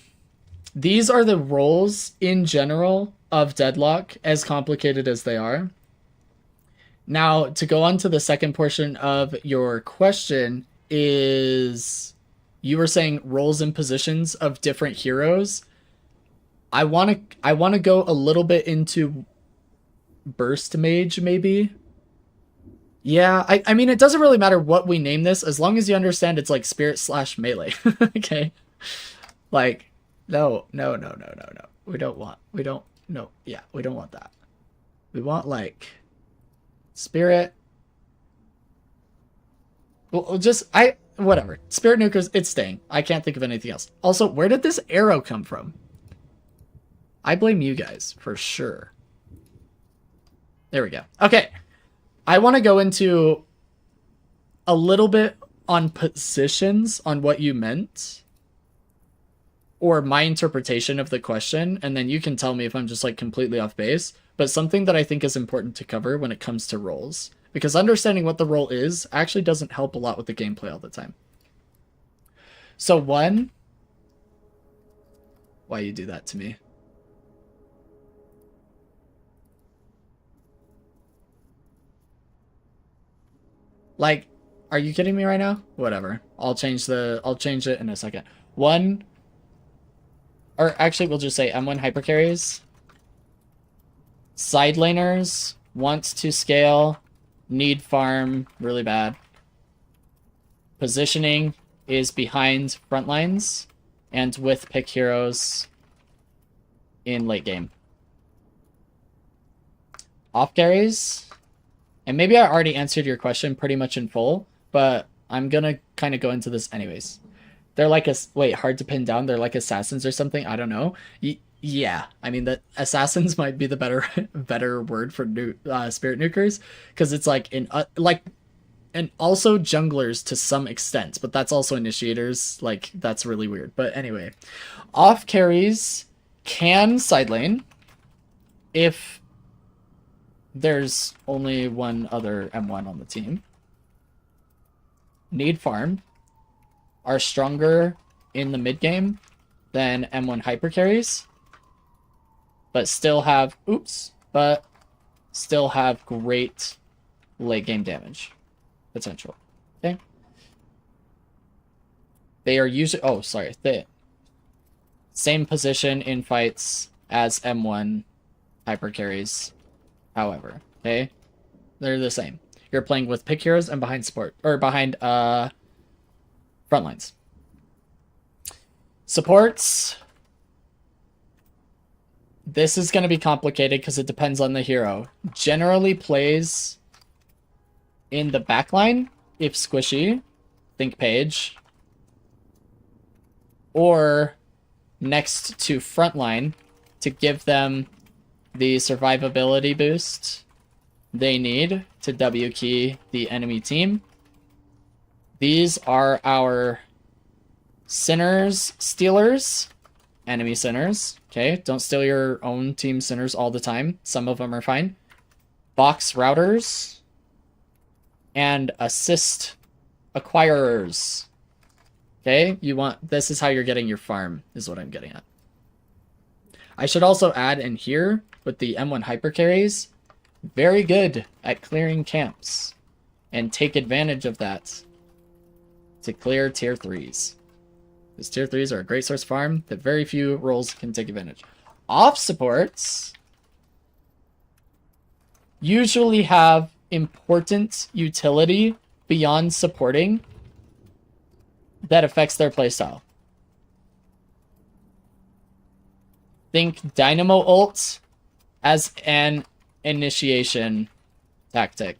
Speaker 1: these are the roles in general of Deadlock, as complicated as they are. Now, to go on to the second portion of your question is, you were saying roles and positions of different heroes. I want to go a little bit into Burst Mage, maybe. Yeah, I mean, it doesn't really matter what we name this, as long as you understand it's like spirit / melee. Okay? Like, no. We don't want that. We want like spirit. Well, whatever. Spirit nukers, it's staying. I can't think of anything else. Also, where did this arrow come from? I blame you guys for sure. There we go. Okay. I want to go into a little bit on positions, on what you meant, or my interpretation of the question, and then you can tell me if I'm just like completely off base. But something that I think is important to cover when it comes to roles, because understanding what the role is actually doesn't help a lot with the gameplay all the time. So one, why you do that to me? Like, are you kidding me right now? Whatever. I'll change it in a second. One, or actually we'll just say M1 hypercarries. Side laners wants to scale, need farm really bad. Positioning is behind front lines and with pick heroes in late game. Off carries, and maybe I already answered your question pretty much in full, but I'm gonna kind of go into this anyways. They're like hard to pin down. They're like assassins or something. I don't know. Yeah, I mean that assassins might be the better word for spirit nukers, because it's like and also junglers to some extent, but that's also initiators. Like, that's really weird. But anyway, off carries can side lane if there's only one other M1 on the team. Need farm, are stronger in the mid game than M1 hyper carries, but still have great late game damage potential. Okay. They are usually the same position in fights as M1 hyper carries. However, okay, they're the same. You're playing with pick heroes and behind support, or behind front lines. Supports. This is going to be complicated because it depends on the hero. Generally plays in the backline if squishy, think page, or next to frontline to give them the survivability boost they need to W key the enemy team. These are our sinners, stealers, enemy sinners. Okay, don't steal your own team sinners all the time. Some of them are fine. Box routers and assist acquirers. Okay, this is how you're getting your farm, is what I'm getting at. I should also add in here with the M1 hyper carries, very good at clearing camps, and take advantage of that to clear tier 3s. Because tier 3s are a great source farm that very few roles can take advantage. Off supports usually have important utility beyond supporting that affects their playstyle. Think Dynamo ult as an initiation tactic.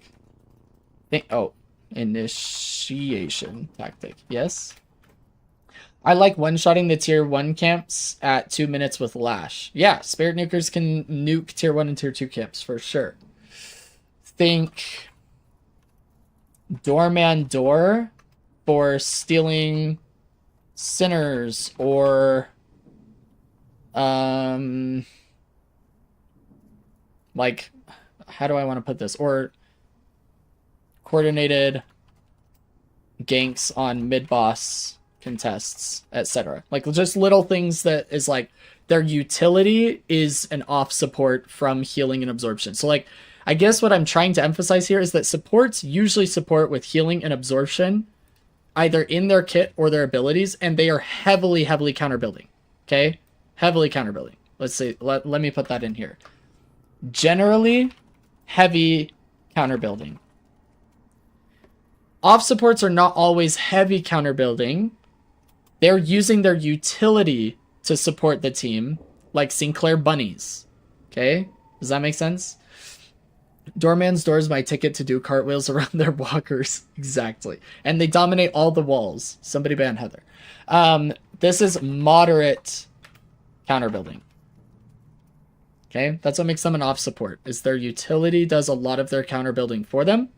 Speaker 1: Initiation tactic. Yes. I like one-shotting the tier 1 camps at 2 minutes with Lash. Yeah, Spirit Nukers can nuke tier 1 and tier 2 camps for sure. Think Doorman Door for stealing sinners, or like, how do I want to put this? Or coordinated ganks on mid-boss contests, etc. Like, just little things that is like their utility is an off support from healing and absorption. So like, I guess what I'm trying to emphasize here is that supports usually support with healing and absorption either in their kit or their abilities, and they are heavily counter building. Okay, heavily counter building. Let's see, let me put that in here. Generally heavy counter building. Off supports are not always heavy counter building. They're using their utility to support the team, like Sinclair Bunnies. Okay? Does that make sense? Doorman's Door is my ticket to do cartwheels around their walkers. Exactly. And they dominate all the walls. Somebody ban Heather. This is moderate counter building. Okay? That's what makes them an off support, is their utility does a lot of their counter building for them,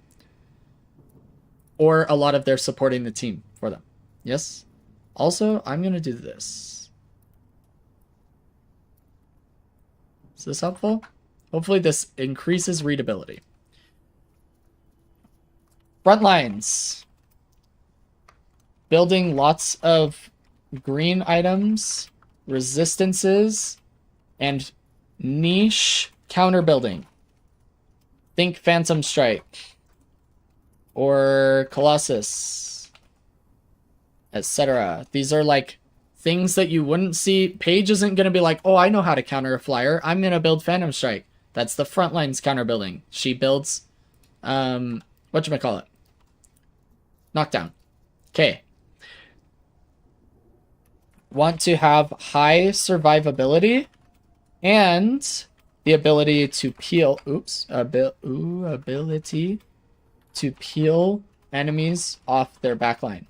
Speaker 1: or a lot of their supporting the team for them. Yes? Also, I'm going to do this. Is this helpful? Hopefully this increases readability. Front lines. Building lots of green items, resistances, and niche counter building. Think Phantom Strike or Colossus, etc. These are like things that you wouldn't see. Paige isn't going to be like, oh, I know how to counter a flyer. I'm going to build Phantom Strike. That's the front lines counter building. She builds, whatchamacallit? Knockdown. Okay. Want to have high survivability and the ability to peel. Ability to peel enemies off their backline.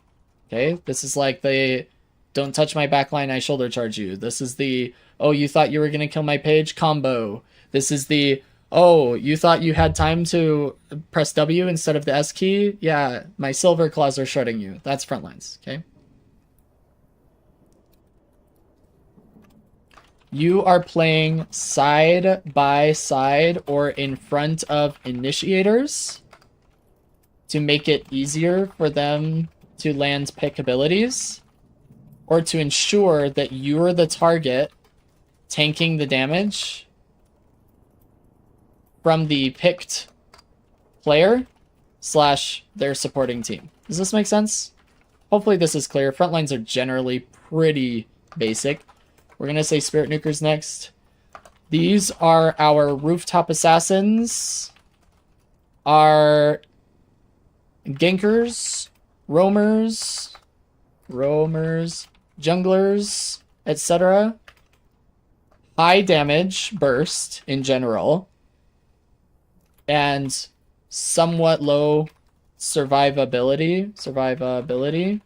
Speaker 1: Okay, this is like the don't touch my backline, I shoulder charge you. This is the, oh, you thought you were gonna kill my page combo. This is the, oh, you thought you had time to press W instead of the S key? Yeah, my silver claws are shredding you. That's front lines. Okay. You are playing side by side or in front of initiators to make it easier for them to land pick abilities, or to ensure that you're the target tanking the damage from the picked player / their supporting team. Does this make sense? Hopefully this is clear. Front lines are generally pretty basic. We're going to say Spirit Nukers next. These are our rooftop assassins, our gankers, roamers, junglers, etc. High damage burst in general, and somewhat low survivability.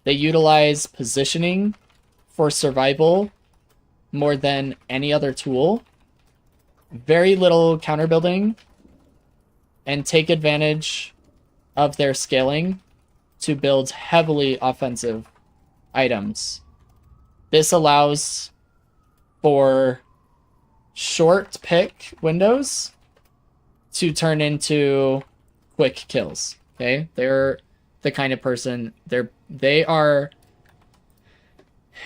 Speaker 1: They utilize positioning for survival more than any other tool. Very little counter building, and take advantage of their scaling to build heavily offensive items. This allows for short pick windows to turn into quick kills. Okay, they're the kind of person, they are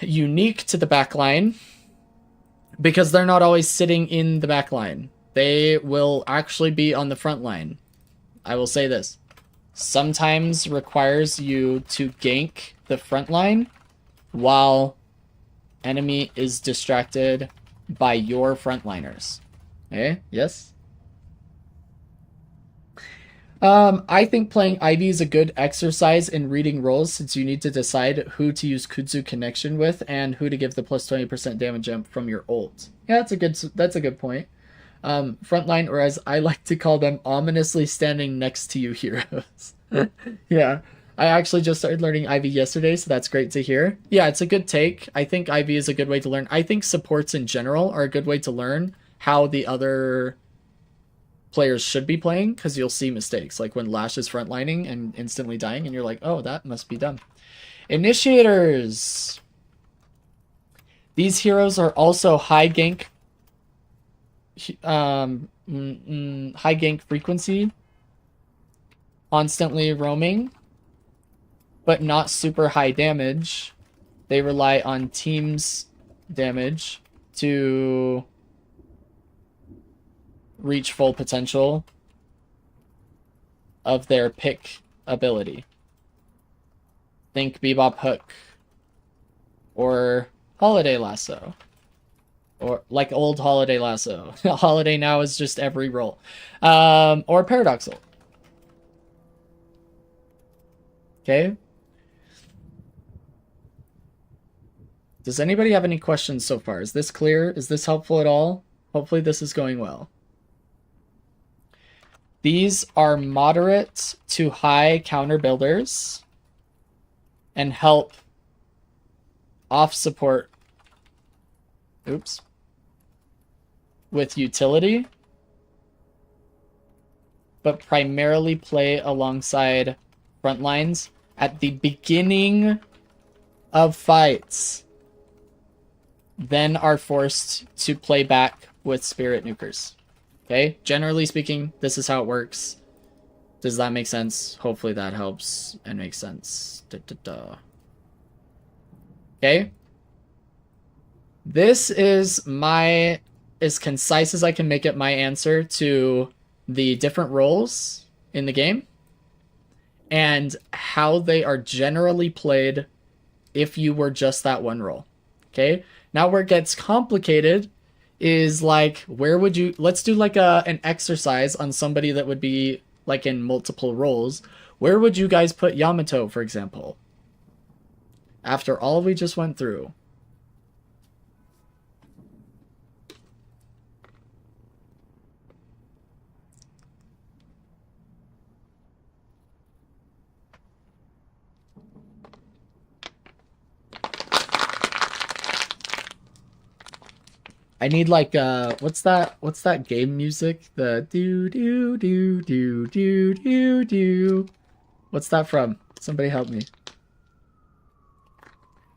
Speaker 1: unique to the back line because they're not always sitting in the back line. They will actually be on the front line. I will say this. Sometimes requires you to gank the front line while enemy is distracted by your frontliners. Okay? Yes? I think playing Ivy is a good exercise in reading roles since you need to decide who to use Kudzu connection with and who to give the plus 20% damage jump from your ult. Yeah, that's a good point. Frontline, or as I like to call them, ominously standing next to you heroes. Yeah. I actually just started learning Ivy yesterday, so that's great to hear. Yeah, it's a good take. I think Ivy is a good way to learn. I think supports in general are a good way to learn how the other players should be playing, because you'll see mistakes, like when Lash is frontlining and instantly dying, and you're like, oh, that must be dumb. Initiators. These heroes are also high gank frequency, constantly roaming, but not super high damage. They rely on team's damage to reach full potential of their pick ability. Think Bebop Hook or Holiday Lasso, or like old Holiday Lasso. Holiday now is just every role, or Paradoxal. Okay. Does anybody have any questions so far? Is this clear? Is this helpful at all? Hopefully this is going well. These are moderate to high counter builders and help off support, oops, with utility, but primarily play alongside front lines at the beginning of fights, then are forced to play back with Spirit Nukers. Okay? Generally speaking, this is how it works. Does that make sense? Hopefully that helps and makes sense. Okay? This is my, as concise as I can make it, my answer to the different roles in the game and how they are generally played if you were just that one role. Okay? Now where it gets complicated is like, where would you, let's do like an exercise on somebody that would be like in multiple roles. Where would you guys put Yamato, for example? After all we just went through. I need like what's that game music? The do do do do do do do. What's that from? Somebody help me.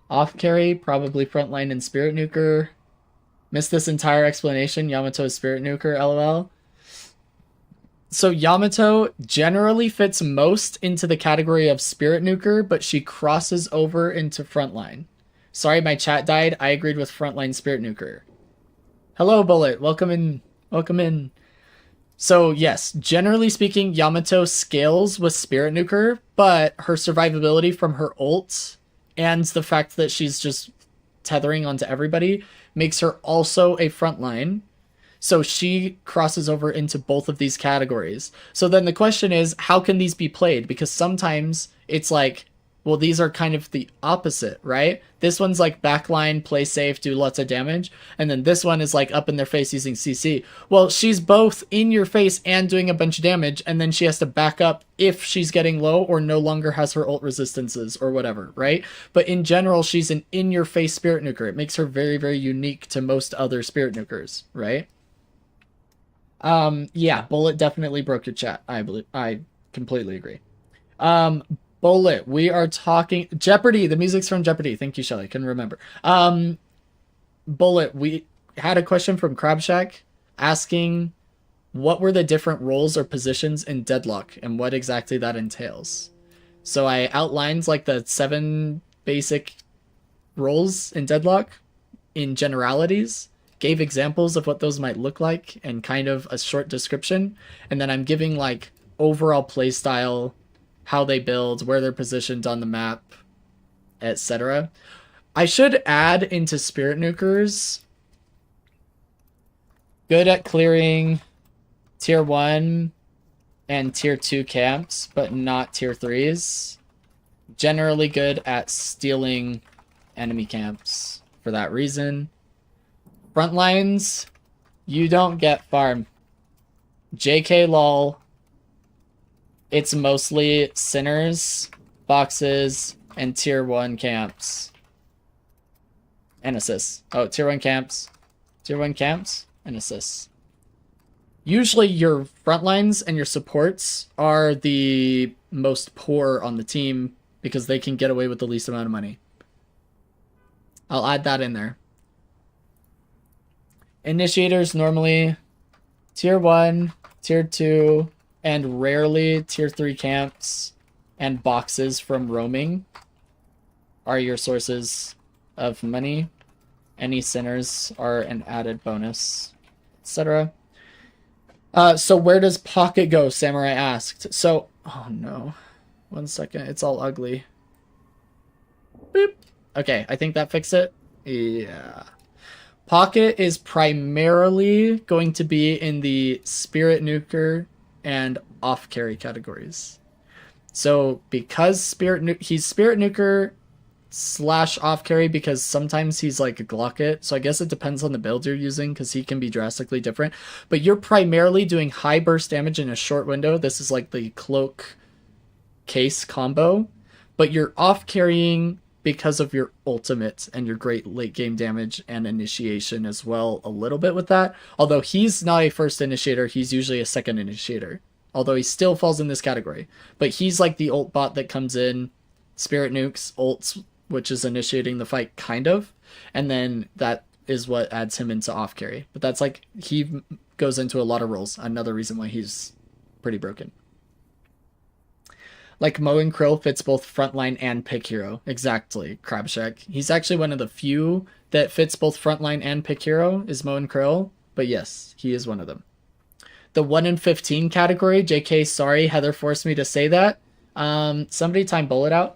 Speaker 1: Off carry, probably frontline and Spirit Nuker. Missed this entire explanation. Yamato is Spirit Nuker, lol. So Yamato generally fits most into the category of Spirit Nuker, but she crosses over into frontline. Sorry, my chat died. I agreed with frontline Spirit Nuker. Hello, Bullet. Welcome in. Welcome in. So, yes, generally speaking, Yamato scales with Spirit Nuker, but her survivability from her ult and the fact that she's just tethering onto everybody makes her also a frontline. So she crosses over into both of these categories. So then the question is, how can these be played? Because sometimes it's like, well, these are kind of the opposite, right? This one's like backline, play safe, do lots of damage. And then this one is like up in their face using CC. Well, she's both in your face and doing a bunch of damage. And then she has to back up if she's getting low or no longer has her ult resistances or whatever, right? But in general, she's an in-your-face Spirit Nuker. It makes her very, very unique to most other Spirit Nukers, right? Yeah, Bullet definitely broke your chat. I completely agree. Bullet, we are talking Jeopardy. The music's from Jeopardy. Thank you, Shelly. Couldn't remember. Bullet, we had a question from Crabshack asking what were the different roles or positions in Deadlock and what exactly that entails. So I outlined like the 7 basic roles in Deadlock in generalities, gave examples of what those might look like and kind of a short description, and then I'm giving like overall playstyle, how they build, where they're positioned on the map, etc. I should add into Spirit Nukers, good at clearing tier 1 and tier 2 camps, but not tier 3s. Generally good at stealing enemy camps for that reason. Front lines, you don't get farm. JK lol. It's mostly sinners, boxes, and tier 1 camps. And assists. Oh, tier 1 camps. Tier 1 camps and assists. Usually your front lines and your supports are the most poor on the team because they can get away with the least amount of money. I'll add that in there. Initiators normally tier 1, tier 2, and rarely tier 3 camps and boxes from roaming are your sources of money. Any sinners are an added bonus, etc. So where does Pocket go? Samurai asked. So, oh no. 1 second, it's all ugly. Boop. Okay, I think that fixed it. Yeah. Pocket is primarily going to be in the Spirit Nuker and off-carry categories. So because he's Spirit Nuker / off-carry because sometimes he's like a Glocket, so I guess it depends on the build you're using because he can be drastically different. But you're primarily doing high burst damage in a short window. This is like the cloak case combo, but you're off-carrying because of your ultimate and your great late game damage and initiation as well a little bit with that. Although he's not a first initiator, he's usually a second initiator. Although he still falls in this category. But he's like the ult bot that comes in, Spirit Nukes, ults, which is initiating the fight kind of. And then that is what adds him into off carry. But that's like, he goes into a lot of roles. Another reason why he's pretty broken. Like Mo and Krill fits both frontline and pick hero. Exactly, Crabshack. He's actually one of the few that fits both frontline and pick hero is Mo and Krill. But yes, he is one of them. The 1 in 15 category, JK, sorry, Heather forced me to say that. Somebody time bullet out.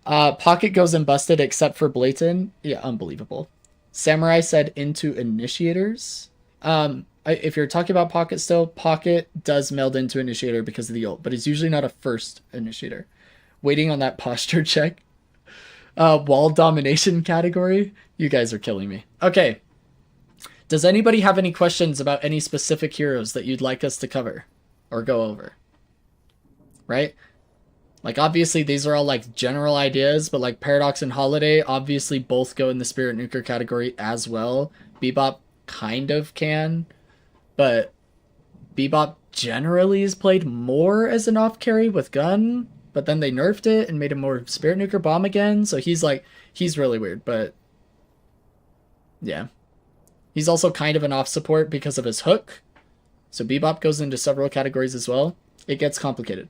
Speaker 1: Pocket goes and busted except for Blatant. Yeah, unbelievable. Samurai said into initiators. If you're talking about Pocket still, Pocket does meld into initiator because of the ult, but he's usually not a first initiator. Waiting on that posture check. Wall domination category. You guys are killing me. Okay. Does anybody have any questions about any specific heroes that you'd like us to cover or go over? Right? Like, obviously, these are all, like, general ideas, but, like, Paradox and Holiday obviously both go in the Spirit Nuker category as well. Bebop kind of can, but Bebop generally is played more as an off-carry with gun, but then they nerfed it and made him more Spirit Nuker bomb again, so he's, like, he's really weird, but yeah. He's also kind of an off-support because of his hook, so Bebop goes into several categories as well. It gets complicated.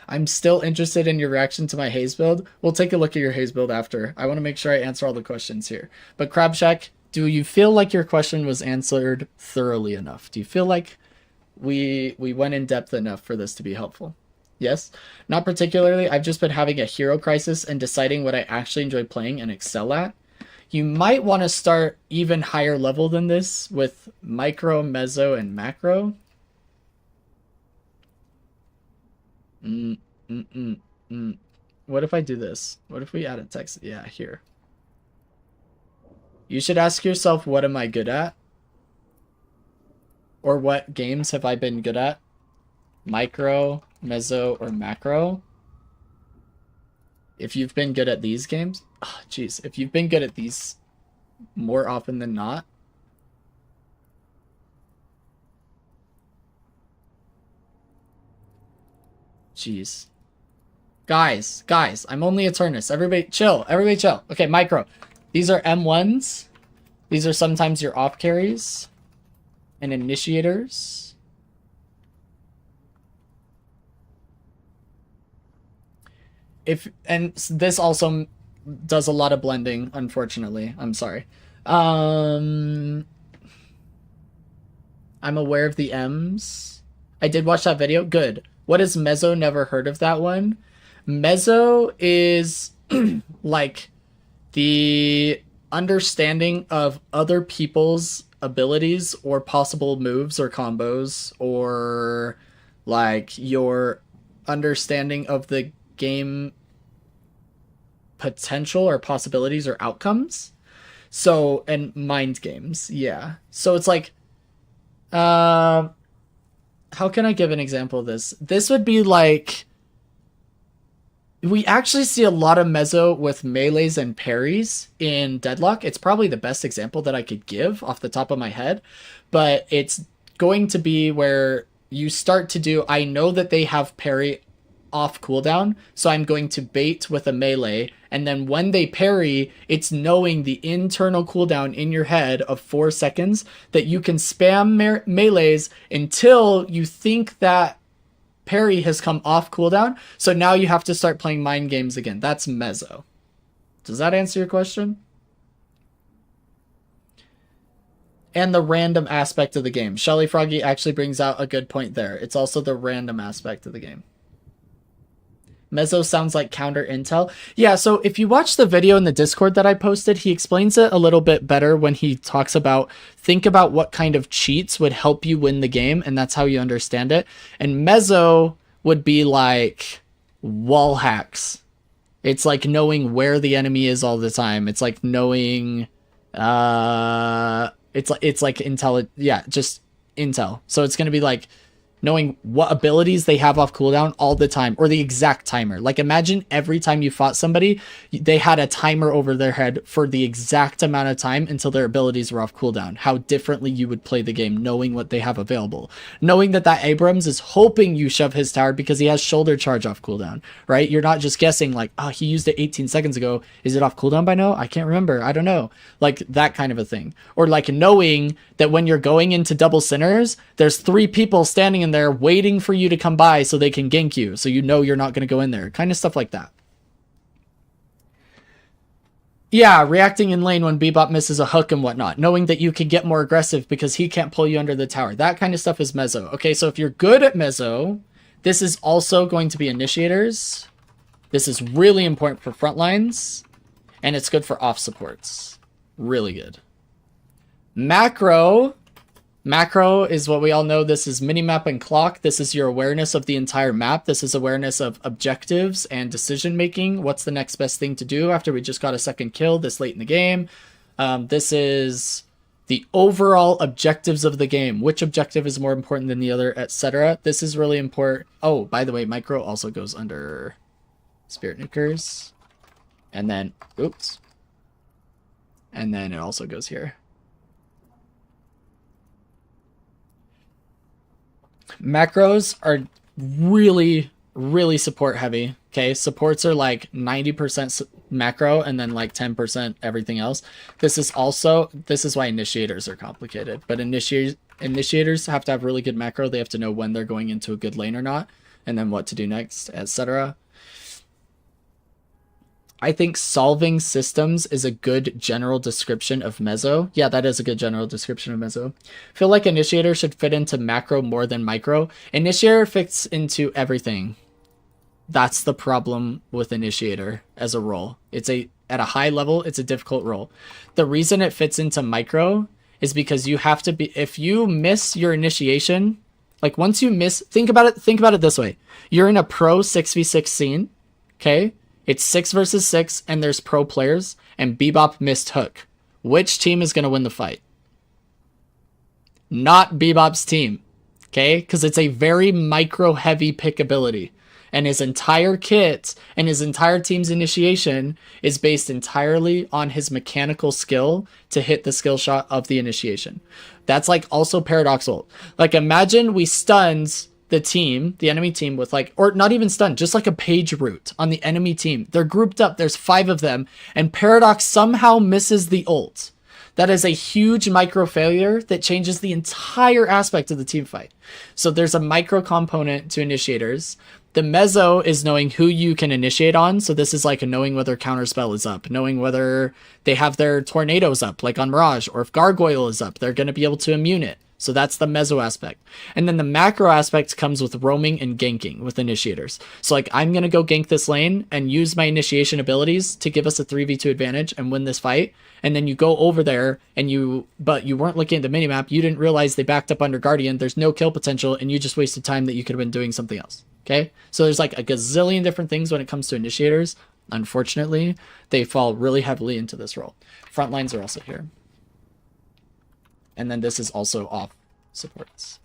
Speaker 1: I'm still interested in your reaction to my Haze build. We'll take a look at your Haze build after. I want to make sure I answer all the questions here. But Crabshack, do you feel like your question was answered thoroughly enough? Do you feel like we went in depth enough for this to be helpful? Yes? Not particularly. I've just been having a hero crisis and deciding what I actually enjoy playing and excel at. You might want to start even higher level than this with micro, meso, and macro. What if I do this? What if we add a text? Yeah, here. You should ask yourself, what am I good at? Or what games have I been good at? Micro, meso, or macro? If you've been good at these games, jeez, if you've been good at these more often than not, jeez. Guys, I'm only Eternus. Everybody chill. Okay, micro. These are M1s. These are sometimes your off carries and initiators. And this also does a lot of blending, unfortunately. I'm sorry. I'm aware of the M's. I did watch that video. Good. What is Mezzo? Never heard of that one. Mezzo is like the understanding of other people's abilities or possible moves or combos, or like your understanding of the game potential or possibilities or outcomes. So, and mind games. Yeah. So it's like, how can I give an example of this? This would be like, we actually see a lot of mezzo with melees and parries in Deadlock. It's probably the best example that I could give off the top of my head, but it's going to be where you start to do, I know that they have parry off cooldown, so I'm going to bait with a melee, and then when they parry, it's knowing the internal cooldown in your head of 4 seconds that you can spam melees until you think that parry has come off cooldown, so now you have to start playing mind games again. That's mezzo. Does that answer your question? And the random aspect of the game. Shelly Froggy actually brings out a good point there. It's also the random aspect of the game. Mezzo sounds like counter intel. Yeah, so if you watch the video in the Discord that I posted, he explains it a little bit better when he talks about, think about what kind of cheats would help you win the game, and that's how you understand it. And Mezzo would be like wall hacks. It's like knowing where the enemy is all the time. It's like knowing it's like intel, yeah, just intel. So it's going to be like knowing what abilities they have off cooldown all the time, or the exact timer. Like imagine every time you fought somebody, they had a timer over their head for the exact amount of time until their abilities were off cooldown. How differently you would play the game knowing what they have available. Knowing that Abrams is hoping you shove his tower because he has shoulder charge off cooldown, right? You're not just guessing like, oh, he used it 18 seconds ago. Is it off cooldown by now? I can't remember. I don't know. Like that kind of a thing. Or like knowing that when you're going into double sinners, there's 3 people standing in there waiting for you to come by so they can gank you, so you know you're not going to go in there. Kind of stuff like that. Yeah, reacting in lane when Bebop misses a hook and whatnot. Knowing that you can get more aggressive because he can't pull you under the tower. That kind of stuff is mezzo. Okay, so if you're good at mezzo, this is also going to be initiators. This is really important for front lines, and it's good for off supports. Really good. Macro is what we all know. This is minimap and clock. This is your awareness of the entire map. This is awareness of objectives and decision making. What's the next best thing to do after we just got a second kill this late in the game? This is the overall objectives of the game. Which objective is more important than the other, etc. This is really important. Oh, by the way, micro also goes under Spirit Nukers. And then, oops. And then it also goes here. Macros are really, really support heavy. Okay, supports are like 90% macro and then like 10% everything else. This is why initiators are complicated. But initiators have to have really good macro. They have to know when they're going into a good lane or not, and then what to do next, etc. I think solving systems is a good general description of mezzo. Yeah, that is a good general description of mezzo. Feel like initiator should fit into macro more than micro. Initiator fits into everything. That's the problem with initiator as a role. At a high level, it's a difficult role. The reason it fits into micro is because you have to be, if you miss your initiation, like once you miss, think about it this way. You're in a pro 6v6 scene, okay? It's 6 versus 6, and there's pro players, and Bebop missed hook. Which team is going to win the fight? Not Bebop's team, okay? Because it's a very micro-heavy pick ability. And his entire kit and his entire team's initiation is based entirely on his mechanical skill to hit the skill shot of the initiation. That's like also paradoxical. Like imagine we stuns the enemy team with like, or not even stunned, just like a page route on the enemy team. They're grouped up. There's 5 of them, and Paradox somehow misses the ult. That is a huge micro failure that changes the entire aspect of the team fight. So there's a micro component to initiators. The Mezzo is knowing who you can initiate on. So this is like knowing whether Counterspell is up, knowing whether they have their Tornadoes up, like on Mirage, or if Gargoyle is up, they're going to be able to immune it. So that's the Mezzo aspect. And then the macro aspect comes with roaming and ganking with initiators. So like I'm going to go gank this lane and use my initiation abilities to give us a 3v2 advantage and win this fight. And then you go over there and but you weren't looking at the minimap. You didn't realize they backed up under Guardian. There's no kill potential and you just wasted time that you could have been doing something else. Okay, so there's like a gazillion different things when it comes to initiators. Unfortunately, they fall really heavily into this role. Front lines are also here. And then this is also off supports.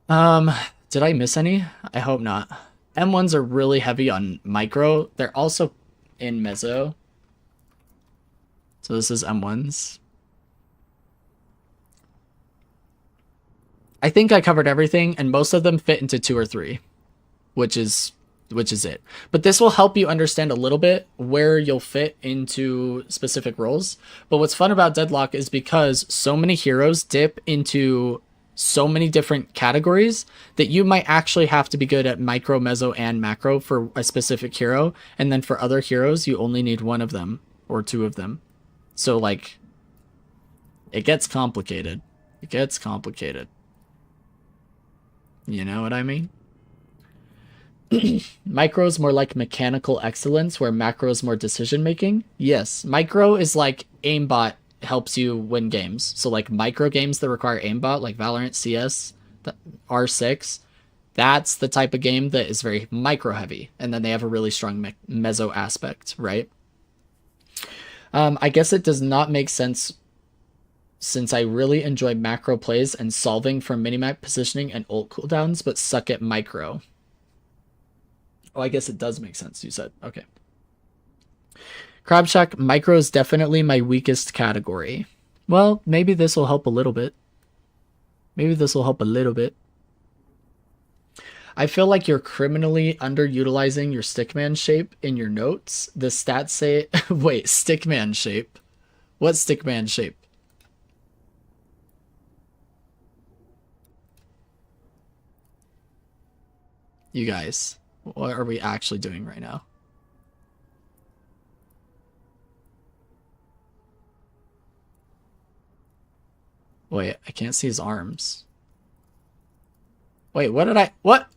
Speaker 1: Did I miss any? I hope not. M1s are really heavy on micro. They're also in Mezzo. So this is M1s. I think I covered everything, and most of them fit into 2 or 3, which is it. But this will help you understand a little bit where you'll fit into specific roles. But what's fun about Deadlock is because so many heroes dip into so many different categories that you might actually have to be good at micro, mezzo, and macro for a specific hero. And then for other heroes, you only need 1 of them or 2 of them. So like, it gets complicated. It gets complicated. You know what I mean? Micro is more like mechanical excellence, where macro is more decision making. Yes, micro is like aimbot helps you win games. So like micro games that require aimbot, like Valorant, CS, R6, that's the type of game that is very micro heavy. And then they have a really strong mezzo aspect, right? I guess it does not make sense since I really enjoy macro plays and solving for minimap positioning and ult cooldowns, but suck at micro. Oh, I guess it does make sense, you said. Okay. Crab Shack, micro is definitely my weakest category. Well, maybe this will help a little bit. Maybe this will help a little bit. I feel like you're criminally underutilizing your stickman shape in your notes. The stats say... Wait, stickman shape? What stickman shape? You guys, what are we actually doing right now? Wait, I can't see his arms. Wait, what did I... What?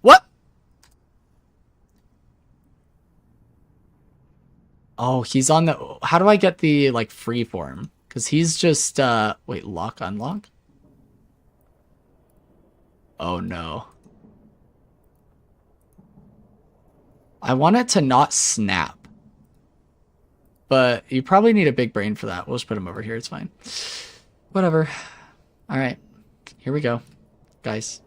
Speaker 1: Oh, he's on the... How do I get the, like, free form? Because he's just, Wait, lock, unlock? Oh, no. I want it to not snap. But you probably need a big brain for that. We'll just put him over here. It's fine. Whatever. All right. Here we go, guys.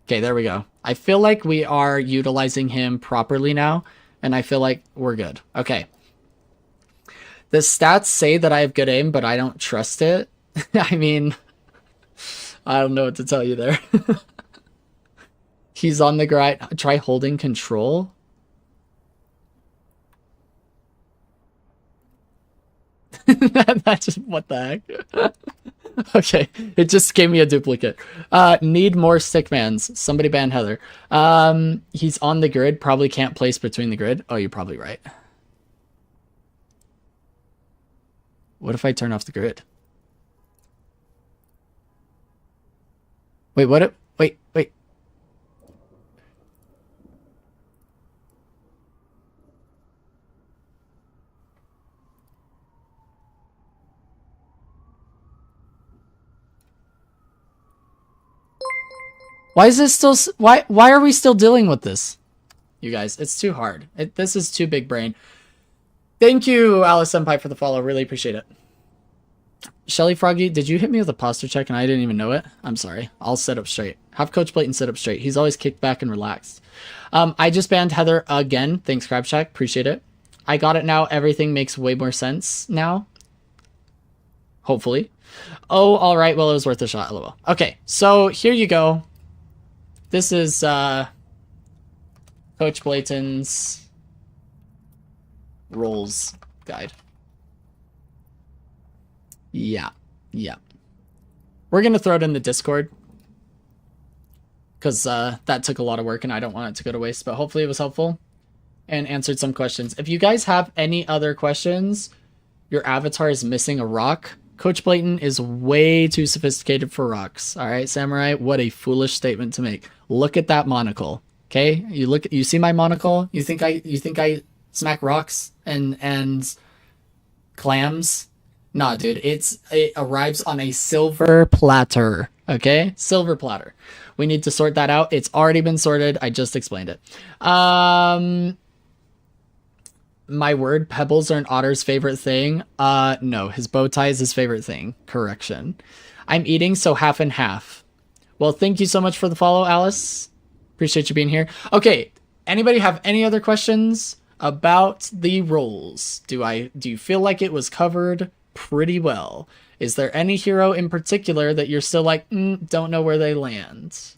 Speaker 1: Okay, there we go. I feel like we are utilizing him properly now, and I feel like we're good. Okay. The stats say that I have good aim, but I don't trust it. I mean, I don't know what to tell you there. He's on the grind. Try holding control. That just, what the heck? Okay, it just gave me a duplicate. Need more stickmans. Somebody ban Heather. He's on the grid. Probably can't place between the grid. Oh, you're probably right. What if I turn off the grid? Wait, what? Wait. Why is this still... Why are we still dealing with this? You guys, it's too hard. This is too big brain. Thank you, Alice Senpai, for the follow. Really appreciate it. Shelly Froggy, did you hit me with a posture check and I didn't even know it? I'm sorry. I'll sit up straight. Have Coach Playton sit up straight. He's always kicked back and relaxed. I just banned Heather again. Thanks, Crab Shack. Appreciate it. I got it now. Everything makes way more sense now. Hopefully. Oh, all right. Well, it was worth a shot. LOL. Okay, so here you go. This is Coach Blayton's roles guide. Yeah. We're going to throw it in the Discord because that took a lot of work and I don't want it to go to waste, but hopefully it was helpful and answered some questions. If you guys have any other questions, your avatar is missing a rock. Coach Blayton is way too sophisticated for rocks. All right, Samurai, what a foolish statement to make. Look at that monocle. Okay, you see my monocle? You think I smack rocks and clams? Nah, dude, it arrives on a silver platter. Okay, silver platter. We need to sort that out. It's already been sorted. I just explained it. My word, pebbles are an otter's favorite thing. No, his bow tie is his favorite thing. Correction. I'm eating, so half and half. Well, thank you so much for the follow, Alice. Appreciate you being here. Okay, anybody have any other questions about the roles? Do you feel like it was covered pretty well? Is there any hero in particular that you're still like, don't know where they land?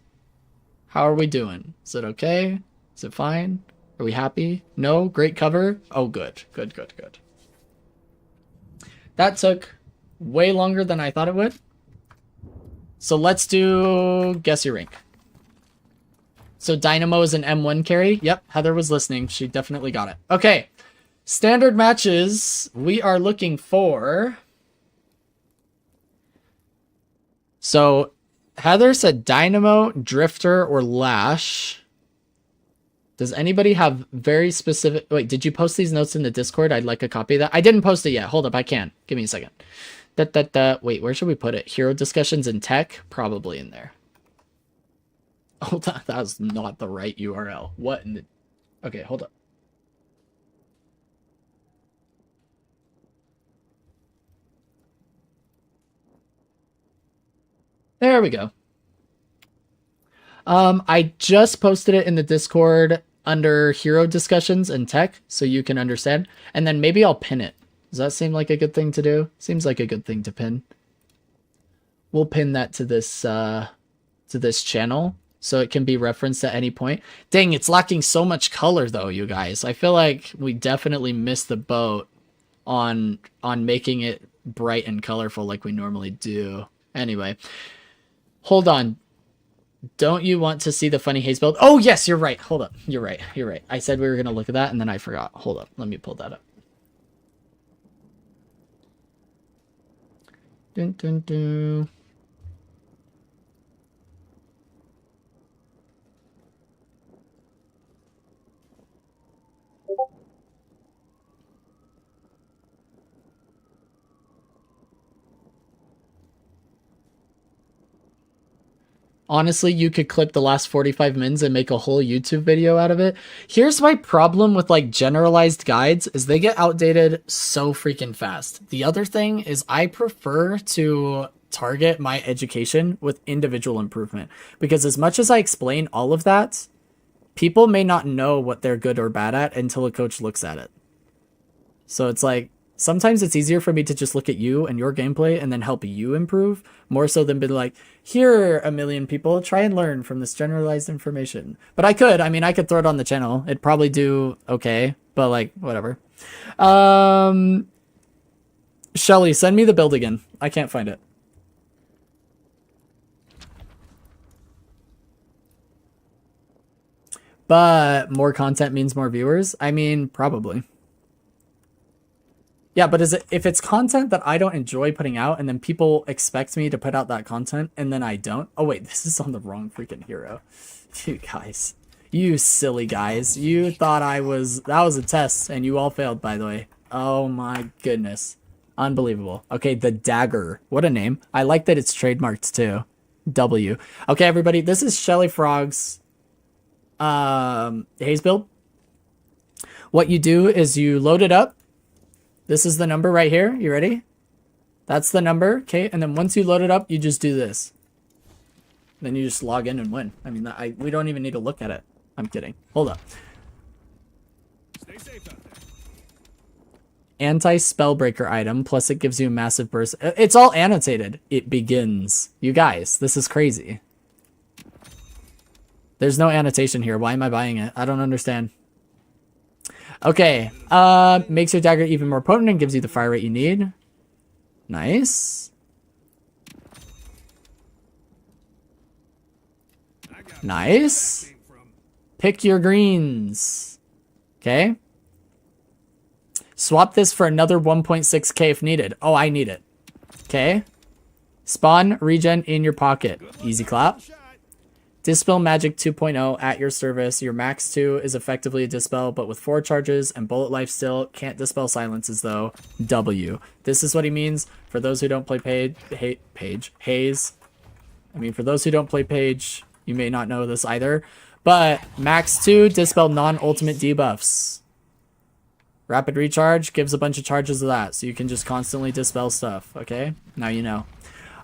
Speaker 1: How are we doing? Is it okay? Is it fine? Are we happy? No? Great cover? Oh, good. Good. That took way longer than I thought it would. So let's do guess your rank. So Dynamo is an M1 carry. Yep, Heather was listening. She definitely got it. Okay. Standard matches. We are looking for... So Heather said Dynamo, Drifter, or Lash. Does anybody have very specific... Wait, did you post these notes in the Discord? I'd like a copy of that. I didn't post it yet. Hold up, I can. Give me a second. Wait, where should we put it? Hero discussions and tech? Probably in there. Oh, that was not the right URL. What in the... Okay, hold up. There we go. I just posted it in the Discord under hero discussions and tech, so you can understand. And then maybe I'll pin it. Does that seem like a good thing to do? Seems like a good thing to pin. We'll pin that to this channel, so it can be referenced at any point. Dang, it's lacking so much color though, you guys. I feel like we definitely missed the boat on making it bright and colorful like we normally do. Anyway, hold on. Don't you want to see the funny haze build? Oh, yes, you're right. Hold up. You're right. I said we were going to look at that, and then I forgot. Hold up. Let me pull that up. Dun, dun, dun. Honestly, you could clip the last 45 minutes and make a whole YouTube video out of it. Here's my problem with like generalized guides is they get outdated so freaking fast. The other thing is I prefer to target my education with individual improvement, because as much as I explain all of that, people may not know what they're good or bad at until a coach looks at it. So it's like, sometimes it's easier for me to just look at you and your gameplay and then help you improve, more so than be like, here, a million people, try and learn from this generalized information. But I could throw it on the channel. It'd probably do okay, but like, whatever. Shelly, send me the build again. I can't find it. But more content means more viewers? I mean, probably. Yeah, but if it's content that I don't enjoy putting out and then people expect me to put out that content and then I don't? Oh, wait, this is on the wrong freaking hero. You guys. You silly guys. You thought that was a test and you all failed, by the way. Oh my goodness. Unbelievable. Okay, the Dagger. What a name. I like that it's trademarked too. W. Okay, everybody, this is Shelly Frog's haze build. What you do is you load it up. This is the number right here. You ready? That's the number. Okay. And then once you load it up, you just do this. Then you just log in and win. I mean, we don't even need to look at it. I'm kidding. Hold up.
Speaker 3: Stay safe out there.
Speaker 1: Anti-spellbreaker item. Plus it gives you a massive burst. It's all annotated. It begins. You guys, this is crazy. There's no annotation here. Why am I buying it? I don't understand. Okay, makes your dagger even more potent and gives you the fire rate you need. Nice. Nice. Pick your greens. Okay. Swap this for another 1.6k if needed. Oh, I need it. Okay. Spawn regen in your pocket. Easy clap. Dispel Magic 2.0 at your service. Your max 2 is effectively a dispel, but with 4 charges and bullet life still. Can't dispel silences though. W. This is what he means for those who don't play Haze. I mean, for those who don't play Page, you may not know this either. But max 2 dispel non-ultimate debuffs. Rapid recharge gives a bunch of charges of that, so you can just constantly dispel stuff. Okay, now you know.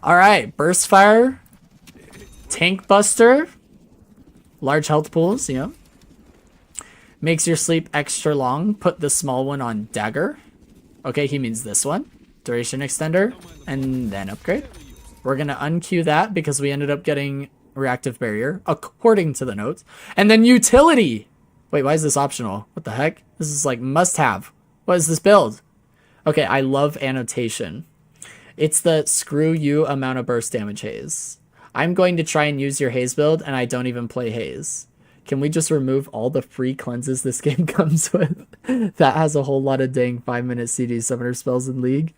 Speaker 1: All right, burst fire. Tank Buster. Large health pools, yeah. Makes your sleep extra long. Put the small one on dagger. Okay, he means this one. Duration extender. And then upgrade. We're going to unqueue that because we ended up getting reactive barrier, according to the notes. And then utility. Wait, why is this optional? What the heck? This is like must have. What is this build? Okay, I love annotation. It's the screw you amount of burst damage haze. I'm going to try and use your haze build, and I don't even play haze. Can we just remove all the free cleanses this game comes with? That has a whole lot of dang 5-minute CD summoner spells in League.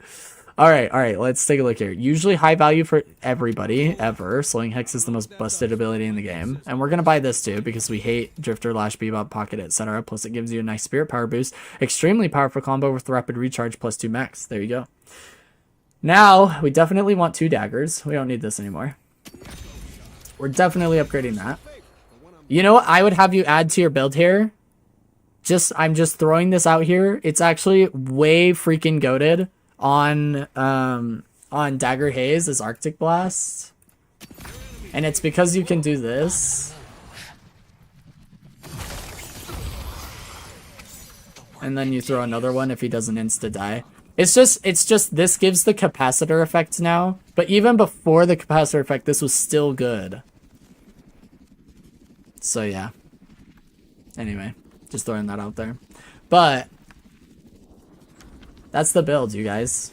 Speaker 1: All right, let's take a look here. Usually high value for everybody, ever. Slowing Hex is the most busted ability in the game. And we're going to buy this too, because we hate Drifter, Lash, Bebop, Pocket, etc. Plus it gives you a nice spirit power boost. Extremely powerful combo with rapid recharge plus 2 max. There you go. Now, we definitely want 2 daggers. We don't need this anymore. We're definitely upgrading that. You know what I would have you add to your build here? I'm just throwing this out here. It's actually way freaking goated on Dagger Haze is Arctic Blast. And it's because you can do this. And then you throw another one if he doesn't insta-die. It's just this gives the capacitor effect now. But even before the capacitor effect, this was still good. So yeah. Anyway, just throwing that out there. But that's the build, you guys.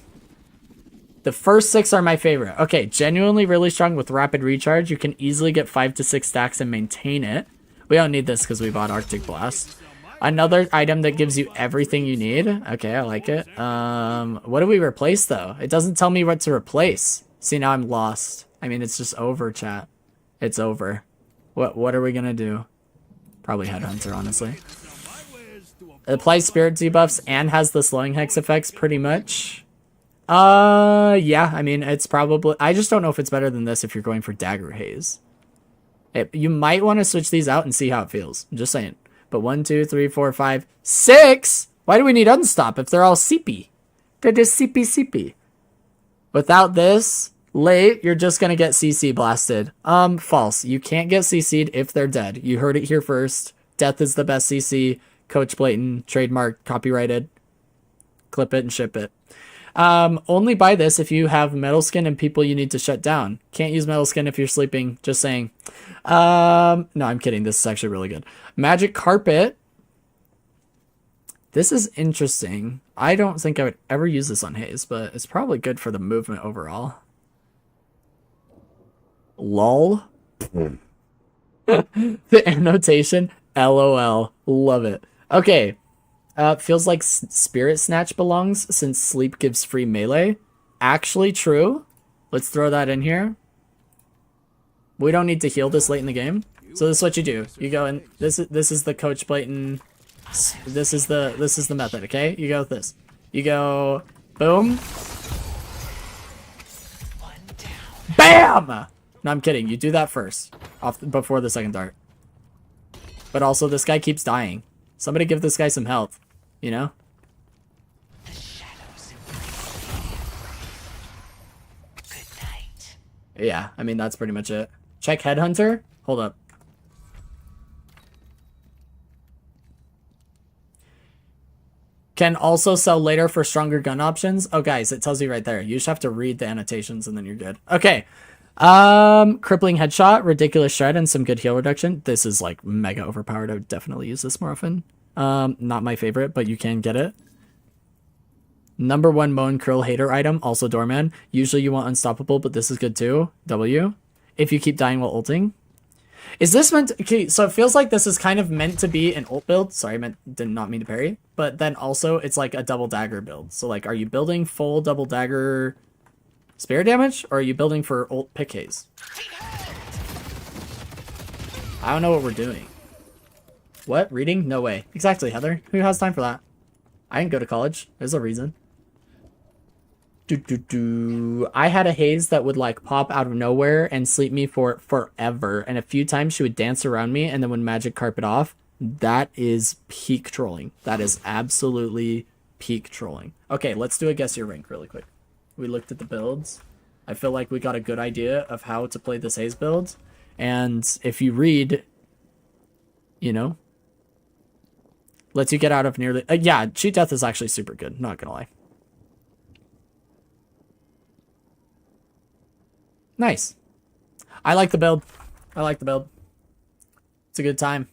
Speaker 1: The first 6 are my favorite. Okay, genuinely really strong with rapid recharge. You can easily get 5 to 6 stacks and maintain it. We don't need this because we bought Arctic Blast. Another item that gives you everything you need. Okay, I like it. What do we replace though? It doesn't tell me what to replace. See, now I'm lost. I mean, it's just over, chat. It's over. What are we gonna do? Probably Headhunter, honestly. It applies spirit debuffs and has the slowing hex effects pretty much. Yeah, I mean, it's probably... I just don't know if it's better than this if you're going for Dagger Haze. You might want to switch these out and see how it feels. I'm just saying. But 1, 2, 3, 4, 5, 6? Why do we need Unstop if they're all CP? They're just CP. Without this, late, you're just going to get CC blasted. False. You can't get CC'd if they're dead. You heard it here first. Death is the best CC. Coach Blatant, trademark, copyrighted. Clip it and ship it. Only buy this if you have metal skin and people you need to shut down. Can't use metal skin if you're sleeping. Just saying. No, I'm kidding. This is actually really good. Magic Carpet. This is interesting. I don't think I would ever use this on Haze, but it's probably good for the movement overall. Lol. The annotation. LOL. Love it. Okay. Feels like Spirit Snatch belongs since sleep gives free melee. Actually true. Let's throw that in here. We don't need to heal this late in the game. So this is what you do. You go and this is the Coach Blatant. This is the method, okay? You go with this. You go boom. Bam! No, I'm kidding. You do that first before the second dart. But also this guy keeps dying. Somebody give this guy some health. You know?
Speaker 6: The shadows. Good night.
Speaker 1: Yeah, I mean, that's pretty much it. Check Headhunter. Hold up. Can also sell later for stronger gun options. Oh, guys, it tells you right there. You just have to read the annotations and then you're good. Okay. Crippling Headshot, Ridiculous Shred, and some good heal reduction. This is like mega overpowered. I would definitely use this more often. Not my favorite, but you can get it. Number 1 Moan Curl Hater item, also Doorman. Usually you want Unstoppable, but this is good too. W. If you keep dying while ulting. Is this meant to, okay, so it feels like this is kind of meant to be an ult build. Sorry, did not mean to parry. But then also it's like a double dagger build. So like, are you building full double dagger spear damage, or are you building for ult pick haze? I don't know what we're doing. What? Reading? No way. Exactly, Heather. Who has time for that? I didn't go to college. There's a reason. I had a haze that would like pop out of nowhere and sleep me for forever. And a few times she would dance around me and then would magic carpet off. That is peak trolling. That is absolutely peak trolling. Okay, let's do a guess your rank really quick. We looked at the builds. I feel like we got a good idea of how to play this haze build. And if you read, you know, lets you get out of nearly... yeah, cheat death is actually super good. Not gonna lie. Nice. I like the build. I like the build. It's a good time.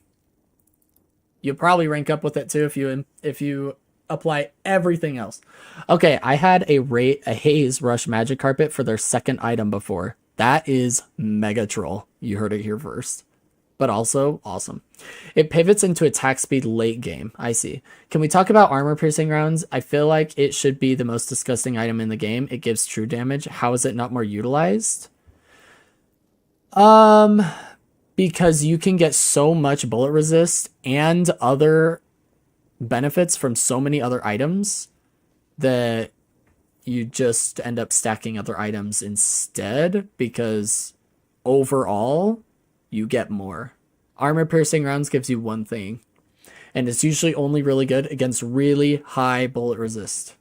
Speaker 1: You'll probably rank up with it too if you apply everything else. Okay, I had a haze rush magic carpet for their second item before. That is mega troll. You heard it here first. But also awesome. It pivots into attack speed late game. I see. Can we talk about armor piercing rounds? I feel like it should be the most disgusting item in the game. It gives true damage. How is it not more utilized? Because you can get so much bullet resist and other benefits from so many other items that you just end up stacking other items instead, because overall you get more. Armor piercing rounds gives you one thing, and it's usually only really good against really high bullet resist.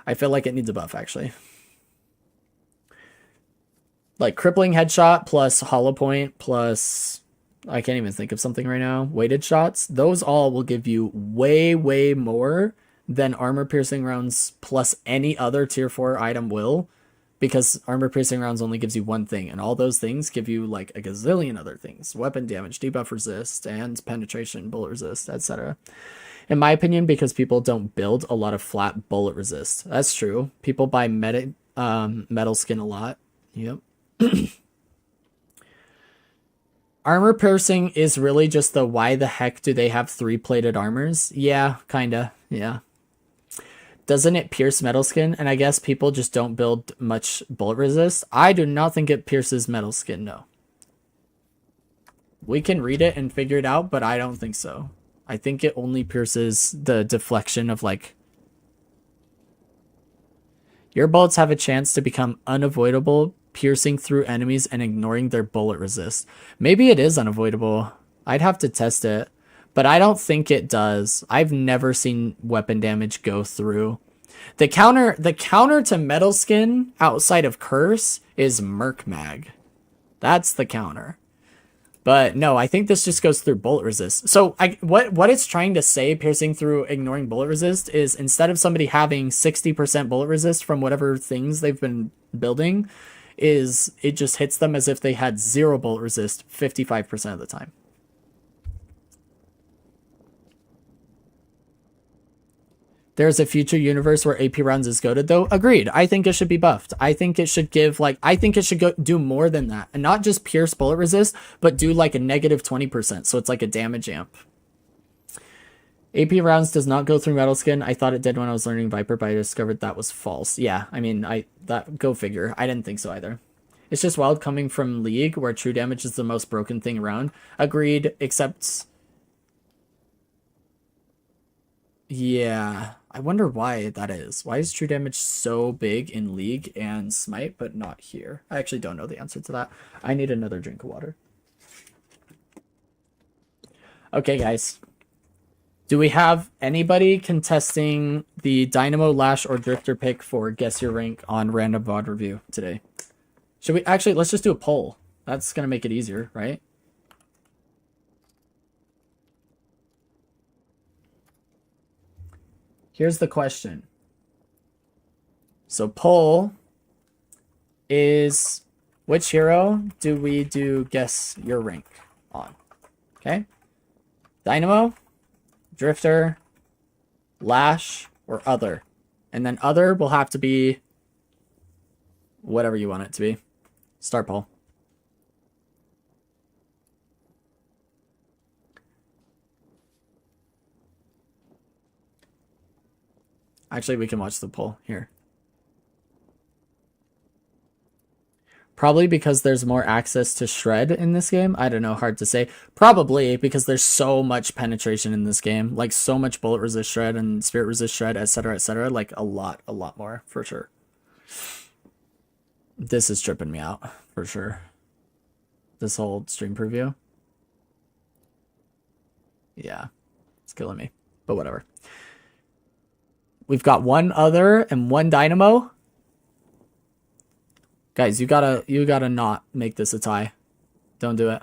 Speaker 1: I feel like it needs a buff actually. Like crippling headshot plus hollow point plus, I can't even think of something right now, weighted shots. Those all will give you way, way more than armor piercing rounds plus any other tier 4 item will, because armor piercing rounds only gives you one thing, and all those things give you like a gazillion other things. Weapon damage, debuff resist, and penetration, bullet resist, etc. In my opinion, because people don't build a lot of flat bullet resist. That's true. People buy metal skin a lot. Yep. Armor piercing is really just the why the heck do they have 3-plated armors? Yeah, kinda. Yeah. Doesn't it pierce metal skin? And I guess people just don't build much bullet resist. I do not think it pierces metal skin, no. We can read it and figure it out, but I don't think so. I think it only pierces the deflection of like... Your bullets have a chance to become unavoidable, piercing through enemies and ignoring their bullet resist. Maybe it is unavoidable. I'd have to test it, but I don't think it does. I've never seen weapon damage go through. The counter to metal skin outside of curse is merc mag. That's the counter. But no, I think this just goes through bullet resist. So what it's trying to say, piercing through ignoring bullet resist, is instead of somebody having 60% bullet resist from whatever things they've been building, is it just hits them as if they had 0 bullet resist 55% of the time. There's a future universe where AP rounds is goated though. Agreed. I think it should be buffed. I think it should give like, I think it should go do more than that, and not just pierce bullet resist, but do like a negative 20%. So it's like a damage amp. AP rounds does not go through metal skin. I thought it did when I was learning Viper, but I discovered that was false. Yeah, I mean, go figure. I didn't think so either. It's just wild coming from League, where true damage is the most broken thing around. Agreed, except... Yeah, I wonder why that is. Why is true damage so big in League and Smite, but not here? I actually don't know the answer to that. I need another drink of water. Okay, guys. Do we have anybody contesting the Dynamo, Lash, or Drifter pick for Guess Your Rank on Random VOD Review today? Should we actually, let's just do a poll. That's going to make it easier, right? Here's the question. So poll is, which hero do we do Guess Your Rank on? Okay. Dynamo, Drifter, Lash, or Other. And then Other will have to be whatever you want it to be. Start poll. Actually, we can watch the poll here. Probably because there's more access to shred in this game. I don't know, hard to say. Probably because there's so much penetration in this game. Like so much bullet resist shred and spirit resist shred, etc., etc. Like a lot more, for sure. This is tripping me out, for sure. This whole stream preview. Yeah, it's killing me, but whatever. We've got one other and one dynamo. Guys, you gotta not make this a tie. Don't do it.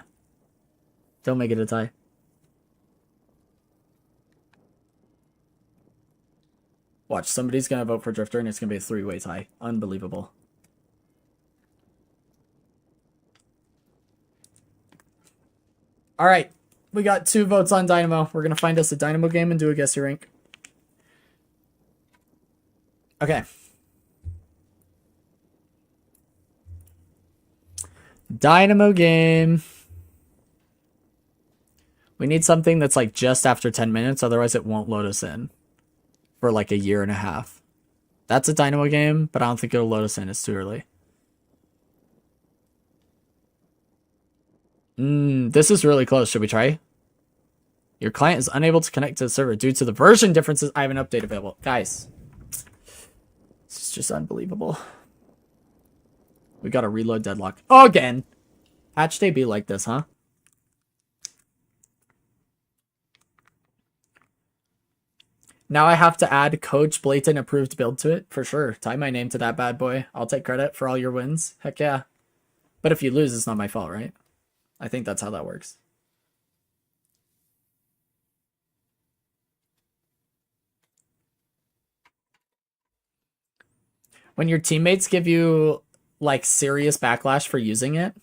Speaker 1: Don't make it a tie. Watch, somebody's gonna vote for Drifter and it's gonna be a 3-way tie. Unbelievable. Alright, we got 2 votes on Dynamo. We're gonna find us a Dynamo game and do a guess your rank. Okay. Dynamo game. We need something that's like just after 10 minutes, otherwise it won't load us in for like a year and a half. That's a Dynamo game, but I don't think it'll load us in. It's too early. This is really close. Should we try? Your client is unable to connect to the server due to the version differences. I have an update available. Guys, this is just unbelievable. We gotta reload Deadlock. Oh, again. Patch day be like this, huh? Now I have to add Coach Blatant approved build to it? For sure. Tie my name to that bad boy. I'll take credit for all your wins. Heck yeah. But if you lose, it's not my fault, right? I think that's how that works. When your teammates give you like serious backlash for using it.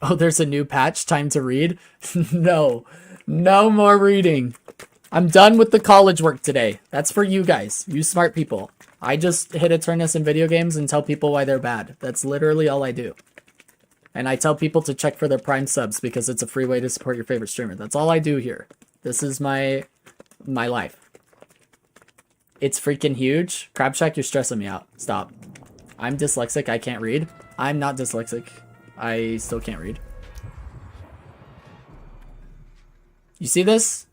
Speaker 1: Oh, there's a new patch. Time to read. No more reading. I'm done with the college work today. That's for you guys, you smart people. I just hit Eternus in video games and tell people why they're bad. That's literally all I do. And I tell people to check for their Prime subs because it's a free way to support your favorite streamer. That's all I do here. This is my life. It's freaking huge. Crab Shack, you're stressing me out. Stop. I'm dyslexic. I can't read. I'm not dyslexic. I still can't read. You see this?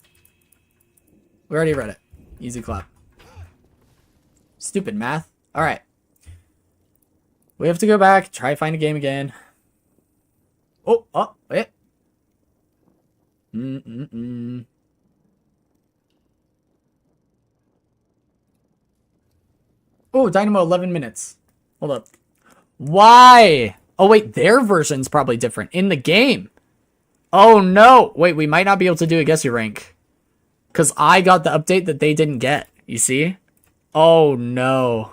Speaker 1: We already read it. Easy clap. Stupid math. Alright. We have to go back. Try find a game again. Oh, wait. Oh, Dynamo 11 minutes. Hold up. Why? Oh, wait, their version's probably different in the game. Oh, no. Wait, we might not be able to do a guess your rank. Because I got the update that they didn't get. You see? Oh, no.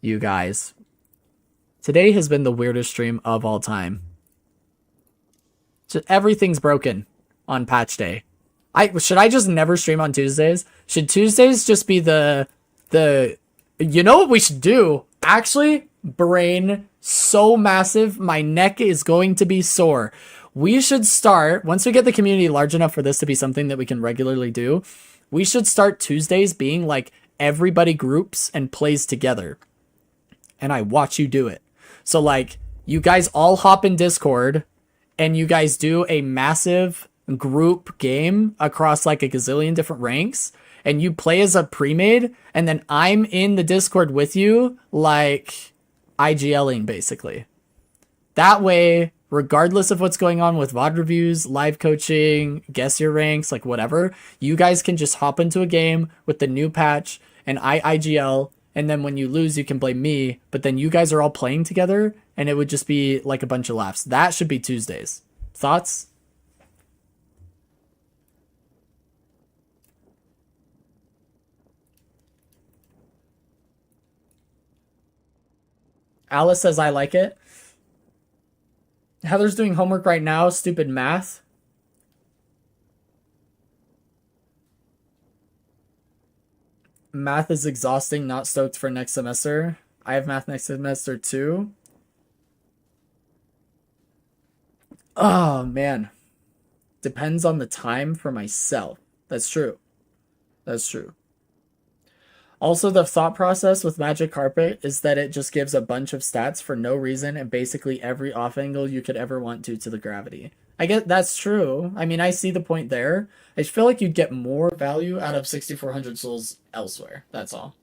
Speaker 1: You guys. Today has been the weirdest stream of all time. Just, everything's broken on patch day. Should I just never stream on Tuesdays? Should Tuesdays just be the you know what we should do? Actually, brain so massive, my neck is going to be sore. We should start, once we get the community large enough for this to be something that we can regularly do, we should start Tuesdays being like everybody groups and plays together. And I watch you do it. So like, you guys all hop in Discord and you guys do a massive group game across like a gazillion different ranks, and you play as a pre-made, and then I'm in the Discord with you, like IGLing basically. That way, regardless of what's going on with VOD reviews, live coaching, guess your ranks, like whatever, you guys can just hop into a game with the new patch, and I IGL, and then when you lose, you can blame me, but then you guys are all playing together, and it would just be like a bunch of laughs. That should be Tuesdays. Thoughts? Alice says I like it. Heather's doing homework right now. Stupid math. Math is exhausting. Not stoked for next semester. I have math next semester too. Oh, man. Depends on the time for myself. That's true. That's true. Also, the thought process with Magic Carpet is that it just gives a bunch of stats for no reason and basically every off angle you could ever want to the gravity. I get that's true. I mean, I see the point there. I feel like you'd get more value out of 6,400 souls elsewhere. That's all.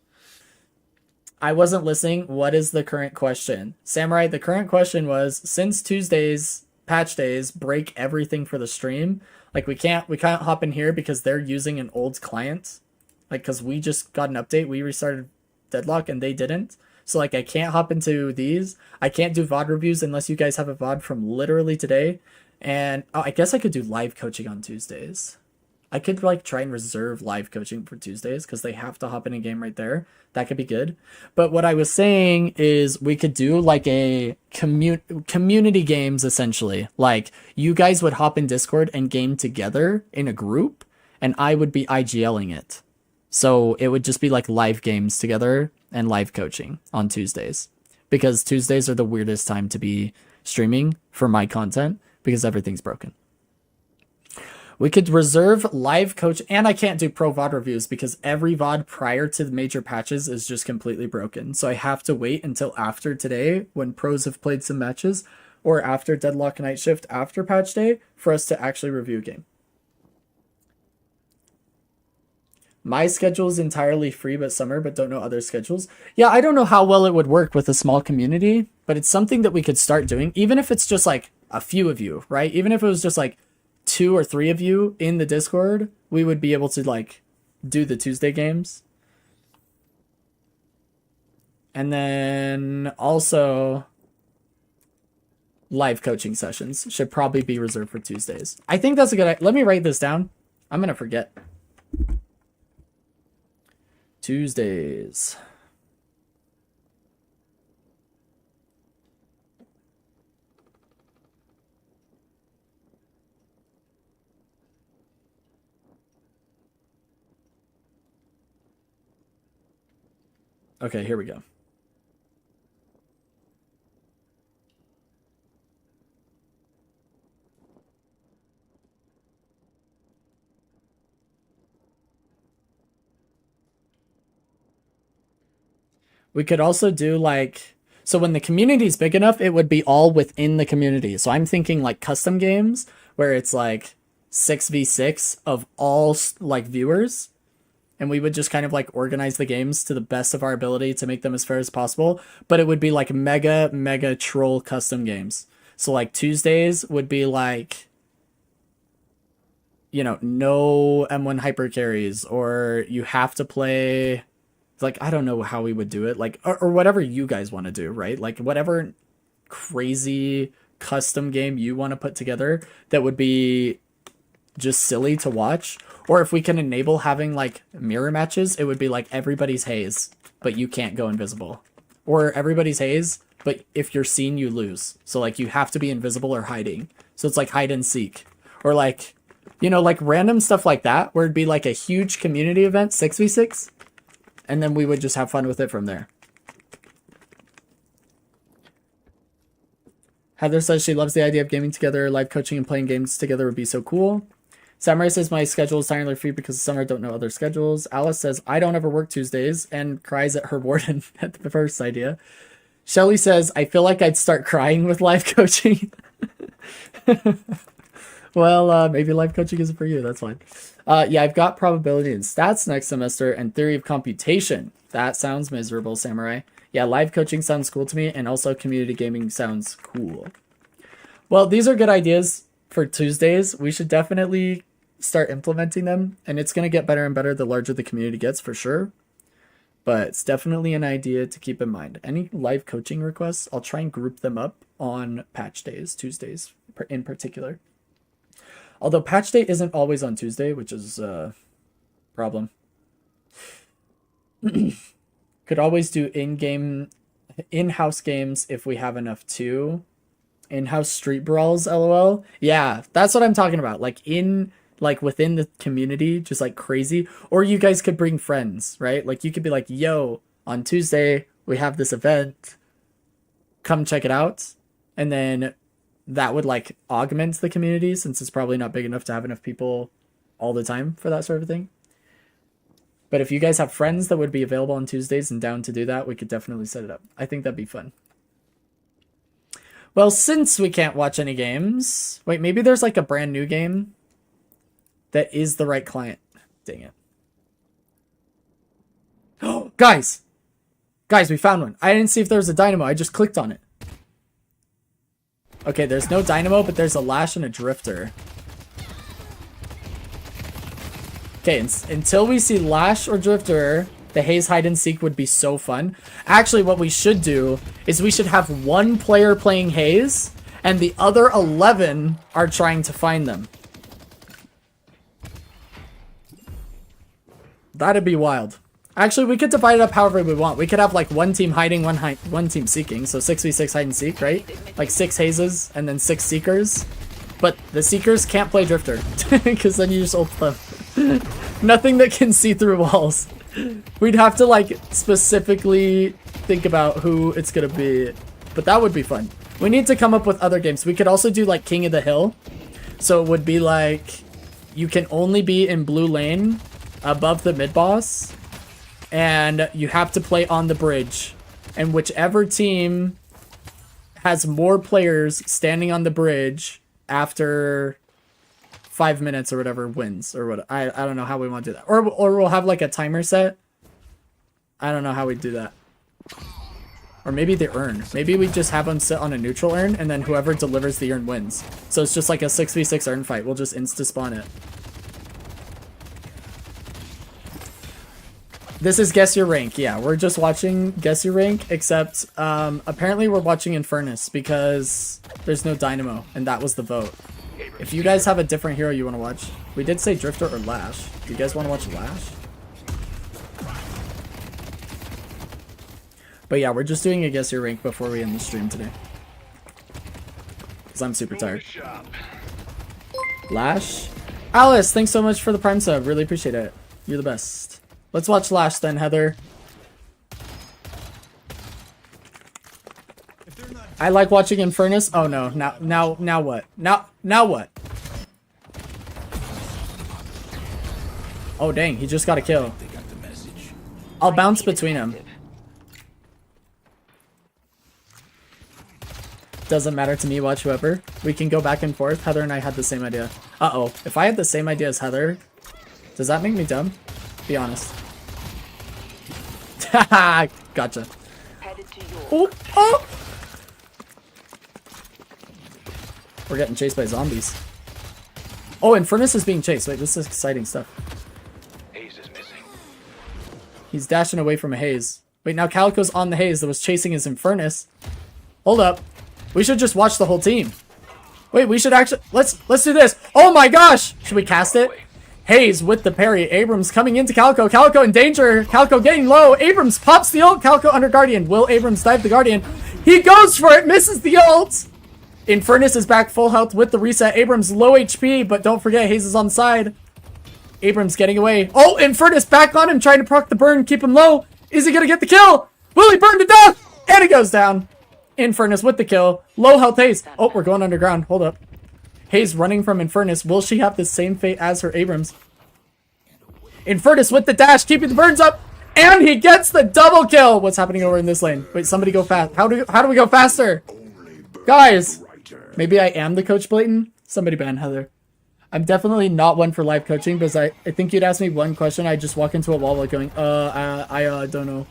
Speaker 1: I wasn't listening. What is the current question? Samurai, the current question was, since Tuesdays, patch days, break everything for the stream, like we can't hop in here because they're using an old client. Like, because we just got an update, we restarted Deadlock and they didn't. So, like, I can't hop into these. I can't do VOD reviews unless you guys have a VOD from literally today. And I guess I could do live coaching on Tuesdays. I could, like, try and reserve live coaching for Tuesdays because they have to hop in a game right there. That could be good. But what I was saying is we could do, like, a community games, essentially. Like, you guys would hop in Discord and game together in a group, and I would be IGLing it. So it would just be like live games together and live coaching on Tuesdays, because Tuesdays are the weirdest time to be streaming for my content because everything's broken. We could reserve live coach, and I can't do pro VOD reviews because every VOD prior to the major patches is just completely broken. So I have to wait until after today when pros have played some matches, or after Deadlock Night Shift after patch day, for us to actually review a game. My schedule is entirely free but summer, but don't know other schedules. Yeah, I don't know how well it would work with a small community, but it's something that we could start doing, even if it's just like a few of you, right? Even if it was just like 2 or 3 of you in the Discord, we would be able to like do the Tuesday games. And then also live coaching sessions should probably be reserved for Tuesdays. I think that's a good idea. Let me write this down. I'm going to forget. Tuesdays. Okay, here we go. We could also do like, so when the community is big enough, it would be all within the community. So I'm thinking like custom games where it's like 6v6 of all like viewers. And we would just kind of like organize the games to the best of our ability to make them as fair as possible. But it would be like mega troll custom games. So like Tuesdays would be like, you know, no M1 hyper carries, or you have to play, like, I don't know how we would do it, like, or whatever you guys want to do, right? Like whatever crazy custom game you want to put together that would be just silly to watch. Or if we can enable having like mirror matches, it would be like everybody's haze, but you can't go invisible. Or everybody's haze, but if you're seen, you lose. So like you have to be invisible or hiding. So it's like hide and seek. Or like, you know, like random stuff like that, where it'd be like a huge community event, 6v6. And then we would just have fun with it from there. Heather says she loves the idea of gaming together. Live coaching and playing games together would be so cool. Samurai says my schedule is entirely free because of summer. I don't know other schedules. Alice says I don't ever work Tuesdays and cries at her warden at the first idea. Shelly says I feel like I'd start crying with live coaching. Well, maybe live coaching isn't for you. That's fine. Yeah, I've got probability and stats next semester and theory of computation. That sounds miserable, Samurai. Yeah, live coaching sounds cool to me, and also community gaming sounds cool. Well, these are good ideas for Tuesdays. We should definitely start implementing them, and it's going to get better and better the larger the community gets, for sure. But it's definitely an idea to keep in mind. Any live coaching requests, I'll try and group them up on patch days, Tuesdays in particular. Although patch day isn't always on Tuesday, which is a problem. Could always do in-house games if we have enough too. In-house street brawls, lol. Yeah, that's what I'm talking about. Like within the community, just like crazy. Or you guys could bring friends, right? Like you could be like, yo, on Tuesday, we have this event. Come check it out. And then that would like augment the community, since it's probably not big enough to have enough people all the time for that sort of thing. But if you guys have friends that would be available on Tuesdays and down to do that, we could definitely set it up. I think that'd be fun. Well, since we can't watch any games... Wait, maybe there's like a brand new game that is the right client. Dang it. Oh, guys! Guys, we found one. I didn't see if there was a dynamo. I just clicked on it. Okay, there's no dynamo, but there's a lash and a drifter. Okay, until we see lash or drifter, the haze hide and seek would be so fun. Actually, what we should do is we should have one player playing haze, and the other 11 are trying to find them. That'd be wild. Actually, we could divide it up however we want. We could have like one team hiding, one team seeking. So 6v6 hide and seek, right? Like 6 hazes and then 6 seekers. But the seekers can't play drifter because then you just ult them. Nothing that can see through walls. We'd have to like specifically think about who it's gonna be. But that would be fun. We need to come up with other games. We could also do like King of the Hill. So it would be like you can only be in blue lane above the mid boss. And you have to play on the bridge. And whichever team has more players standing on the bridge after 5 minutes or whatever wins. Or what I don't know how we want to do that. Or we'll have like a timer set. I don't know how we do that. Or maybe the urn. Maybe we just have them sit on a neutral urn and then whoever delivers the urn wins. So it's just like a 6v6 urn fight. We'll just insta-spawn it. This is Guess Your Rank. Yeah, we're just watching Guess Your Rank, except apparently we're watching Eternus because there's no Dynamo, and that was the vote. If you guys have a different hero you want to watch, we did say Drifter or Lash. Do you guys want to watch Lash? But yeah, we're just doing a Guess Your Rank before we end the stream today. Because I'm super tired. Lash? Alice, thanks so much for the Prime sub. Really appreciate it. You're the best. Let's watch Lash then, Heather. I like watching Eternus. Oh no, now what? Now what? Oh dang, he just got a kill. I'll bounce between them. Doesn't matter to me, watch whoever. We can go back and forth. Heather and I had the same idea. Uh-oh, if I had the same idea as Heather, does that make me dumb? Be honest. Haha, gotcha. Oh, oh! We're getting chased by zombies. Oh, Eternus is being chased. Wait, this is exciting stuff.
Speaker 3: Haze is missing.
Speaker 1: He's dashing away from a haze. Wait, now Calico's on the haze that was chasing his Eternus. Hold up. We should just watch the whole team. Wait, we should actually... Let's do this. Oh my gosh! Should we cast it? Haze with the parry. Abrams coming into Calico. Calico in danger. Calico getting low. Abrams pops the ult. Calico under Guardian. Will Abrams dive the Guardian? He goes for it. Misses the ult. Eternus is back full health with the reset. Abrams low HP, but don't forget Haze is on side. Abrams getting away. Oh, Eternus back on him, trying to proc the burn, keep him low. Is he gonna get the kill? Will he burn to death? And he goes down. Eternus with the kill. Low health Haze. Oh, we're going underground. Hold up. Haze running from Eternus. Will she have the same fate as her Abrams? Eternus with the dash, keeping the burns up. And he gets the double kill. What's happening over in this lane? Wait, somebody go fast. How do we go faster? Guys, maybe I am the coach Blayton. Somebody ban Heather. I'm definitely not one for live coaching because I think you'd ask me one question. I just walk into a wall like going, I don't know.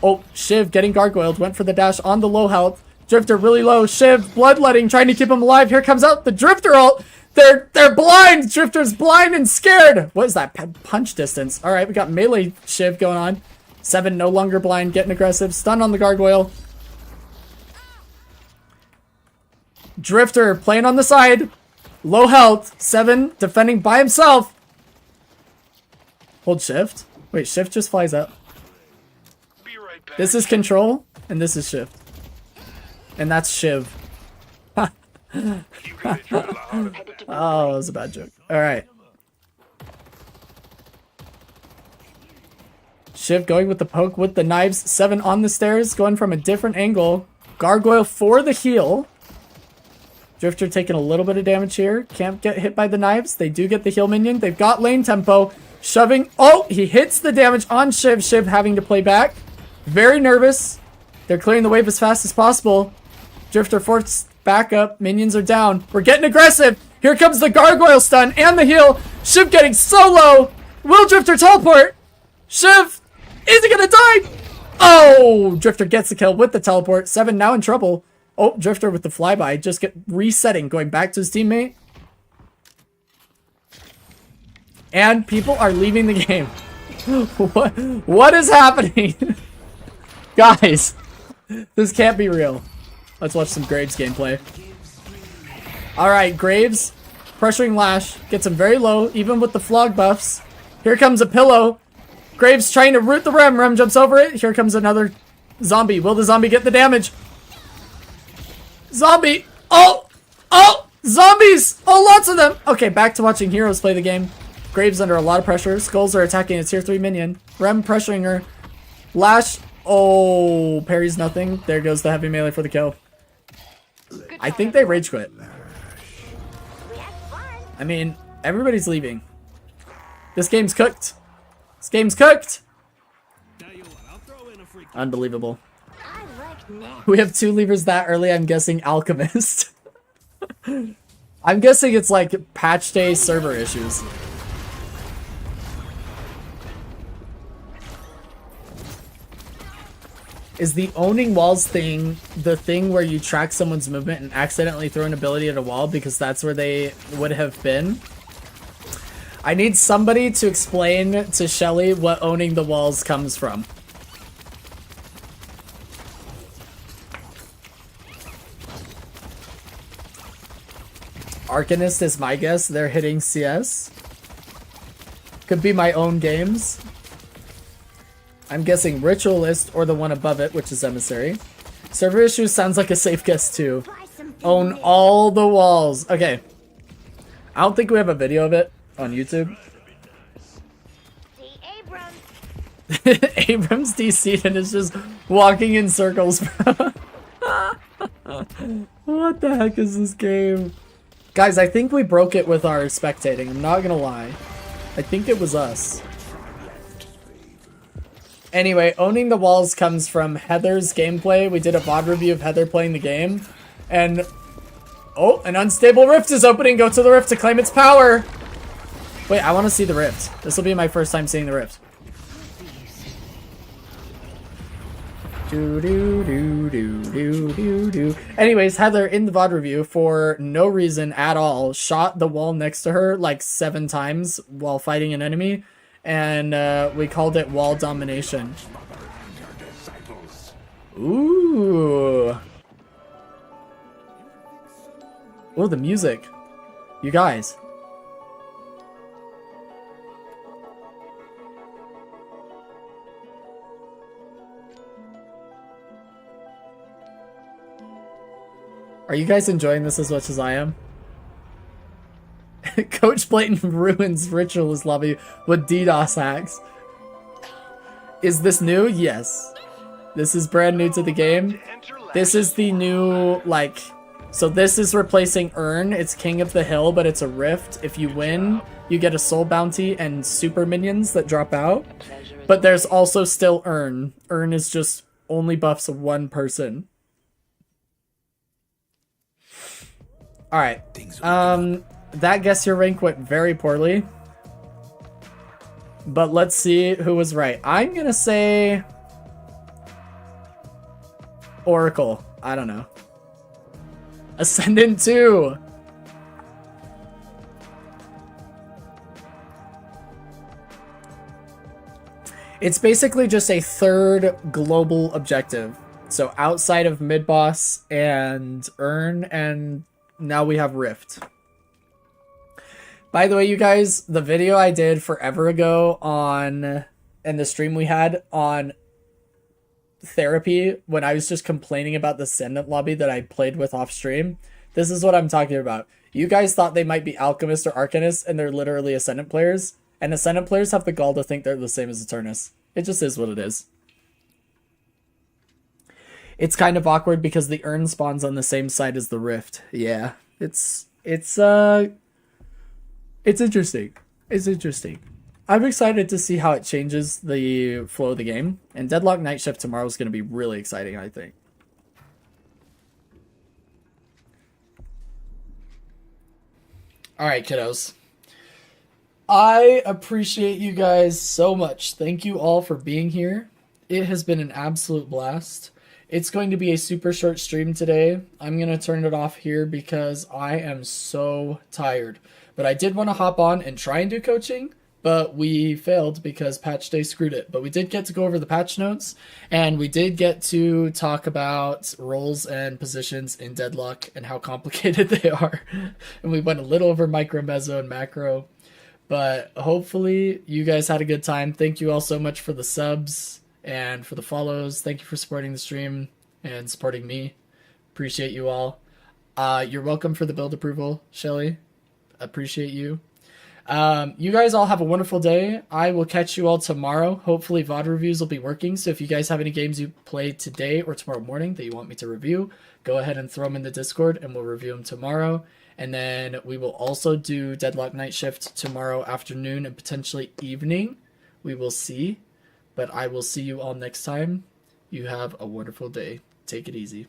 Speaker 1: Oh, Shiv getting gargoyled. Went for the dash on the low health. Drifter really low. Shiv bloodletting, trying to keep him alive. Here comes out the Drifter ult. They're blind. Drifter's blind and scared. What is that? Punch distance. All right, we got melee Shiv going on. 7 no longer blind, getting aggressive. Stun on the gargoyle. Drifter playing on the side. Low health. 7 defending by himself. Hold shift. Wait, shift just flies up. This is control, and this is shift. And that's Shiv. Oh, that was a bad joke. Alright. Shiv going with the poke with the knives. 7 on the stairs, going from a different angle. Gargoyle for the heal. Drifter taking a little bit of damage here. Can't get hit by the knives. They do get the heal minion. They've got lane tempo. Shoving. Oh, he hits the damage on Shiv. Shiv having to play back. Very nervous. They're clearing the wave as fast as possible. Drifter forced back up. Minions are down. We're getting aggressive. Here comes the gargoyle stun and the heal. Shiv getting so low. Will Drifter teleport? Shiv, is he gonna die? Oh, Drifter gets the kill with the teleport. 7 now in trouble. Oh, Drifter with the flyby. Just get resetting, going back to his teammate. And people are leaving the game. What is happening? Guys, this can't be real. Let's watch some Graves gameplay. Alright, Graves pressuring Lash. Gets him very low, even with the flog buffs. Here comes a pillow. Graves trying to root the Rem. Rem jumps over it. Here comes another zombie. Will the zombie get the damage? Zombie. Oh! Oh! Zombies! Oh, lots of them! Okay, back to watching heroes play the game. Graves under a lot of pressure. Skulls are attacking a tier 3 minion. Rem pressuring her. Lash. Oh, parries nothing. There goes the heavy melee for the kill. I think they rage quit. I mean, everybody's leaving. This game's cooked. This game's cooked. Unbelievable. We have 2 levers that early. I'm guessing Alchemist. I'm guessing it's like patch day server issues. Is the owning walls thing the thing where you track someone's movement and accidentally throw an ability at a wall because that's where they would have been? I need somebody to explain to Shelly what owning the walls comes from. Arcanist is my guess. They're hitting CS. Could be my own games. I'm guessing Ritualist or the one above it, which is Emissary. Server issues sounds like a safe guess too. Own all the walls. Okay. I don't think we have a video of it on YouTube. Abrams DC'd and is just walking in circles, bro. What the heck is this game? Guys, I think we broke it with our spectating. I'm not gonna lie. I think it was us. Anyway, owning the walls comes from Heather's gameplay. We did a VOD review of Heather playing the game. And... oh, an unstable rift is opening. Go to the rift to claim its power. Wait, I want to see the rift. This will be my first time seeing the rift. Anyways, Heather, in the VOD review, for no reason at all, shot the wall next to her like 7 times while fighting an enemy. And we called it wall domination. Ooh. Oh, the music. You guys. Are you guys enjoying this as much as I am? Coach Blayton ruins Ritualist lobby with DDoS hacks. Is this new? Yes. This is brand new to the game. This is the new, like... so this is replacing Earn. It's King of the Hill, but it's a rift. If you win, you get a soul bounty and super minions that drop out. But there's also still Earn. Earn is just only buffs of 1 person. Alright. That guess your rank went very poorly. But let's see who was right. I'm gonna say... Oracle. I don't know. Ascendant 2! It's basically just a 3rd global objective. So outside of mid-boss and Earn, and now we have Rift. By the way, you guys, the video I did forever ago on, and the stream we had on therapy, when I was just complaining about the Ascendant lobby that I played with off stream, this is what I'm talking about. You guys thought they might be Alchemist or Arcanist, and they're literally Ascendant players. And Ascendant players have the gall to think they're the same as Eternus. It just is what it is. It's kind of awkward because the Urn spawns on the same side as the Rift. Yeah, it's interesting. It's interesting. I'm excited to see how it changes the flow of the game. And Deadlock Night Shift tomorrow is going to be really exciting, I think. All right, kiddos. I appreciate you guys so much. Thank you all for being here. It has been an absolute blast. It's going to be a super short stream today. I'm going to turn it off here because I am so tired. But I did want to hop on and try and do coaching, but we failed because patch day screwed it. But we did get to go over the patch notes, and we did get to talk about roles and positions in Deadlock and how complicated they are. And we went a little over micro, meso, and macro. But hopefully you guys had a good time. Thank you all so much for the subs and for the follows. Thank you for supporting the stream and supporting me. Appreciate you all. You're welcome for the build approval, Shelly. Appreciate you. You guys all have a wonderful day. I will catch you all tomorrow. Hopefully VOD reviews will be working. So if you guys have any games you played today or tomorrow morning that you want me to review, go ahead and throw them in the Discord and we'll review them tomorrow. And then we will also do Deadlock Night Shift tomorrow afternoon and potentially evening. We will see. But I will see you all next time. You have a wonderful day. Take it easy.